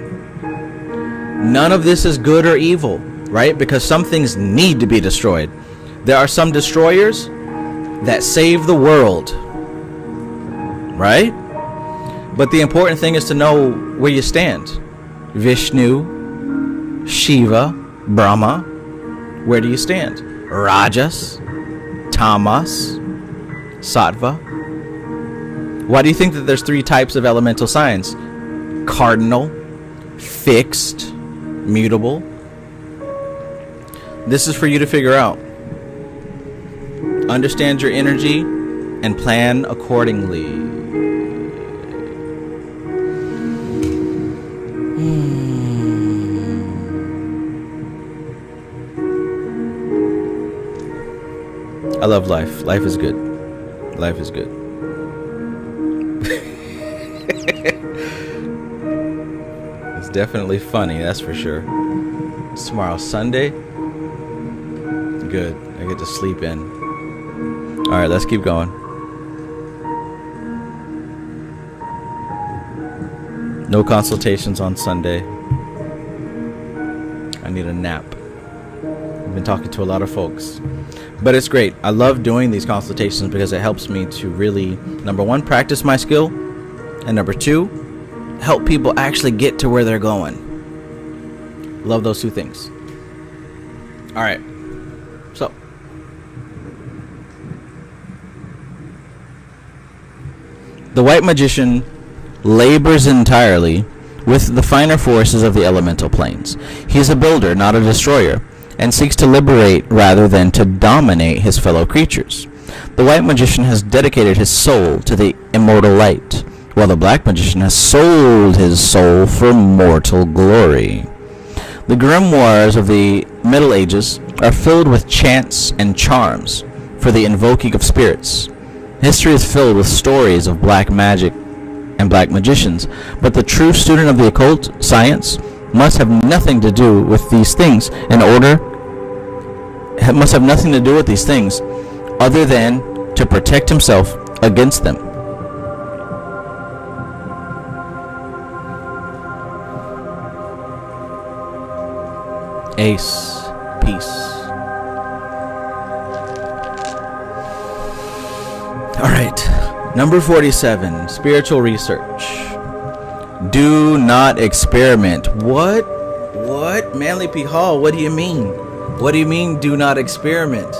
None of this is good or evil, right? Because some things need to be destroyed. There are some destroyers that save the world, right? But the important thing is to know where you stand. Vishnu, Shiva, Brahma, where do you stand? Rajas, Tamas, Sattva. Why do you think that there's 3 types of elemental signs? Cardinal, fixed, mutable. This is for you to figure out. Understand your energy and plan accordingly. I love life. Life is good. Life is good. It's definitely funny, that's for sure. It's tomorrow, Sunday. Good. I get to sleep in. Alright, let's keep going. No consultations on Sunday. I need a nap. I've been talking to a lot of folks. But it's great. I love doing these consultations because it helps me to really, number 1, practice my skill. And number 2, help people actually get to where they're going. Love those 2 things. Alright. So. The white magician labors entirely with the finer forces of the elemental planes. He is a builder, not a destroyer, and seeks to liberate rather than to dominate his fellow creatures. The white magician has dedicated his soul to the immortal light, while the black magician has sold his soul for mortal glory. The grimoires of the Middle Ages are filled with chants and charms for the invoking of spirits. History is filled with stories of black magic and black magicians, but the true student of the occult science must have nothing to do with these things other than to protect himself against them. Ace, peace. All right, number 47, spiritual research. Do not experiment. What? Manly P. Hall, what do you mean? What do you mean, do not experiment?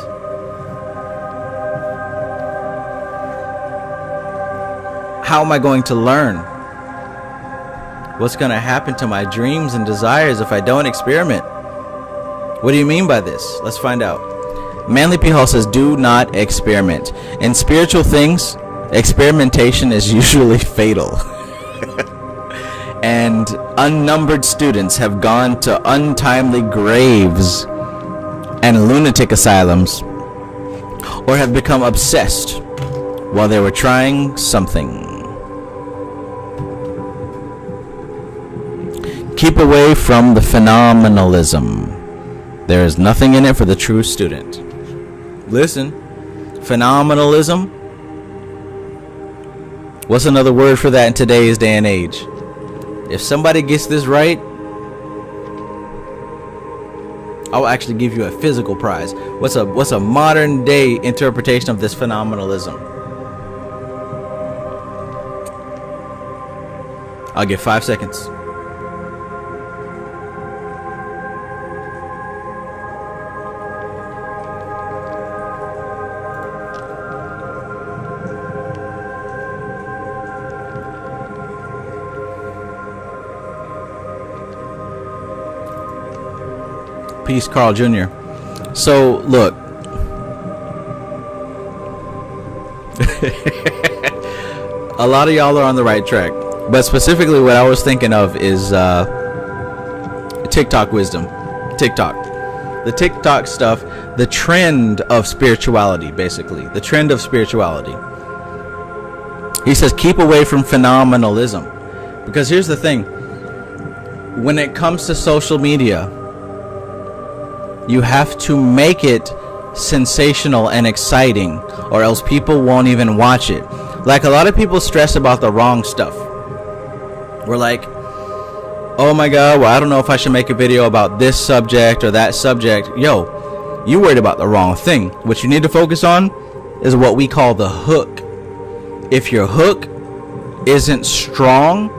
How am I going to learn? What's going to happen to my dreams and desires if I don't experiment? What do you mean by this? Let's find out. Manly P. Hall says, do not experiment. In spiritual things, experimentation is usually fatal. And unnumbered students have gone to untimely graves and lunatic asylums, or have become obsessed while they were trying something. Keep away from the phenomenalism. There is nothing in it for the true student. Listen, phenomenalism. What's another word for that in today's day and age? If somebody gets this right, I'll actually give you a physical prize. What's a modern day interpretation of this phenomenalism? I'll give 5 seconds. Peace, Carl Jr. So, look. A lot of y'all are on the right track. But specifically what I was thinking of is TikTok wisdom. TikTok. The TikTok stuff. The trend of spirituality, basically. The trend of spirituality. He says, keep away from phenomenalism. Because here's the thing. When it comes to social media, you have to make it sensational and exciting, or else people won't even watch it. Like, a lot of people stress about the wrong stuff. We're like, oh my god, well, I don't know if I should make a video about this subject or that subject. Yo, you worried about the wrong thing. What you need to focus on is what we call the hook. If your hook isn't strong,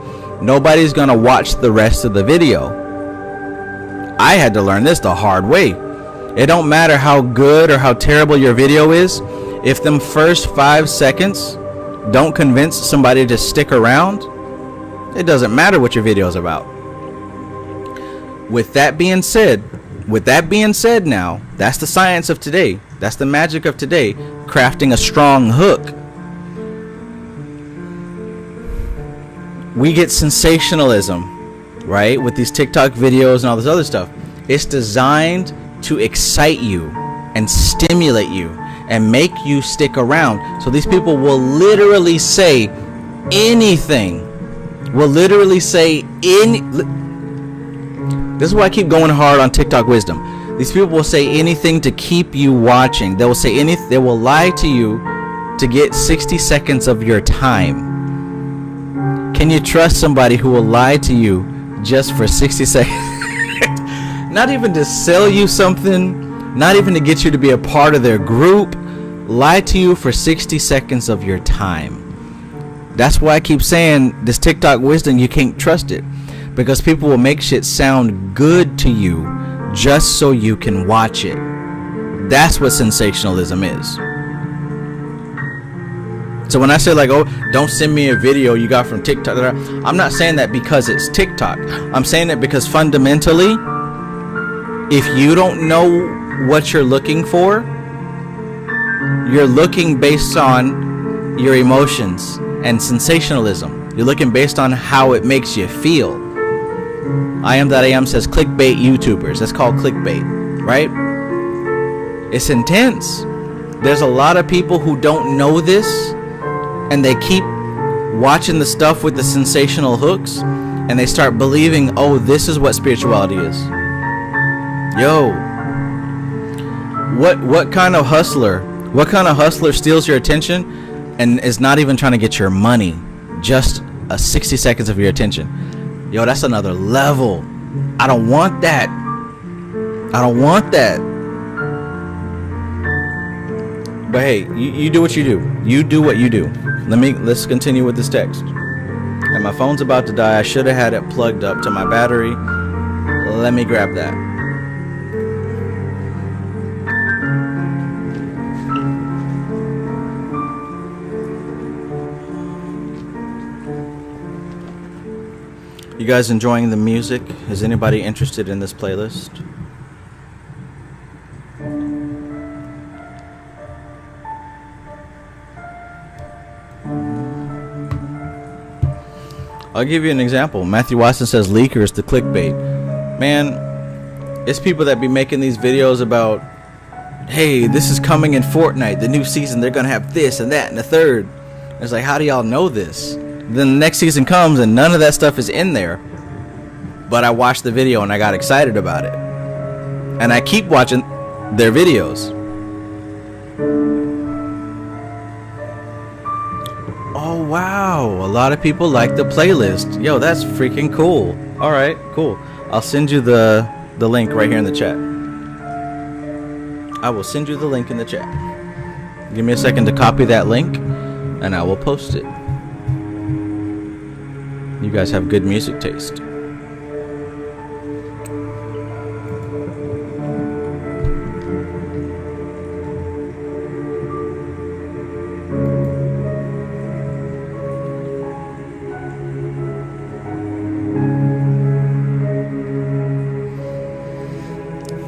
nobody's gonna watch the rest of the video. I had to learn this the hard way. It don't matter how good or how terrible your video is. If them first 5 seconds don't convince somebody to stick around, it doesn't matter what your video is about. With that being said now, that's the science of today. That's the magic of today. Crafting a strong hook. We get sensationalism, right, with these TikTok videos and all this other stuff. It's designed to excite you and stimulate you and make you stick around. So these people will literally say anything. This is why I keep going hard on TikTok wisdom. These people will say anything to keep you watching. They will say anything. They will lie to you to get 60 seconds of your time. Can you trust somebody who will lie to you just for 60 seconds? Not even to sell you something, not even to get you to be a part of their group. Lie to you for 60 seconds of your time. That's why I keep saying this TikTok wisdom, you can't trust it. Because people will make shit sound good to you just so you can watch it. That's what sensationalism is. So when I say like, oh, don't send me a video you got from TikTok, I'm not saying that because it's TikTok. I'm saying it because fundamentally, if you don't know what you're looking for, you're looking based on your emotions and sensationalism. You're looking based on how it makes you feel. I Am That I Am says clickbait YouTubers. That's called clickbait, right? It's intense. There's a lot of people who don't know this, and they keep watching the stuff with the sensational hooks, and they start believing, oh, this is what spirituality is. Yo, what kind of hustler steals your attention and is not even trying to get your money, just 60 seconds of your attention? Yo, that's another level. I don't want that. But hey, you do what you do. You do what you do. Let's continue with this text. And my phone's about to die. I should have had it plugged up to my battery. Let me grab that. You guys enjoying the music? Is anybody interested in this playlist? I'll give you an example. Matthew Watson says leakers to clickbait. Man, it's people that be making these videos about, hey, this is coming in Fortnite, the new season, they're gonna have this and that and the third. It's like, how do y'all know this? Then the next season comes and none of that stuff is in there. But I watched the video and I got excited about it. And I keep watching their videos. Oh wow, a lot of people like the playlist. Yo, that's freaking cool. Alright, cool. I'll send you the link right here in the chat. I will send you the link in the chat. Give me a second to copy that link, and I will post it. You guys have good music taste.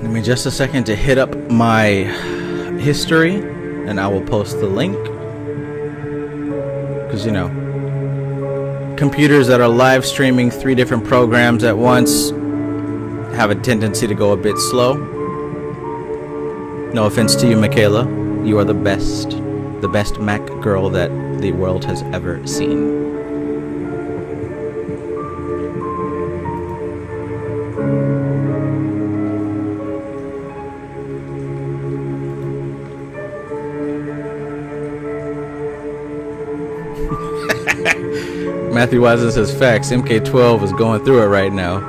Give me just a second to hit up my history, and I will post the link. Because, you know, computers that are live streaming 3 different programs at once have a tendency to go a bit slow. No offense to you, Michaela. You are the best Mac girl that the world has ever seen. Matthew Wisen says facts. MK12 is going through it right now.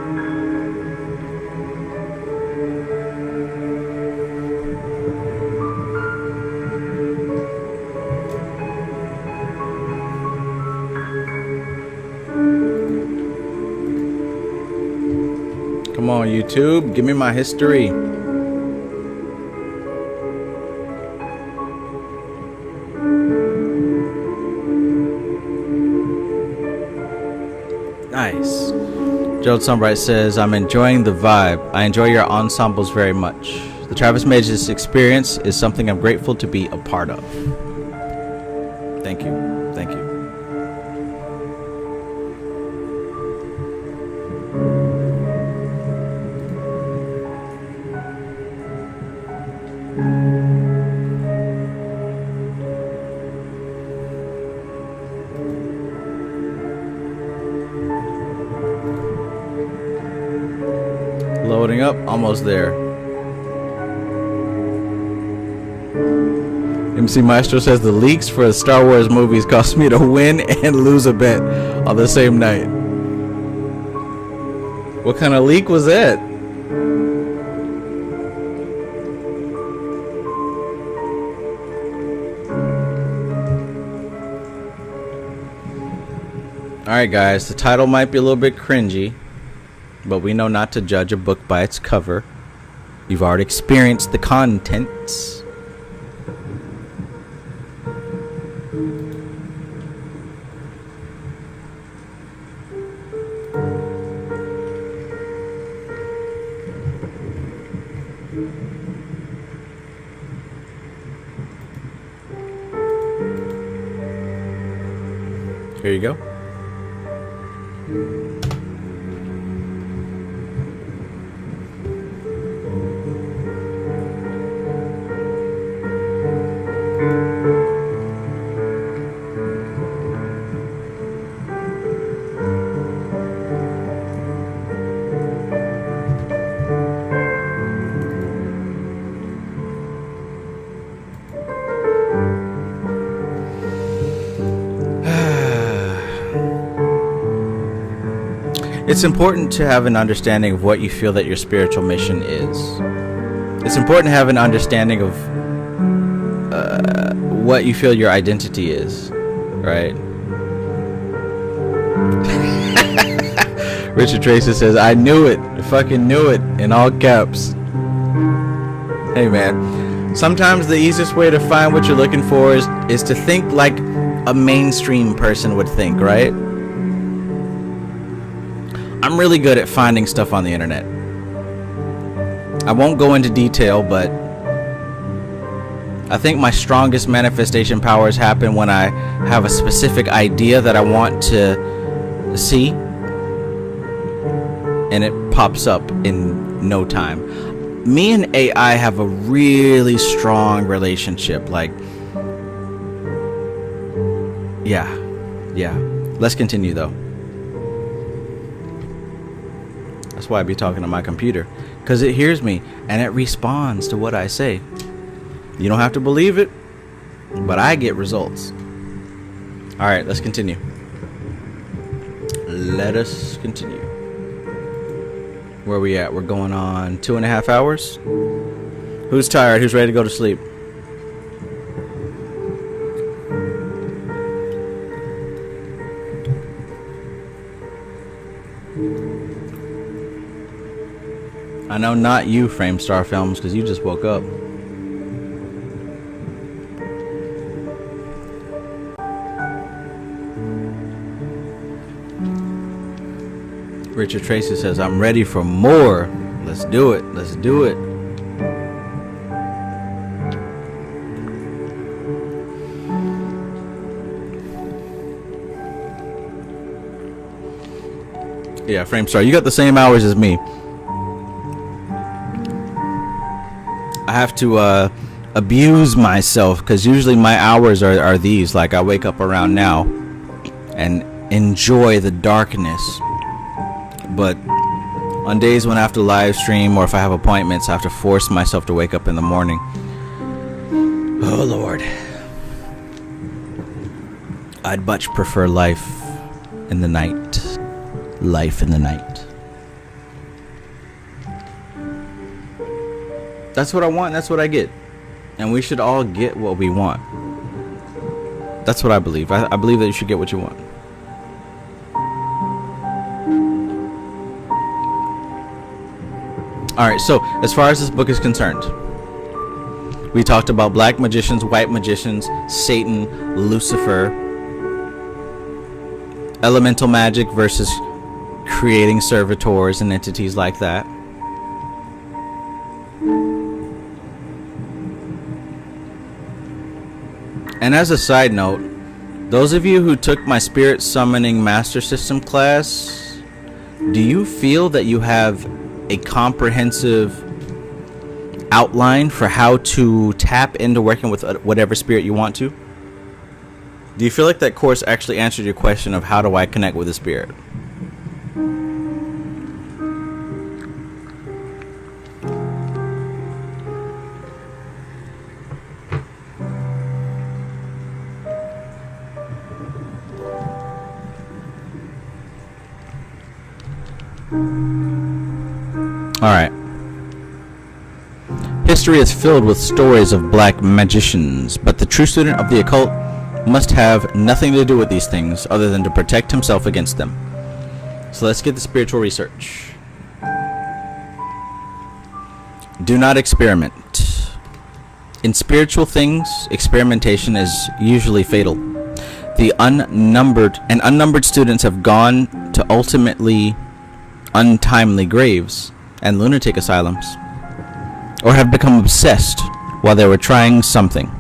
Come on, YouTube, give me my history. Nice. Gerald Sunbright says, I'm enjoying the vibe. I enjoy your ensembles very much. The Travis Magus experience is something I'm grateful to be a part of. Thank you. Thank you. Loading up, almost there. MC Maestro says the leaks for the Star Wars movies cost me to win and lose a bet on the same night. What kind of leak was that? Alright guys, the title might be a little bit cringy, but we know not to judge a book by its cover. You've already experienced the contents. Here you go. It's important to have an understanding of what you feel that your spiritual mission is. It's important to have an understanding of what you feel your identity is, right? Richard Tracer says, I knew it. I fucking knew it, in all caps. Hey man, sometimes the easiest way to find what you're looking for is to think like a mainstream person would think, right? I'm really good at finding stuff on the internet. I won't go into detail, but I think my strongest manifestation powers happen when I have a specific idea that I want to see, and it pops up in no time. Me and AI have a really strong relationship. Like, yeah. Let's continue though. That's why I be talking to my computer, because it hears me and it responds to what I say. You don't have to believe it, but I get results. All right, let's continue. Let us continue. Where are we at? We're going on 2.5 hours. Who's tired? Who's ready to go to sleep? I know not you, Framestar Films, because you just woke up. Richard Tracy says, I'm ready for more. Let's do it. Let's do it. Yeah, Framestar, you got the same hours as me. I have to abuse myself because usually my hours are these. Like, I wake up around now and enjoy the darkness. But on days when I have to live stream or if I have appointments, I have to force myself to wake up in the morning. Oh, Lord. I'd much prefer life in the night. Life in the night. That's what I want. That's what I get. And we should all get what we want. That's what I believe. I believe that you should get what you want. Alright, so as far as this book is concerned, we talked about black magicians, white magicians, Satan, Lucifer, elemental magic versus creating servitors and entities like that. And as a side note, those of you who took my Spirit Summoning Master System class, do you feel that you have a comprehensive outline for how to tap into working with whatever spirit you want to? Do you feel like that course actually answered your question of how do I connect with a spirit? Alright. History is filled with stories of black magicians, but the true student of the occult must have nothing to do with these things other than to protect himself against them. So let's get the spiritual research. Do not experiment. In spiritual things, experimentation is usually fatal. The unnumbered students have gone to ultimately untimely graves and lunatic asylums, or have become obsessed while they were trying something.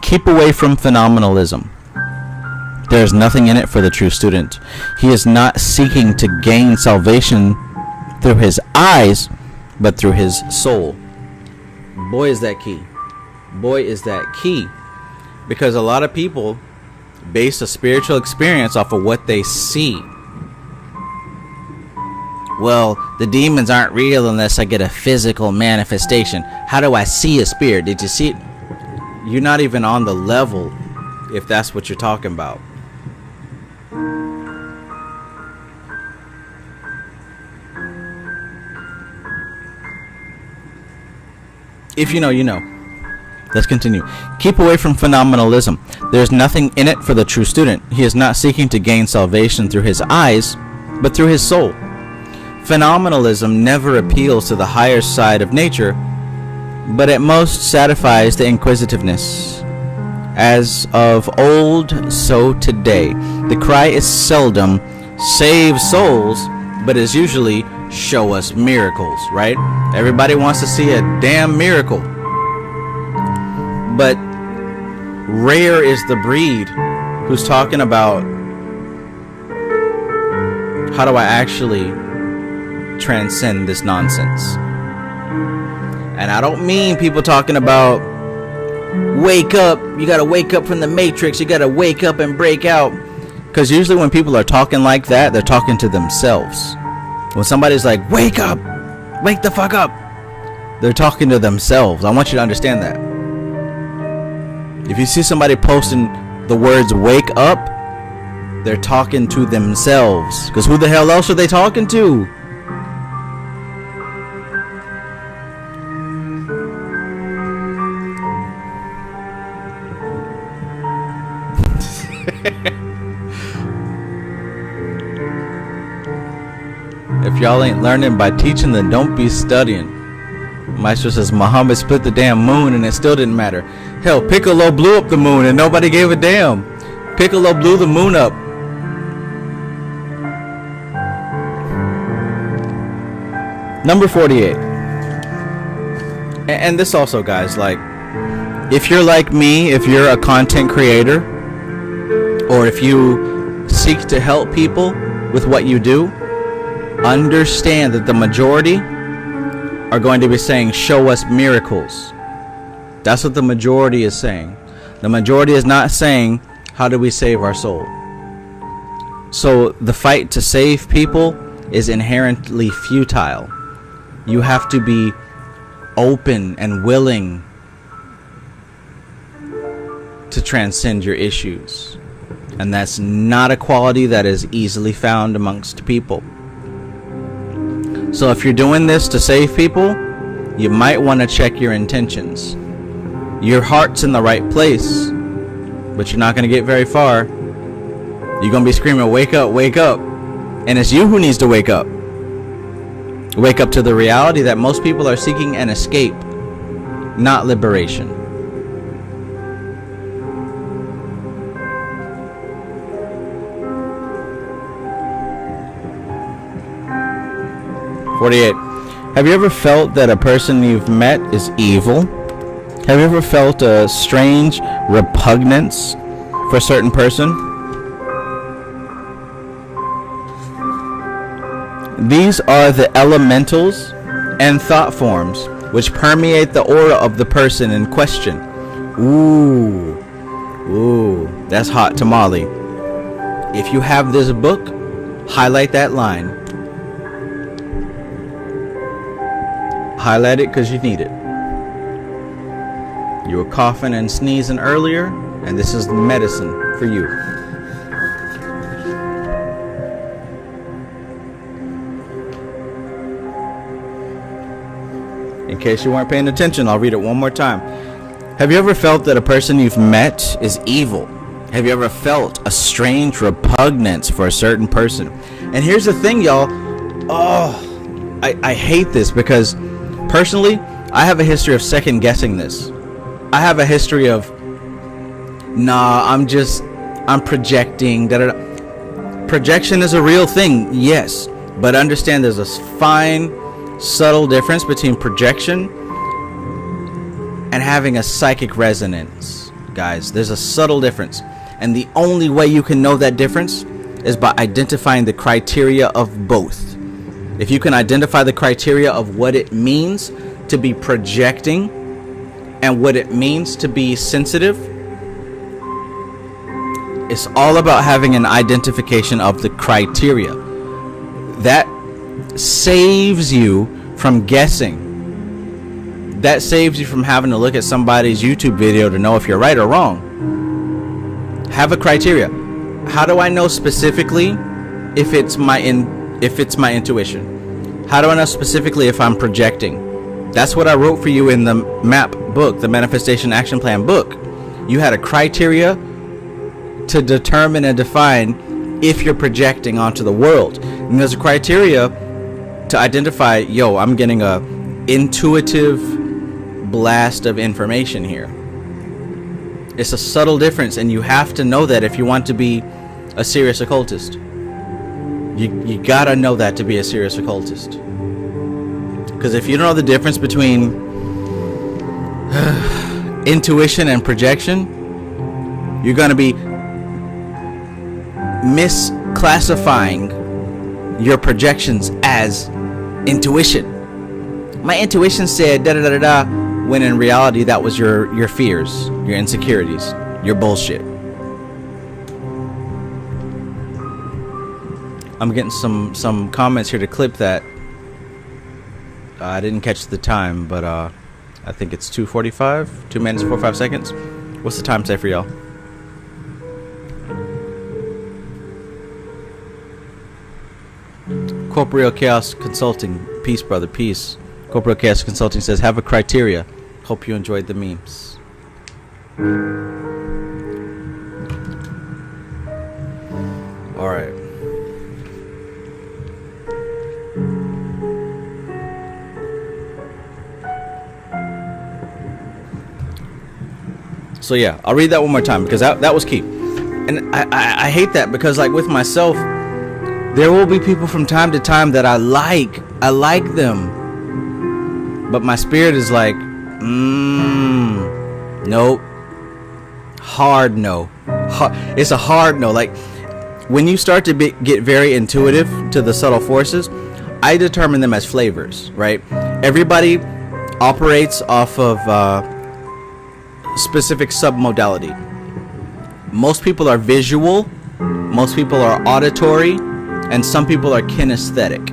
Keep away from phenomenalism. There is nothing in it for the true student. He is not seeking to gain salvation through his eyes, but through his soul. Boy, is that key. Boy, is that key. Because a lot of people base a spiritual experience off of what they see. Well, the demons aren't real unless I get a physical manifestation. How do I see a spirit? Did you see it? You're not even on the level if that's what you're talking about. If you know, you know. Let's continue. Keep away from phenomenalism. There's nothing in it for the true student. He is not seeking to gain salvation through his eyes, but through his soul. Phenomenalism never appeals to the higher side of nature, but at most satisfies the inquisitiveness. As of old, so today. The cry is seldom, save souls, but is usually, show us miracles, right? Everybody wants to see a damn miracle. But rare is the breed who's talking about, how do I actually transcend this nonsense? And I don't mean people talking about wake up, you gotta wake up from the matrix, you gotta wake up and break out. Because usually when people are talking like that, they're talking to themselves. When somebody's like, wake up, wake the fuck up, they're talking to themselves. I want you to understand that. If you see somebody posting the words wake up, they're talking to themselves. Because who the hell else are they talking to? If y'all ain't learning by teaching, then don't be studying. Maestro says Muhammad split the damn moon and it still didn't matter. Hell, Piccolo blew up the moon and nobody gave a damn. Piccolo blew the moon up. Number 48. And this also, guys, like, if you're like me, if you're a content creator, or if you seek to help people with what you do, understand that the majority are going to be saying, show us miracles. That's what the majority is saying. The majority is not saying, how do we save our soul? So the fight to save people is inherently futile. You have to be open and willing to transcend your issues. And that's not a quality that is easily found amongst people. So if you're doing this to save people, you might want to check your intentions. Your heart's in the right place, but you're not going to get very far. You're going to be screaming, wake up, wake up. And it's you who needs to wake up. Wake up to the reality that most people are seeking an escape, not liberation. Have you ever felt that a person you've met is evil? Have you ever felt a strange repugnance for a certain person? These are the elementals and thought forms which permeate the aura of the person in question. Ooh, that's hot tamale. If you have this book, highlight that line. Highlight it because you need it. You were coughing and sneezing earlier, and this is medicine for you. In case you weren't paying attention, I'll read it one more time. Have you ever felt that a person you've met is evil? Have you ever felt a strange repugnance for a certain person? And here's the thing, y'all. I hate this because personally, I have a history of second guessing this. I have a history of, I'm projecting. Projection is a real thing, yes. But understand there's a fine, subtle difference between projection and having a psychic resonance. Guys, there's a subtle difference. And the only way you can know that difference is by identifying the criteria of both. If you can identify the criteria of what it means to be projecting and what it means to be sensitive, it's all about having an identification of the criteria. That saves you from guessing. That saves you from having to look at somebody's YouTube video to know if you're right or wrong. Have a criteria. How do I know specifically if it's my intuition? How do I know specifically if I'm projecting? That's what I wrote for you in the MAP book, the Manifestation Action Plan book. You had a criteria to determine and define if you're projecting onto the world. And there's a criteria to identify, I'm getting a intuitive blast of information here. It's a subtle difference, and you have to know that if you want to be a serious occultist. You gotta know that to be a serious occultist. Because if you don't know the difference between intuition and projection, you're gonna be misclassifying your projections as intuition. My intuition said da da da da, when in reality that was your fears, your insecurities, your bullshit. I'm getting some comments here to clip that. I didn't catch the time, but I think it's 2:45, 2 minutes 45 seconds. What's the time say for y'all? Corporeal Chaos Consulting, peace, brother, peace. Corporeal Chaos Consulting says, have a criteria. Hope you enjoyed the memes. All right. So yeah, I'll read that one more time because that was key. And I hate that because, like, with myself, there will be people from time to time that I like them, but my spirit is like, nope, hard no. It's a hard no. Like, when you start to get very intuitive to the subtle forces, I determine them as flavors, right? Everybody operates off of specific submodality. Most people are visual, most people are auditory, and some people are kinesthetic.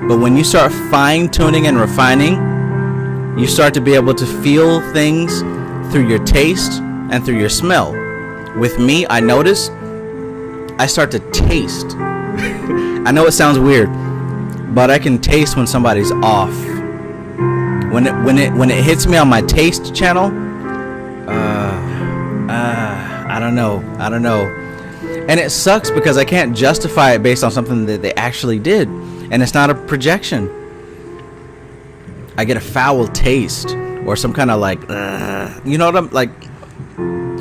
But when you start fine-tuning and refining, you start to be able to feel things through your taste and through your smell. With me, I notice I start to taste. I know it sounds weird, but I can taste when somebody's off. When it hits me on my taste channel, I don't know. And it sucks because I can't justify it based on something that they actually did, and it's not a projection. I get a foul taste or some kind of like, you know what I'm like.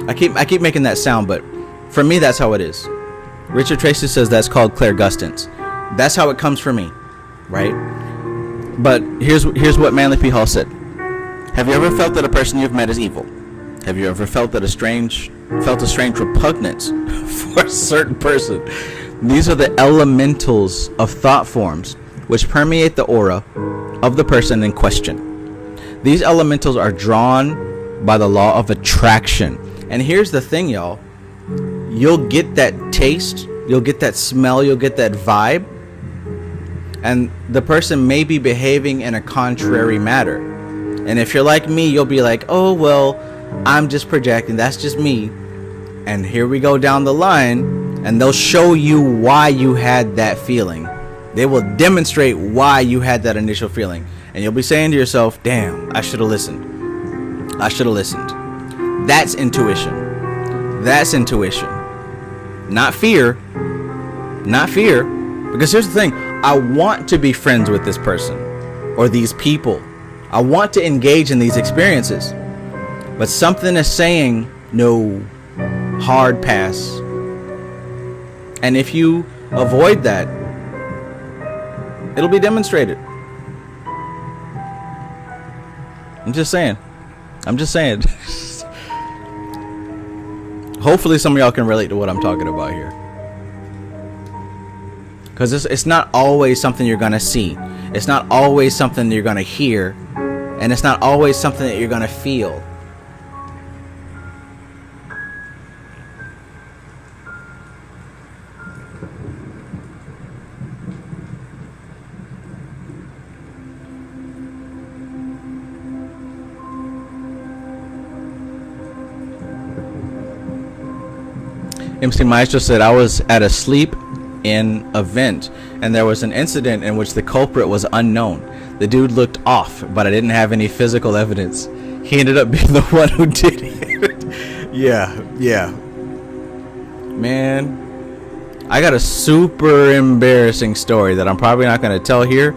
I keep making that sound, but for me, that's how it is. Richard Tracy says that's called Clairgustance. That's how it comes for me, right? But here's what Manly P. Hall said. Have you ever felt that a person you've met is evil? Have you ever felt a strange repugnance for a certain person? These are the elementals of thought forms which permeate the aura of the person in question. These elementals are drawn by the law of attraction. And here's the thing, y'all. You'll get that taste, you'll get that smell, you'll get that vibe, and the person may be behaving in a contrary manner. And if you're like me, you'll be like, oh, well, I'm just projecting, that's just me. And here we go down the line, and they'll show you why you had that feeling. They will demonstrate why you had that initial feeling. And you'll be saying to yourself, damn, I should have listened. That's intuition. Not fear. Because here's the thing. I want to be friends with this person or these people. I want to engage in these experiences. But something is saying, no, hard pass. And if you avoid that, it'll be demonstrated. I'm just saying. Hopefully some of y'all can relate to what I'm talking about here. Because it's not always something you're going to see. It's not always something you're going to hear. And it's not always something that you're going to feel. MC Maestro said, I was at a sleep-in event, and there was an incident in which the culprit was unknown. The dude looked off, but I didn't have any physical evidence. He ended up being the one who did it. Yeah. Man, I got a super embarrassing story that I'm probably not going to tell here.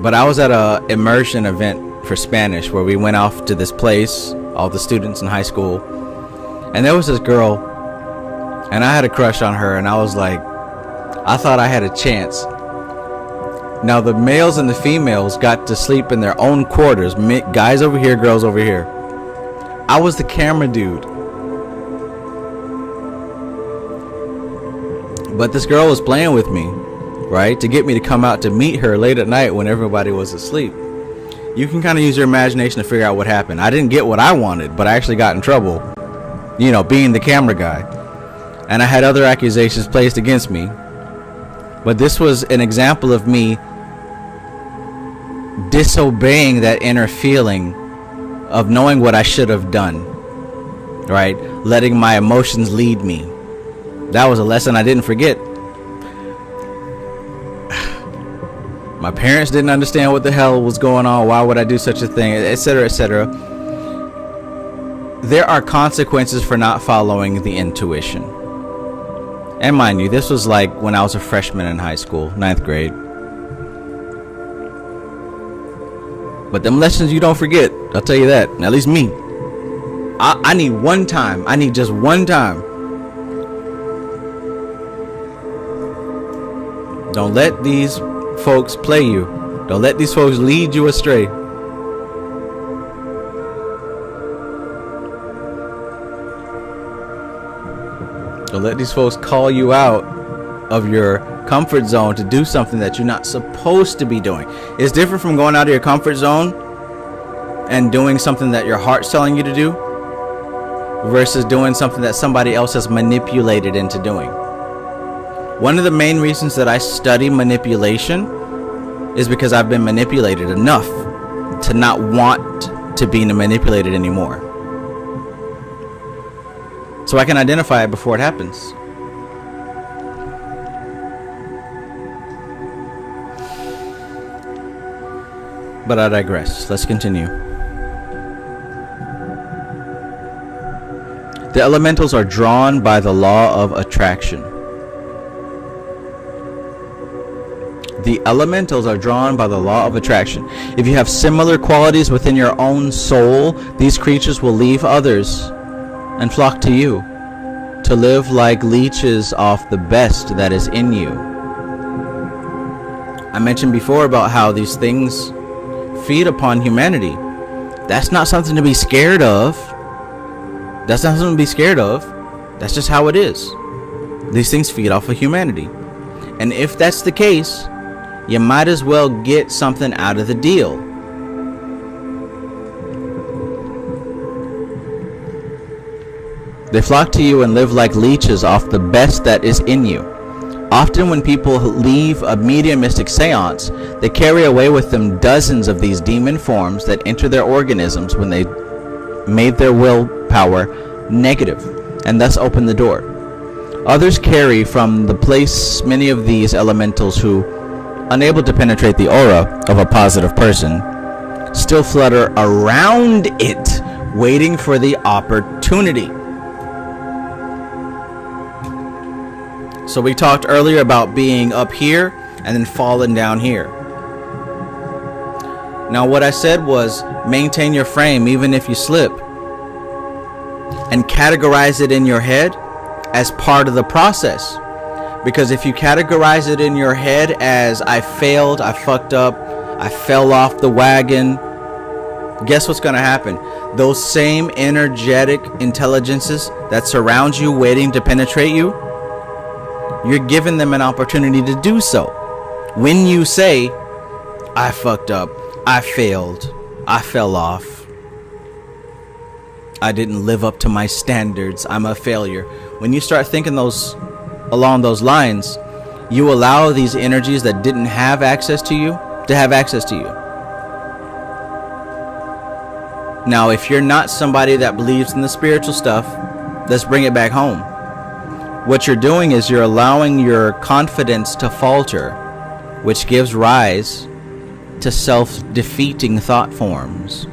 But I was at a immersion event for Spanish where we went off to this place, all the students in high school. And there was this girl, and I had a crush on her, and I was like, I thought I had a chance. Now the males and the females got to sleep in their own quarters, guys over here, girls over here. I was the camera dude. But this girl was playing with me, right, to get me to come out to meet her late at night when everybody was asleep. You can kind of use your imagination to figure out what happened. I didn't get what I wanted, but I actually got in trouble, you know, being the camera guy. And I had other accusations placed against me. But this was an example of me disobeying that inner feeling of knowing what I should have done, right? Letting my emotions lead me. That was a lesson I didn't forget. My parents didn't understand what the hell was going on. Why would I do such a thing, etc., etc. there are consequences for not following the intuition. And mind you, this was like when I was a freshman in high school, 9th grade. But them lessons you don't forget, I'll tell you that. At least me. I need one time. I need just one time. Don't let these folks play you. Don't let these folks lead you astray. Don't let these folks call you out of your comfort zone to do something that you're not supposed to be doing. It's different from going out of your comfort zone and doing something that your heart's telling you to do versus doing something that somebody else has manipulated into doing. One of the main reasons that I study manipulation is because I've been manipulated enough to not want to be manipulated anymore. So I can identify it before it happens. But I digress. Let's continue. The elementals are drawn by the law of attraction. The elementals are drawn by the law of attraction. If you have similar qualities within your own soul, these creatures will leave others and flock to you to live like leeches off the best that is in you. I mentioned before about how these things feed upon humanity. That's not something to be scared of. That's not something to be scared of. That's just how it is. These things feed off of humanity. And if that's the case, you might as well get something out of the deal. They flock to you and live like leeches off the best that is in you. Often when people leave a mediumistic seance, they carry away with them dozens of these demon forms that enter their organisms when they made their willpower negative and thus open the door. Others carry from the place many of these elementals who, unable to penetrate the aura of a positive person, still flutter around it, waiting for the opportunity. So we talked earlier about being up here and then falling down here. Now what I said was maintain your frame even if you slip, and categorize it in your head as part of the process. Because if you categorize it in your head as I failed, I fucked up, I fell off the wagon, guess what's going to happen? Those same energetic intelligences that surround you waiting to penetrate you, you're giving them an opportunity to do so. When you say, I fucked up, I failed, I fell off, I didn't live up to my standards, I'm a failure. When you start thinking along those lines, you allow these energies that didn't have access to you to have access to you. Now, if you're not somebody that believes in the spiritual stuff, let's bring it back home. What you're doing is you're allowing your confidence to falter, which gives rise to self-defeating thought forms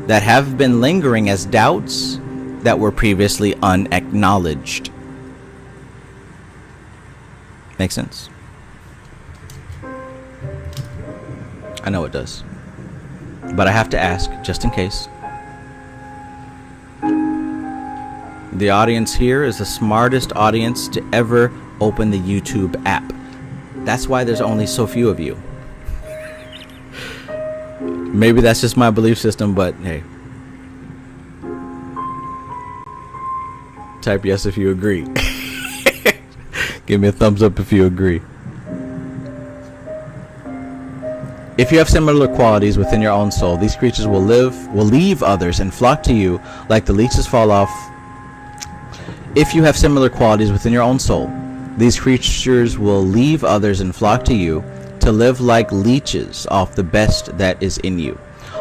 that have been lingering as doubts that were previously unacknowledged. Make sense? I know it does. But I have to ask, just in case. The audience here is the smartest audience to ever open the YouTube app. That's why there's only so few of you. Maybe that's just my belief system, but hey. Type yes if you agree. Give me a thumbs up if you agree. If you have similar qualities within your own soul, these creatures will leave others and flock to you like the leeches fall off. If you have similar qualities within your own soul, these creatures will leave others and flock to you to live like leeches off the best that is in you.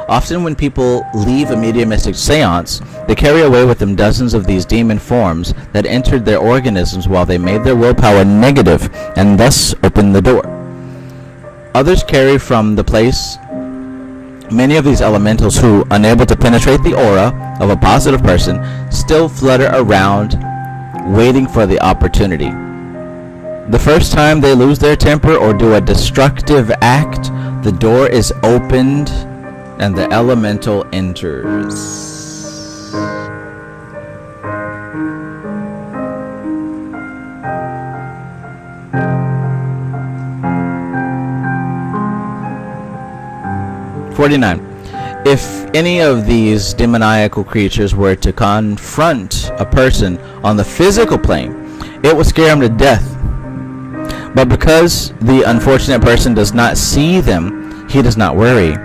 Often when people leave a mediumistic seance, they carry away with them dozens of these demon forms that entered their organisms while they made their willpower negative and thus opened the door. Others carry from the place Many of these elementals who, unable to penetrate the aura of a positive person, still flutter around, waiting for the opportunity. The first time they lose their temper or do a destructive act, the door is opened and the elemental enters. If any of these demoniacal creatures were to confront a person on the physical plane, it would scare him to death. But because the unfortunate person does not see them, he does not worry.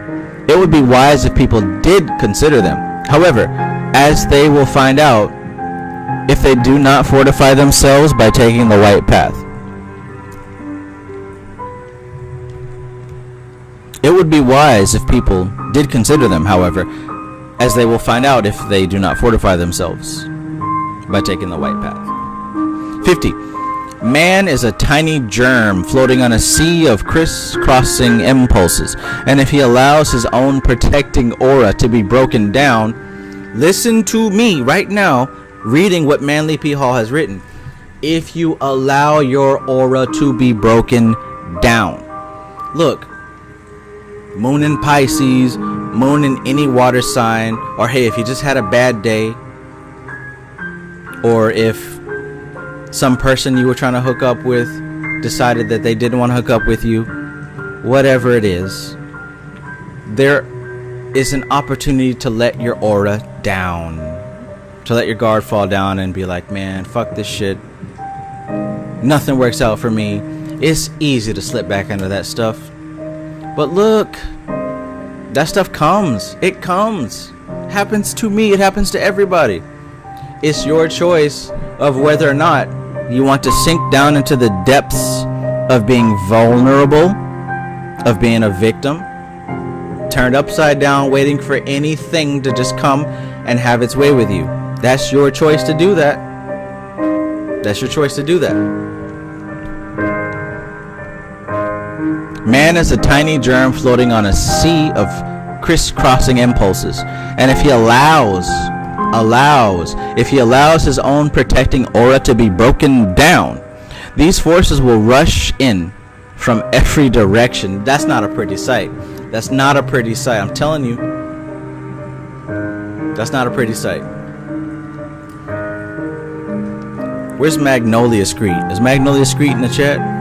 It would be wise if people did consider them. However, as they will find out, if they do not fortify themselves by taking the white path. It would be wise if people did consider them, however, as they will find out if they do not fortify themselves by taking the white path. 50. Man is a tiny germ floating on a sea of crisscrossing impulses, and if he allows his own protecting aura to be broken down, listen to me right now, reading what Manly P. Hall has written. If you allow your aura to be broken down. Look, moon in Pisces, moon in any water sign, or hey, if you just had a bad day, or if some person you were trying to hook up with decided that they didn't want to hook up with you, whatever it is, there is an opportunity to let your aura down, to let your guard fall down and be like, man, fuck this shit, nothing works out for me. It's easy to slip back into that stuff. But look, that stuff comes. It comes. Happens to me. It happens to everybody. It's your choice of whether or not you want to sink down into the depths of being vulnerable, of being a victim, turned upside down, waiting for anything to just come and have its way with you. That's your choice to do that. That's your choice to do that. Man is a tiny germ floating on a sea of crisscrossing impulses, and if he allows his own protecting aura to be broken down, these forces will rush in from every direction. That's not a pretty sight. That's not a pretty sight. I'm telling you, that's not a pretty sight. Where's Magnolia Screet? Is Magnolia Screet in the chat?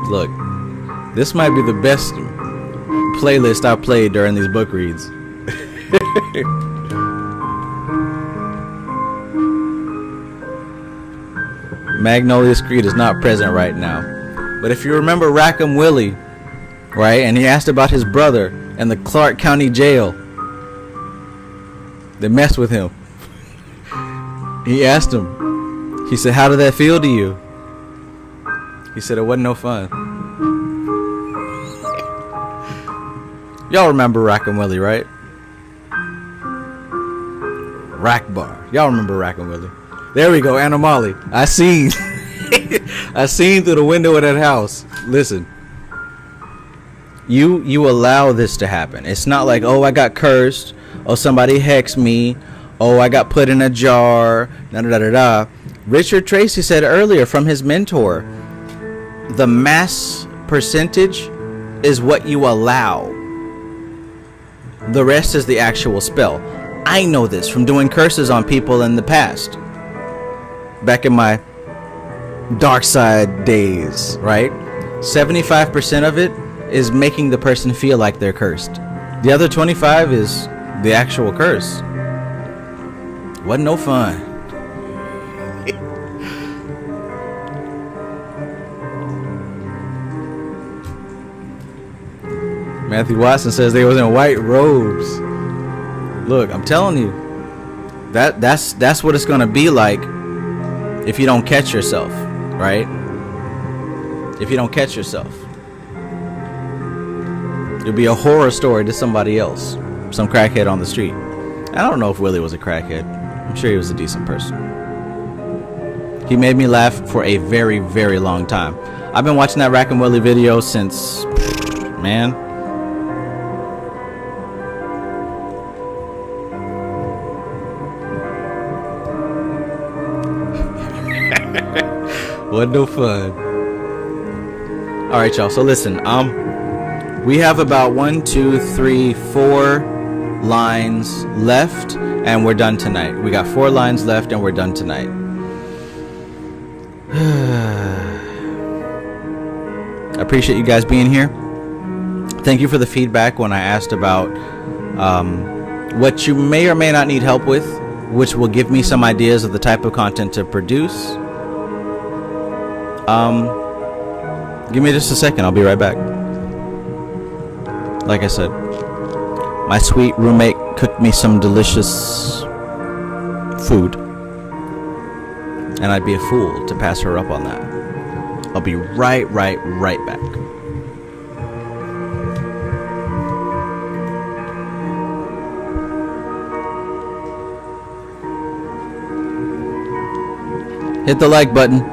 Look, this might be the best playlist I played during these book reads. Magnolia Screet is not present right now. But if you remember Rackham Willie, right, and he asked about his brother and the Clark County Jail, they messed with him. He asked him, he said, how did that feel to you? He said it wasn't no fun. Y'all remember Rackham Willie, right? Rack Bar. Y'all remember Rackham Willie. There we go, Anomaly. I seen I seen through the window of that house. Listen. You allow this to happen. It's not like, oh, I got cursed. Oh, somebody hexed me. Oh, I got put in a jar. Da da da da. Richard Tracy said earlier from his mentor, the mass percentage is what you allow. The rest is the actual spell. I know this from doing curses on people in the past. Back in my dark side days, right? 75% of it is making the person feel like they're cursed. The other 25 is the actual curse. Wasn't no fun. Matthew Watson says they was in white robes. Look, I'm telling you, that's what it's gonna be like if you don't catch yourself, right? If you don't catch yourself, it'll be a horror story to somebody else, some crackhead on the street. I don't know if Willie was a crackhead. I'm sure he was a decent person. He made me laugh for a very, very long time. I've been watching that Rack and Willie video since, man. What no fun. All right, y'all. So listen, we have about 1, 2, 3, 4 lines left, and we're done tonight. We got 4 lines left, and we're done tonight. I appreciate you guys being here. Thank you for the feedback when I asked about what you may or may not need help with, which will give me some ideas of the type of content to produce. Give me just a second. I'll be right back. Like I said, my sweet roommate cooked me some delicious food, and I'd be a fool to pass her up on that. I'll be right back. Hit the like button.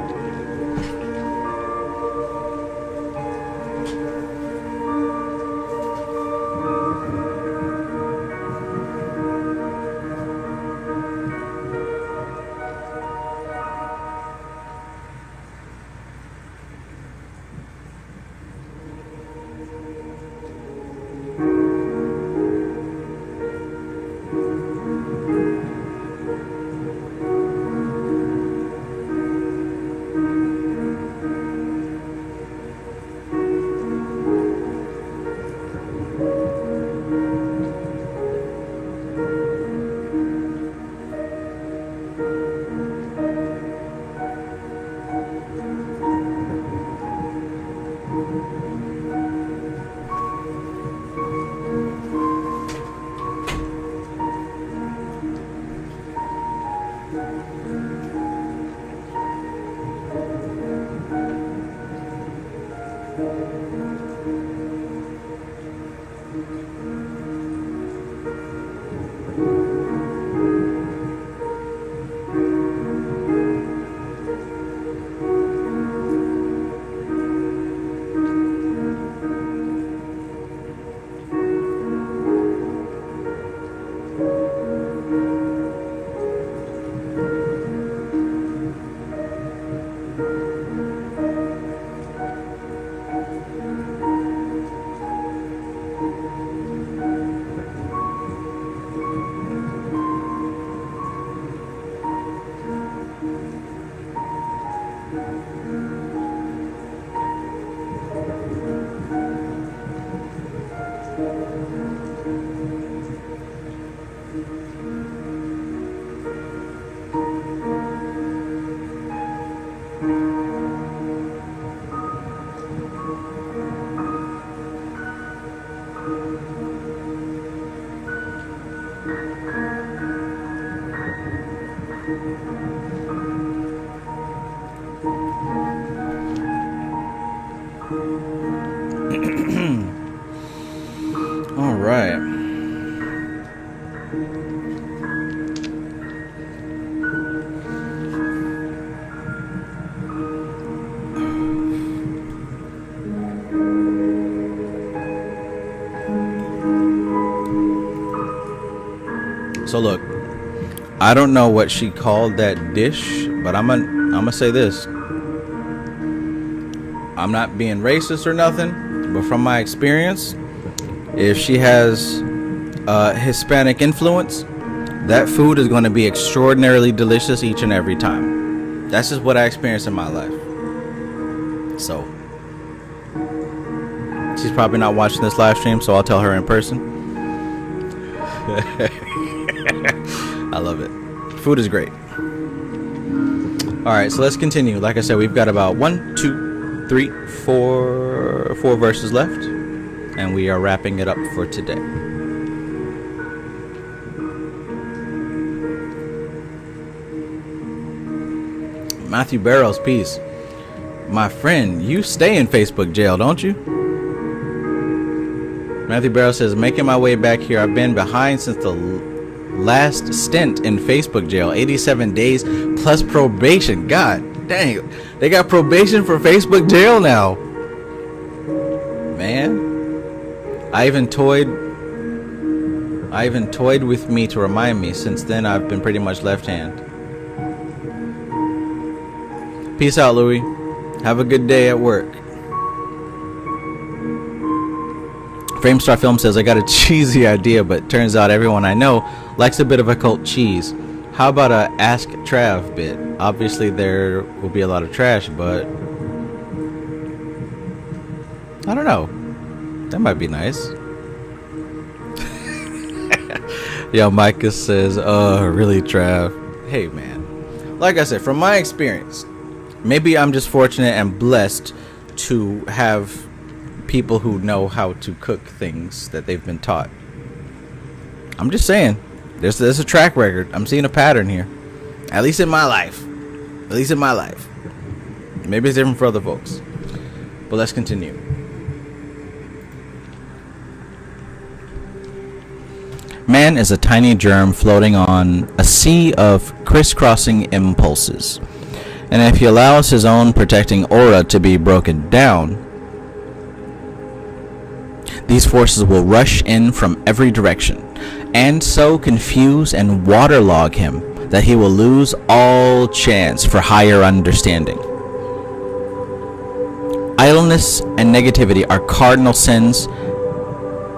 All right. So look, I don't know what she called that dish, but I'm gonna say this. I'm not being racist or nothing, but from my experience, if she has Hispanic influence, that food is going to be extraordinarily delicious each and every time. That's just what I experienced in my life. So she's probably not watching this live stream, so I'll tell her in person. I love it. Food is great. All right, so let's continue. Like I said, we've got about 1, 2, 3, 4 verses left, and we are wrapping it up for today. Matthew Barrows, peace. My friend, you stay in Facebook jail, don't you? Matthew Barrows says, making my way back here. I've been behind since the last stint in Facebook jail, 87 days plus probation. God dang, they got probation for Facebook jail now. Man, I even toyed with me to remind me. Since then, I've been pretty much left hand. Peace out, Louis. Have a good day at work. Framestar Film says, I got a cheesy idea, but turns out everyone I know likes a bit of occult cheese. How about a Ask Trav bit? Obviously there will be a lot of trash, but I don't know. That might be nice. Yo, Magus says, really, Trav? Hey, man. Like I said, from my experience, maybe I'm just fortunate and blessed to have people who know how to cook things that they've been taught. I'm just saying, there's a track record. I'm seeing a pattern here. At least in my life. Maybe it's different for other folks. But let's continue. Man is a tiny germ floating on a sea of crisscrossing impulses. And if he allows his own protecting aura to be broken down, these forces will rush in from every direction, and so confuse and waterlog him that he will lose all chance for higher understanding. Idleness and negativity are cardinal sins,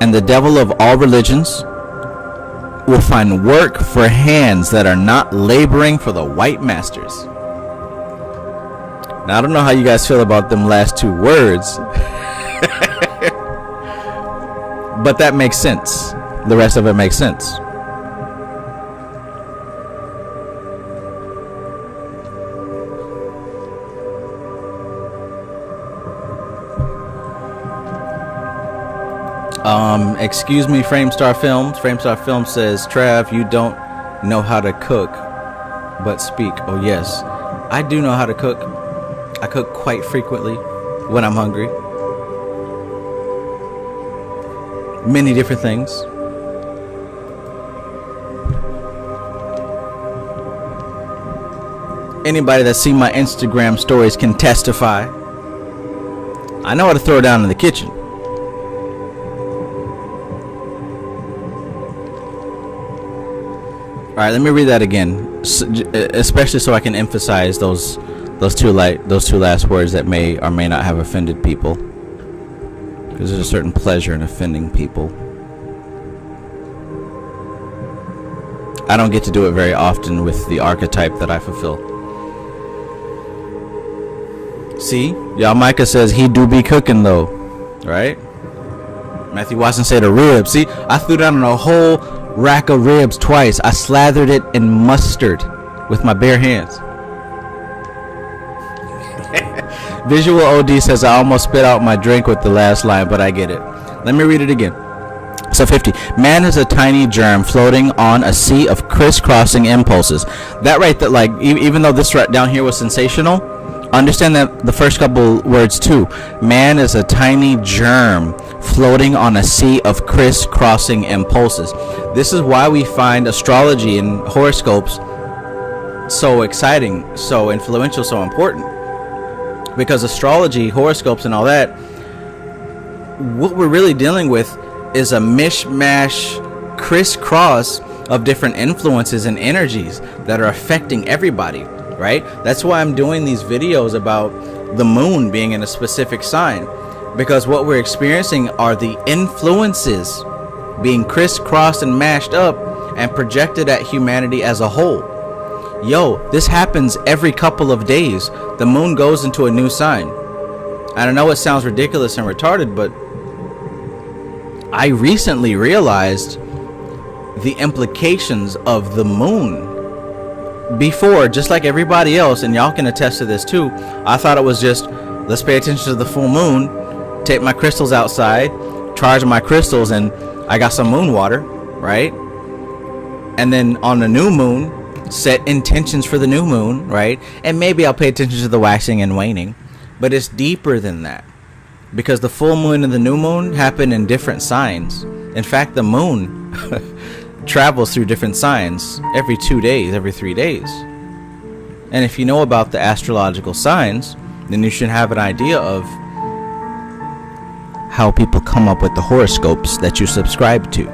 and the devil of all religions will find work for hands that are not laboring for the white masters. Now, I don't know how you guys feel about them last two words, but that makes sense. The rest of it makes sense. Excuse me, Framestar Films. Framestar Films says, Trav, you don't know how to cook, but speak. Oh, yes. I do know how to cook. I cook quite frequently when I'm hungry. Many different things. Anybody that's seen my Instagram stories can testify. I know how to throw down in the kitchen. All right, let me read that again, especially so I can emphasize those two last words that may or may not have offended people. Because there's a certain pleasure in offending people. I don't get to do it very often with the archetype that I fulfill. See, y'all, Micah says he do be cooking though, right? Matthew Watson said a rib. See, I threw down on a whole rack of ribs twice. I slathered it in mustard with my bare hands. Visual OD says I almost spit out my drink with the last line, but I get it. Let me read it again. So 50. Man is a tiny germ floating on a sea of crisscrossing impulses. That right, that like even though this right down here was sensational, understand that the first couple words too. Man is a tiny germ floating on a sea of crisscrossing impulses. This is why we find astrology and horoscopes so exciting, so influential, so important. Because astrology, horoscopes, and all that, what we're really dealing with is a mishmash, crisscross of different influences and energies that are affecting everybody, right? That's why I'm doing these videos about the moon being in a specific sign, because what we're experiencing are the influences being crisscrossed and mashed up and projected at humanity as a whole. Yo, this happens every couple of days. The moon goes into a new sign. I don't know, it sounds ridiculous and retarded, but I recently realized the implications of the moon. Before, just like everybody else, and y'all can attest to this too, I thought it was just, let's pay attention to the full moon, take my crystals outside, charge my crystals, and I got some moon water, right? And then on the new moon, set intentions for the new moon, right? And maybe I'll pay attention to the waxing and waning. But it's deeper than that, because the full moon and the new moon happen in different signs. In fact, the moon travels through different signs every 2 days, every 3 days. And if you know about the astrological signs, then you should have an idea of how people come up with the horoscopes that you subscribe to.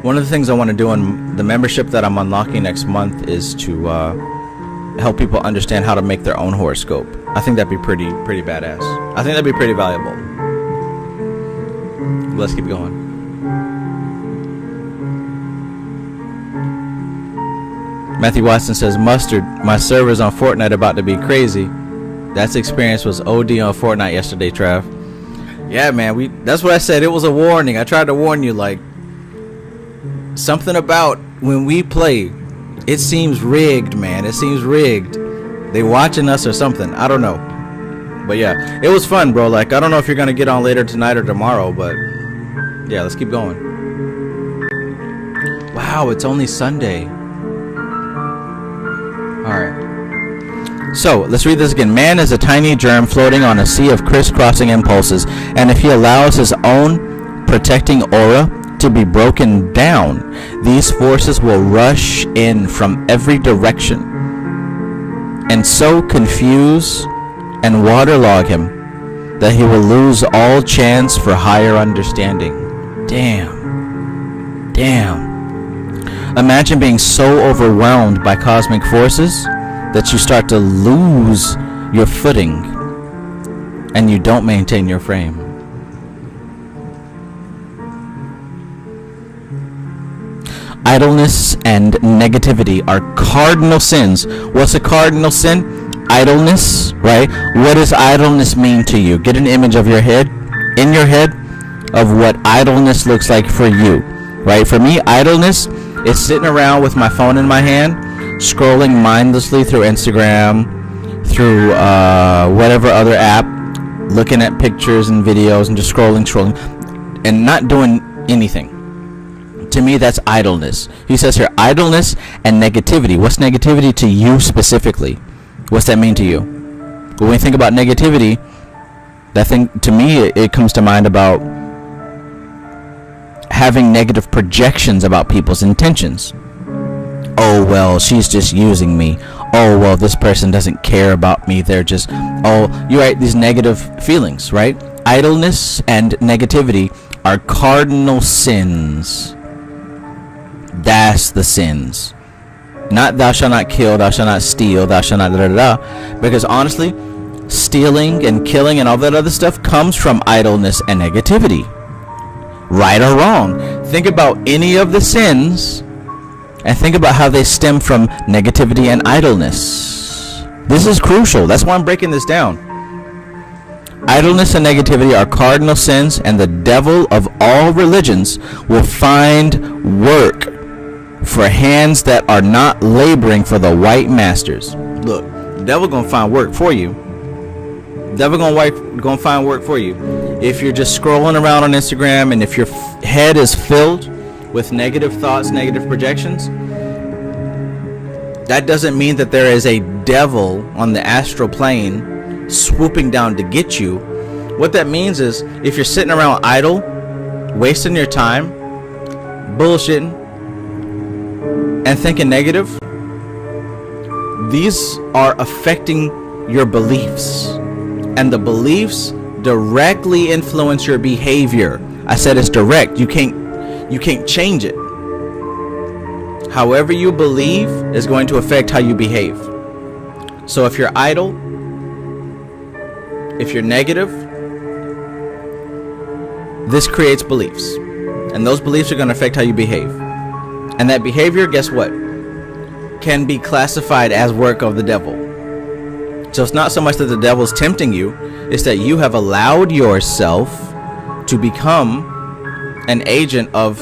One of the things I want to do in the membership that I'm unlocking next month is to help people understand how to make their own horoscope. I think that'd be pretty badass. I think that'd be pretty valuable. Let's keep going. Matthew Watson says, Mustard, my servers on Fortnite about to be crazy. That's experience was OD on Fortnite yesterday, Trav. Yeah, man, that's what I said. It was a warning. I tried to warn you, like, something about when we play, it seems rigged, man. It seems rigged. They watching us or something. I don't know. But yeah, it was fun, bro. Like, I don't know if you're going to get on later tonight or tomorrow, but yeah, let's keep going. Wow, it's only Sunday. Alright. So, let's read this again. Man is a tiny germ floating on a sea of crisscrossing impulses, and if he allows his own protecting aura to be broken down, these forces will rush in from every direction and so confuse and waterlog him that he will lose all chance for higher understanding. Damn. Imagine being so overwhelmed by cosmic forces that you start to lose your footing and you don't maintain your frame. Idleness and negativity are cardinal sins. What's a cardinal sin? Idleness, right? What does idleness mean to you? Get an image of your head, in your head, of what idleness looks like for you, right? For me, idleness is sitting around with my phone in my hand, scrolling mindlessly through Instagram, through whatever other app, looking at pictures and videos and just scrolling, and not doing anything. To me, that's idleness. He says here, idleness and negativity. What's negativity to you specifically? What's that mean to you? When we think about negativity, that thing, to me, it comes to mind about having negative projections about people's intentions. Oh, well, she's just using me. Oh, well, this person doesn't care about me. They're just, oh, you're right, these negative feelings, right? Idleness and negativity are cardinal sins. That's the sins. Not thou shalt not kill, thou shalt not steal, thou shalt not da-da-da. Because honestly, stealing and killing and all that other stuff comes from idleness and negativity. Right or wrong. Think about any of the sins and think about how they stem from negativity and idleness. This is crucial. That's why I'm breaking this down. Idleness and negativity are cardinal sins, and the devil of all religions will find work for hands that are not laboring for the white masters. Look, the devil gonna find work for you. The devil gonna find work for you. If you're just scrolling around on Instagram and if your head is filled with negative thoughts, negative projections, that doesn't mean that there is a devil on the astral plane swooping down to get you. What that means is, if you're sitting around idle, wasting your time, bullshitting, and thinking negative, these are affecting your beliefs, and the beliefs directly influence your behavior. I said it's direct. You can't change it. However you believe is going to affect how you behave. So if you're idle, if you're negative, this creates beliefs, and those beliefs are going to affect how you behave. And that behavior, guess what, can be classified as work of the devil. So it's not so much that the devil's tempting you, it's that you have allowed yourself to become an agent of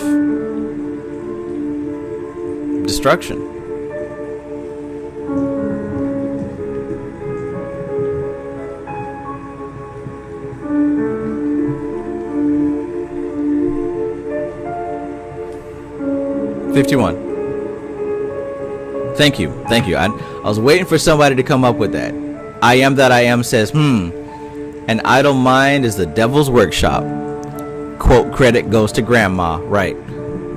destruction. Thank you. I was waiting for somebody to come up with that. I am that I am says, an idle mind is the devil's workshop. quote credit goes to grandma, right?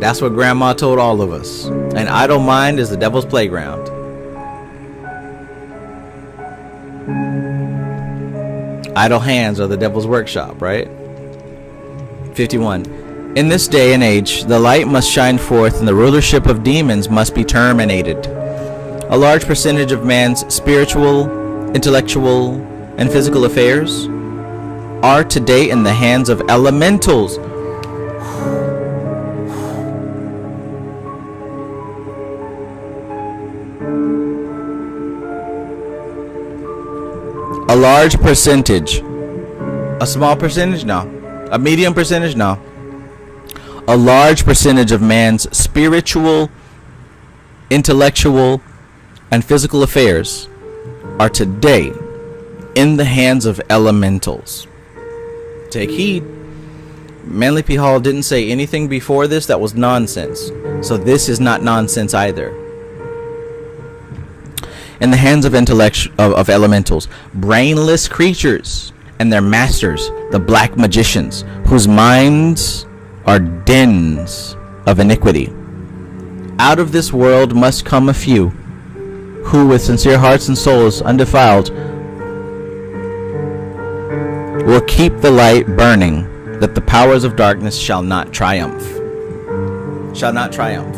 That's what grandma told all of us. An idle mind is the devil's playground. Idle hands are the devil's workshop, right? 51. In this day and age, the light must shine forth and the rulership of demons must be terminated. A large percentage of man's spiritual, intellectual, and physical affairs are today in the hands of elementals. A large percentage. A small percentage? No. A medium percentage? No. A large percentage of man's spiritual, intellectual, and physical affairs are today in the hands of elementals. Take heed. Manly P. Hall didn't say anything before this that was nonsense. So this is not nonsense either. In the hands of elementals, brainless creatures, and their masters, the black magicians, whose minds are dens of iniquity. Out of this world must come a few, who with sincere hearts and souls undefiled will keep the light burning, that the powers of darkness shall not triumph. Shall not triumph.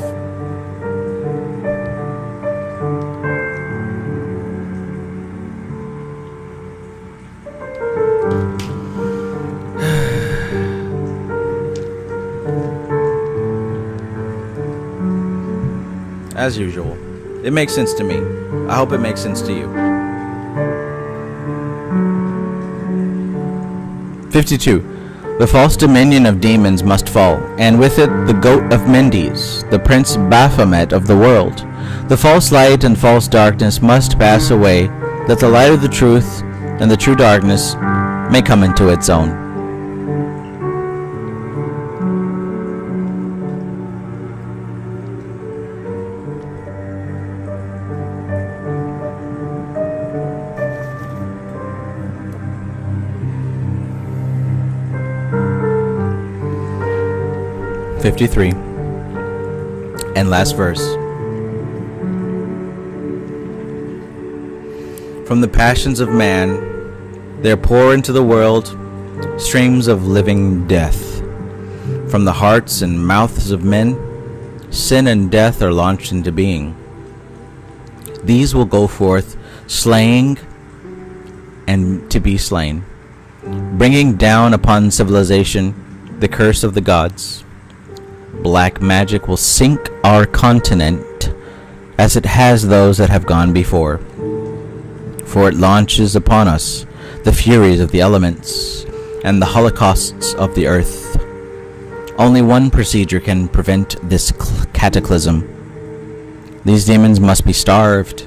As usual. It makes sense to me. I hope it makes sense to you. 52. The false dominion of demons must fall, and with it the goat of Mendes, the prince Baphomet of the world. The false light and false darkness must pass away, that the light of the truth and the true darkness may come into its own. '53 and last verse. From the passions of man there pour into the world streams of living death. From the hearts and mouths of men sin and death are launched into being. These will go forth slaying and to be slain, bringing down upon civilization the curse of the gods. Black magic will sink our continent as it has those that have gone before, for it launches upon us the furies of the elements and the holocausts of the earth. Only one procedure can prevent this cataclysm. These demons must be starved.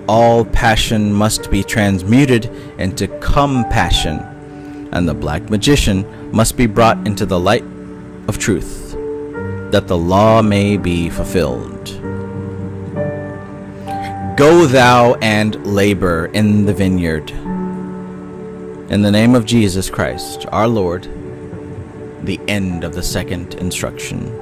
All passion must be transmuted into compassion, and the black magician must be brought into the light of truth, that the law may be fulfilled. Go thou and labor in the vineyard. In the name of Jesus Christ, our Lord, the end of the second instruction.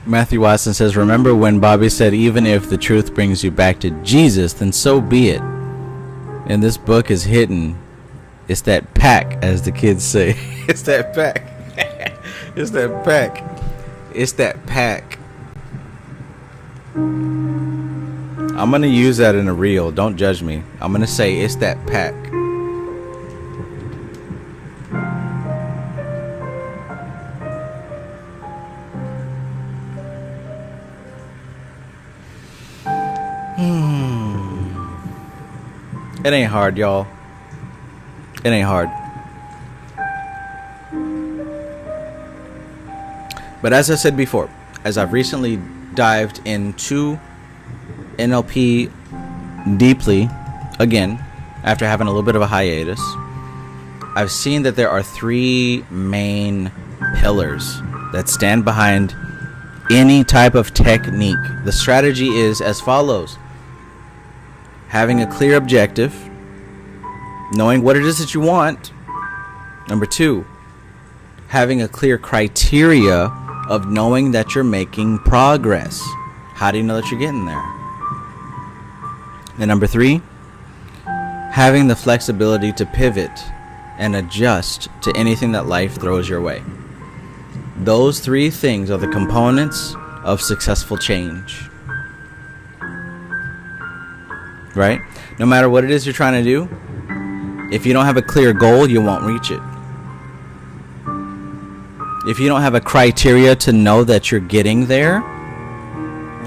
Matthew Watson says, remember when Bobby said, even if the truth brings you back to Jesus, then so be it. And this book is hidden. It's that pack, as the kids say. It's that pack. It's that pack. It's that pack. I'm going to use that in a reel. Don't judge me. I'm going to say it's that pack. It ain't hard, y'all. It ain't hard. But as I said before, as I've recently dived into NLP deeply again, after having a little bit of a hiatus, I've seen that there are three main pillars that stand behind any type of technique. The strategy is as follows: having a clear objective, knowing what it is that you want. Number two, having a clear criteria of knowing that you're making progress. How do you know that you're getting there? And number three, having the flexibility to pivot and adjust to anything that life throws your way. Those three things are the components of successful change. Right? No matter what it is you're trying to do, if you don't have a clear goal, you won't reach it. If you don't have a criteria to know that you're getting there,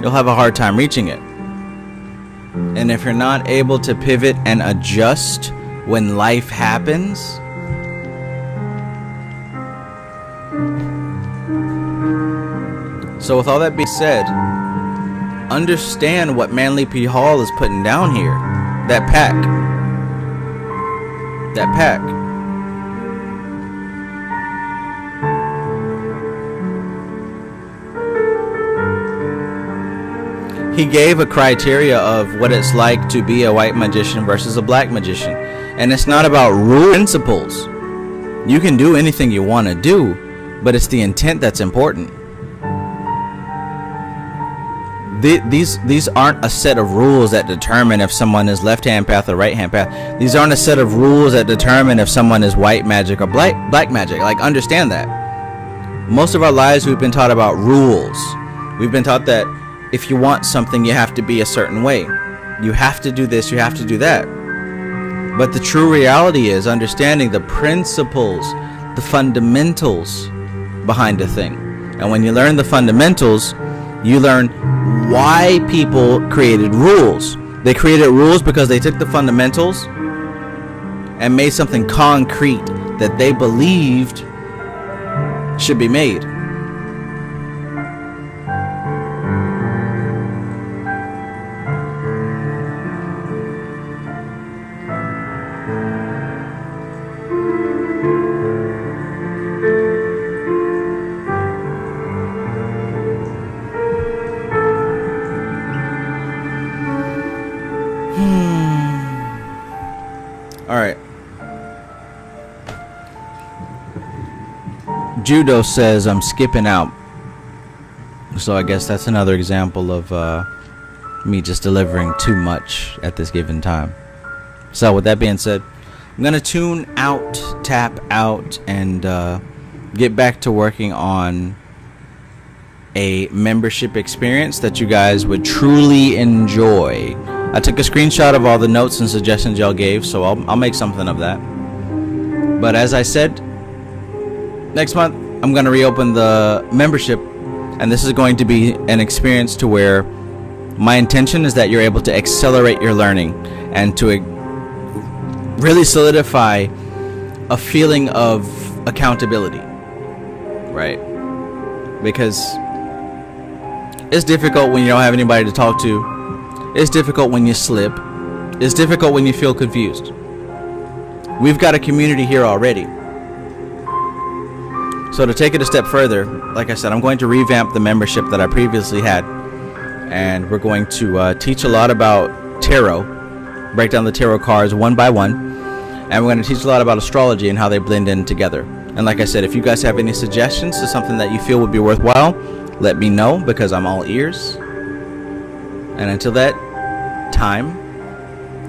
you'll have a hard time reaching it. And if you're not able to pivot and adjust when life happens, so with all that being said, understand what Manly P. Hall is putting down here. That pack. That pack. He gave a criteria of what it's like to be a white magician versus a black magician. And it's not about rule principles. You can do anything you want to do, but it's the intent that's important. These aren't a set of rules that determine if someone is left-hand path or right-hand path. These aren't a set of rules that determine if someone is white magic or black magic. Like, understand that. Most of our lives we've been taught about rules. We've been taught that if you want something, you have to be a certain way. You have to do this, you have to do that. But the true reality is understanding the principles, the fundamentals behind a thing. And when you learn the fundamentals, you learn why people created rules. They created rules because they took the fundamentals and made something concrete that they believed should be made. Alright. Judo says I'm skipping out. So I guess that's another example of me just delivering too much at this given time. So with that being said, I'm going to tune out, tap out, and get back to working on a membership experience that you guys would truly enjoy. I took a screenshot of all the notes and suggestions y'all gave, so I'll make something of that. But as I said, next month I'm going to reopen the membership, and this is going to be an experience to where my intention is that you're able to accelerate your learning and to really solidify a feeling of accountability, right? Because it's difficult when you don't have anybody to talk to. It's difficult when you slip. It's difficult when you feel confused. We've got a community here already. So to take it a step further, like I said, I'm going to revamp the membership that I previously had. And we're going to teach a lot about tarot, break down the tarot cards one by one. And we're going to teach a lot about astrology and how they blend in together. And like I said, if you guys have any suggestions to something that you feel would be worthwhile, let me know, because I'm all ears. And until that time,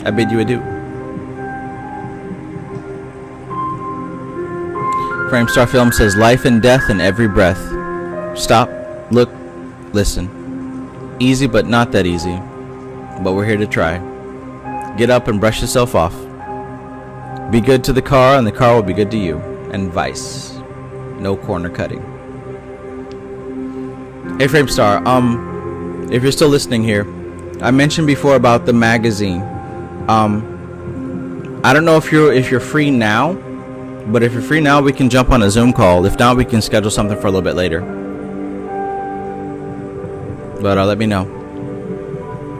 I bid you adieu. Framestar Film says, life and death in every breath. Stop, look, listen. Easy, but not that easy. But we're here to try. Get up and brush yourself off. Be good to the car, and the car will be good to you. And vice. No corner cutting. Hey Framestar, if you're still listening here, I mentioned before about the magazine. I don't know if you're free now, but if you're free now, we can jump on a Zoom call. If not, we can schedule something for a little bit later. But let me know.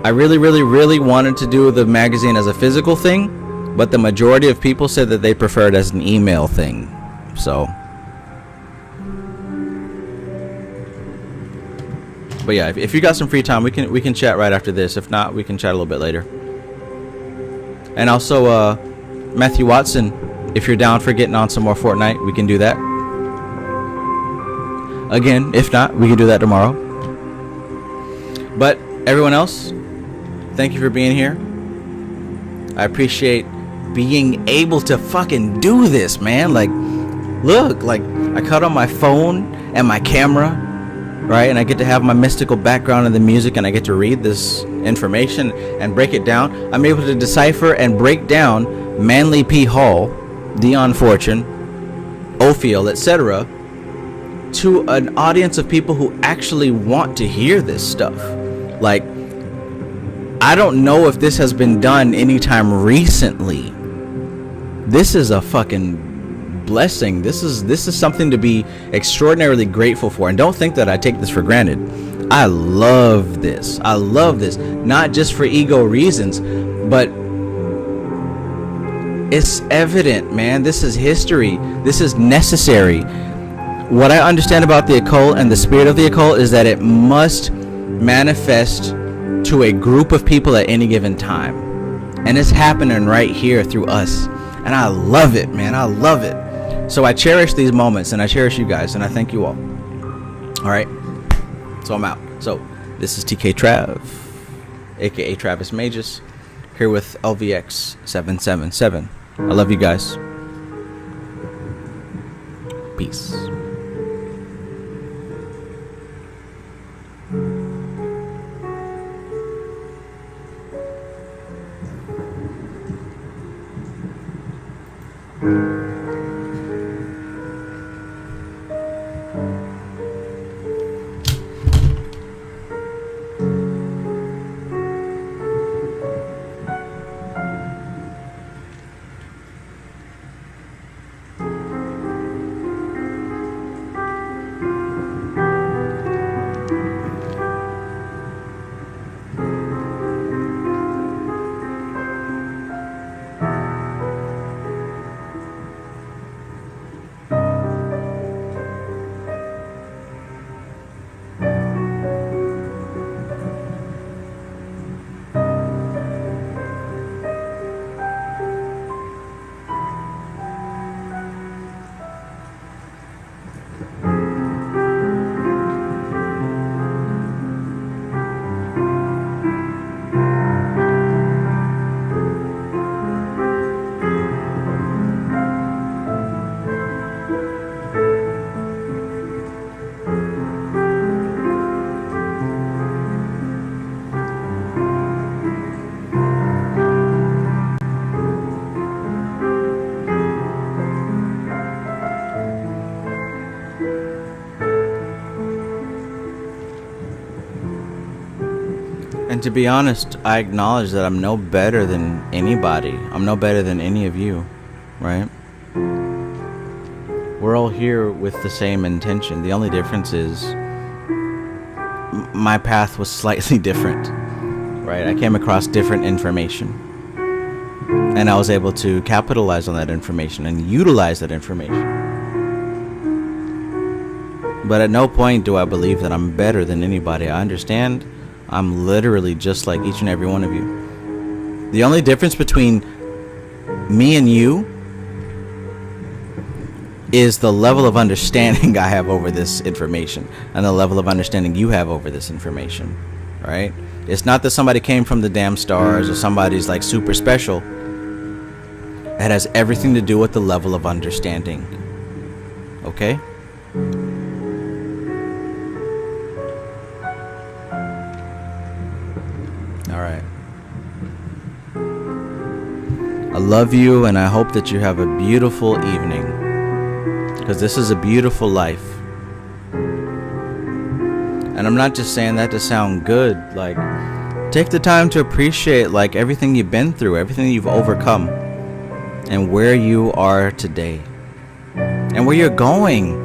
I really, really, really wanted to do the magazine as a physical thing, but the majority of people said that they prefer it as an email thing. So, but yeah, if you got some free time, we can chat right after this. If not, we can chat a little bit later. And also, Matthew Watson, if you're down for getting on some more Fortnite, we can do that. Again, if not, we can do that tomorrow. But everyone else, thank you for being here. I appreciate being able to fucking do this, man. Like, look, like I cut on my phone and my camera, right? And I get to have my mystical background in the music, and I get to read this information and break it down. I'm able to decipher and break down Manly P. Hall, Dion Fortune, Ophiel, etc. to an audience of people who actually want to hear this stuff. Like, I don't know if this has been done anytime recently. This is a fucking blessing. This is something to be extraordinarily grateful for. And don't think that I take this for granted. I love this. I love this. Not just for ego reasons, but it's evident, man. This is history. This is necessary. What I understand about the occult and the spirit of the occult is that it must manifest to a group of people at any given time. And it's happening right here through us. And I love it, man. I love it. So I cherish these moments, and I cherish you guys, and I thank you all. All right. So I'm out. So this is TK Trav, aka Travis Magus, here with LVX777. I love you guys. Peace. And to be honest, I acknowledge that I'm no better than anybody. I'm no better than any of you, right? We're all here with the same intention. The only difference is my path was slightly different, right? I came across different information, and I was able to capitalize on that information and utilize that information. But at no point do I believe that I'm better than anybody. I understand I'm literally just like each and every one of you. The only difference between me and you is the level of understanding I have over this information and the level of understanding you have over this information, right? It's not that somebody came from the damn stars or somebody's like super special. It has everything to do with the level of understanding. Okay? All right. I love you, and I hope that you have a beautiful evening, because this is a beautiful life. And I'm not just saying that to sound good. Like, take the time to appreciate like everything you've been through, everything you've overcome, and where you are today, and where you're going.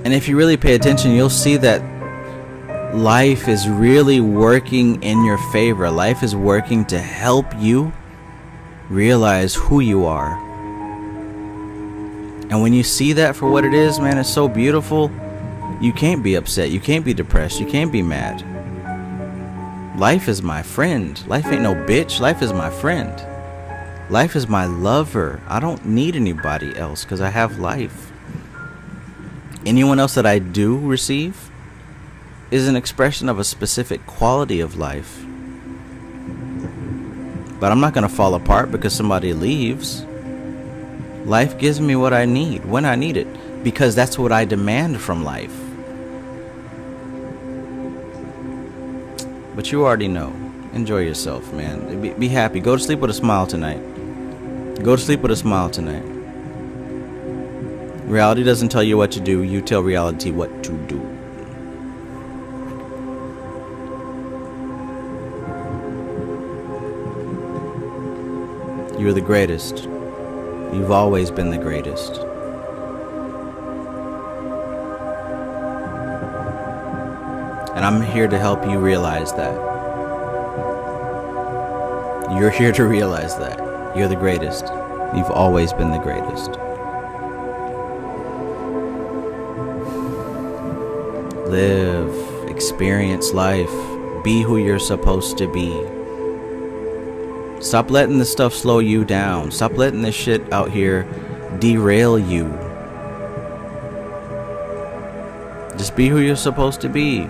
And if you really pay attention, you'll see that life is really working in your favor. Life is working to help you realize who you are. And when you see that for what it is, man, it's so beautiful. You can't be upset. You can't be depressed. You can't be mad. Life is my friend. Life ain't no bitch. Life is my friend. Life is my lover. I don't need anybody else because I have life. Anyone else that I do receive is an expression of a specific quality of life. But I'm not going to fall apart because somebody leaves. Life gives me what I need when I need it, because that's what I demand from life. But you already know. Enjoy yourself, man. Be happy. Go to sleep with a smile tonight. Go to sleep with a smile tonight. Reality doesn't tell you what to do. You tell reality what to do. You're the greatest. You've always been the greatest. And I'm here to help you realize that. You're here to realize that. You're the greatest. You've always been the greatest. Live, experience life, be who you're supposed to be. Stop letting this stuff slow you down. Stop letting this shit out here derail you. Just be who you're supposed to be.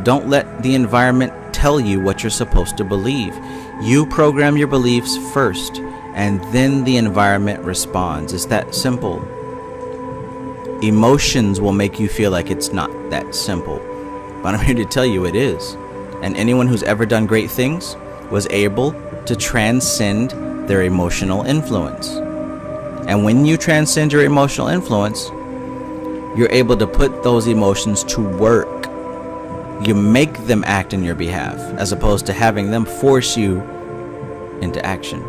Don't let the environment tell you what you're supposed to believe. You program your beliefs first, and then the environment responds. It's that simple. Emotions will make you feel like it's not that simple, but I'm here to tell you it is. And anyone who's ever done great things was able to transcend their emotional influence. And when you transcend your emotional influence, you're able to put those emotions to work. You make them act in your behalf, as opposed to having them force you into action.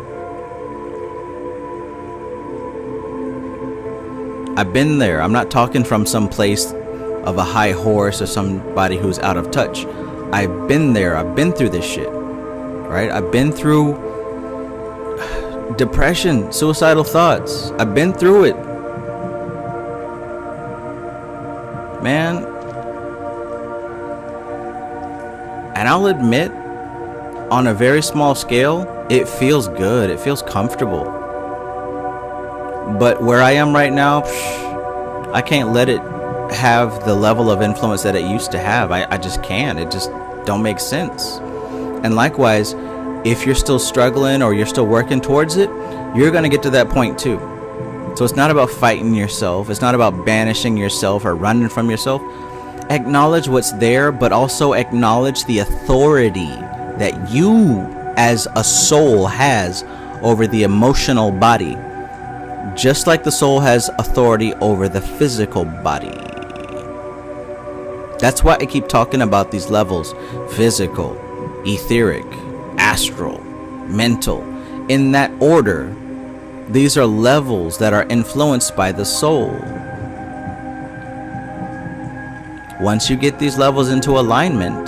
I've been there. I'm not talking from some place of a high horse or somebody who's out of touch. I've been there. I've been through this shit. Right? I've been through depression, suicidal thoughts. I've been through it. Man. And I'll admit, on a very small scale, it feels good. It feels comfortable. But where I am right now, I can't let it have the level of influence that it used to have. I just can't. It just don't make sense. And likewise, if you're still struggling or you're still working towards it, you're going to get to that point too. So it's not about fighting yourself. It's not about banishing yourself or running from yourself. Acknowledge what's there, but also acknowledge the authority that you as a soul has over the emotional body. Just like the soul has authority over the physical body. That's why I keep talking about these levels: physical, etheric, astral, mental. In that order, these are levels that are influenced by the soul. Once you get these levels into alignment,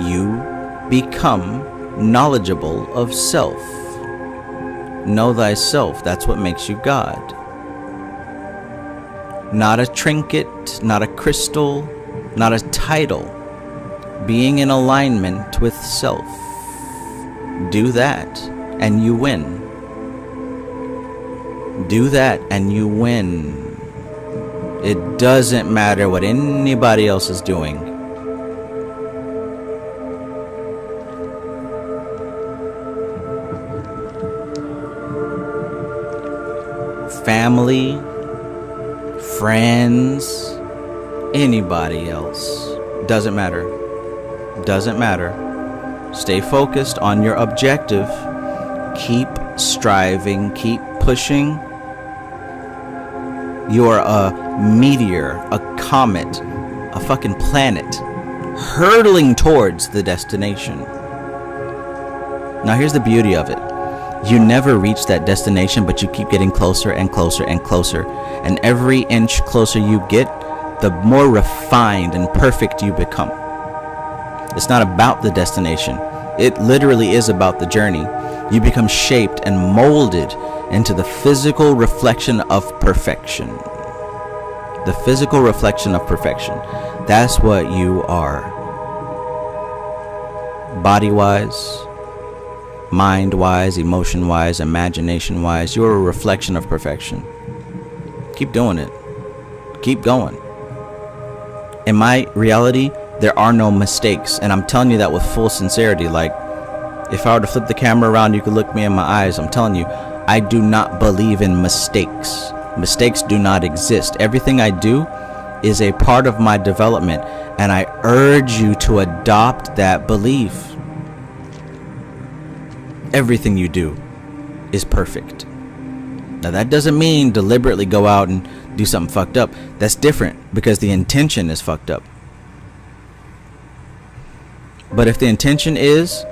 you become knowledgeable of self. Know thyself. That's what makes you God. Not a trinket, not a crystal, not a title. Being in alignment with self. Do that, and you win. Do that and you win. It doesn't matter what anybody else is doing. Family, friends, anybody else. Doesn't matter. Doesn't matter. Stay focused on your objective. Keep striving. Keep pushing. You are a meteor, a comet, a fucking planet hurtling towards the destination. Now here's the beauty of it. You never reach that destination, but you keep getting closer and closer and closer. And every inch closer you get, the more refined and perfect you become. It's not about the destination. It literally is about the journey. You become shaped and molded into the physical reflection of perfection. The physical reflection of perfection. That's what you are. Body-wise, mind-wise, emotion-wise, imagination-wise, you're a reflection of perfection. Keep doing it. Keep going. In my reality, there are no mistakes, and I'm telling you that with full sincerity. Like, if I were to flip the camera around, you could look me in my eyes. I'm telling you, I do not believe in mistakes. Mistakes do not exist. Everything I do is a part of my development, and I urge you to adopt that belief. Everything you do is perfect. Now that doesn't mean deliberately go out and do something fucked up. That's different, because the intention is fucked up. But if the intention is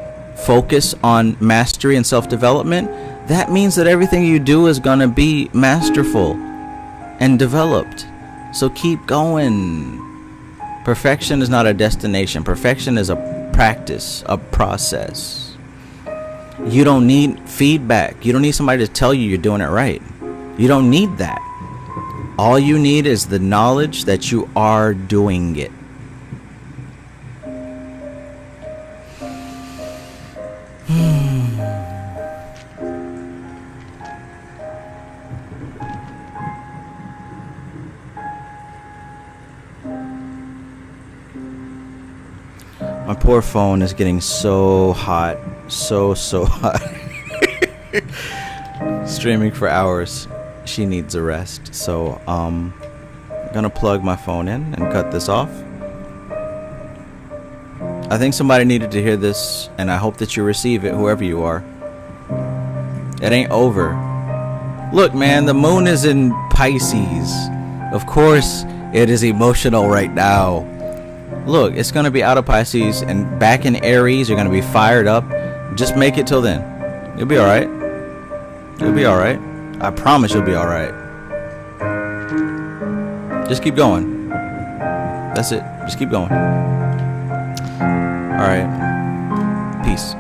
focus on mastery and self-development, that means that everything you do is going to be masterful and developed. So keep going. Perfection is not a destination. Perfection is a practice, a process. You don't need feedback. You don't need somebody to tell you you're doing it right. You don't need that. All you need is the knowledge that you are doing it. My poor phone is getting so hot. So hot. Streaming for hours. She needs a rest. So I'm gonna plug my phone in and cut this off. I think somebody needed to hear this, and I hope that you receive it, whoever you are. It ain't over. Look, man, the moon is in Pisces. Of course it is emotional right now. Look, it's going to be out of Pisces and back in Aries. You're going to be fired up. Just make it till then. You'll be alright. You'll be alright. I promise you'll be alright. Just keep going. That's it. Just keep going. Alright. Peace.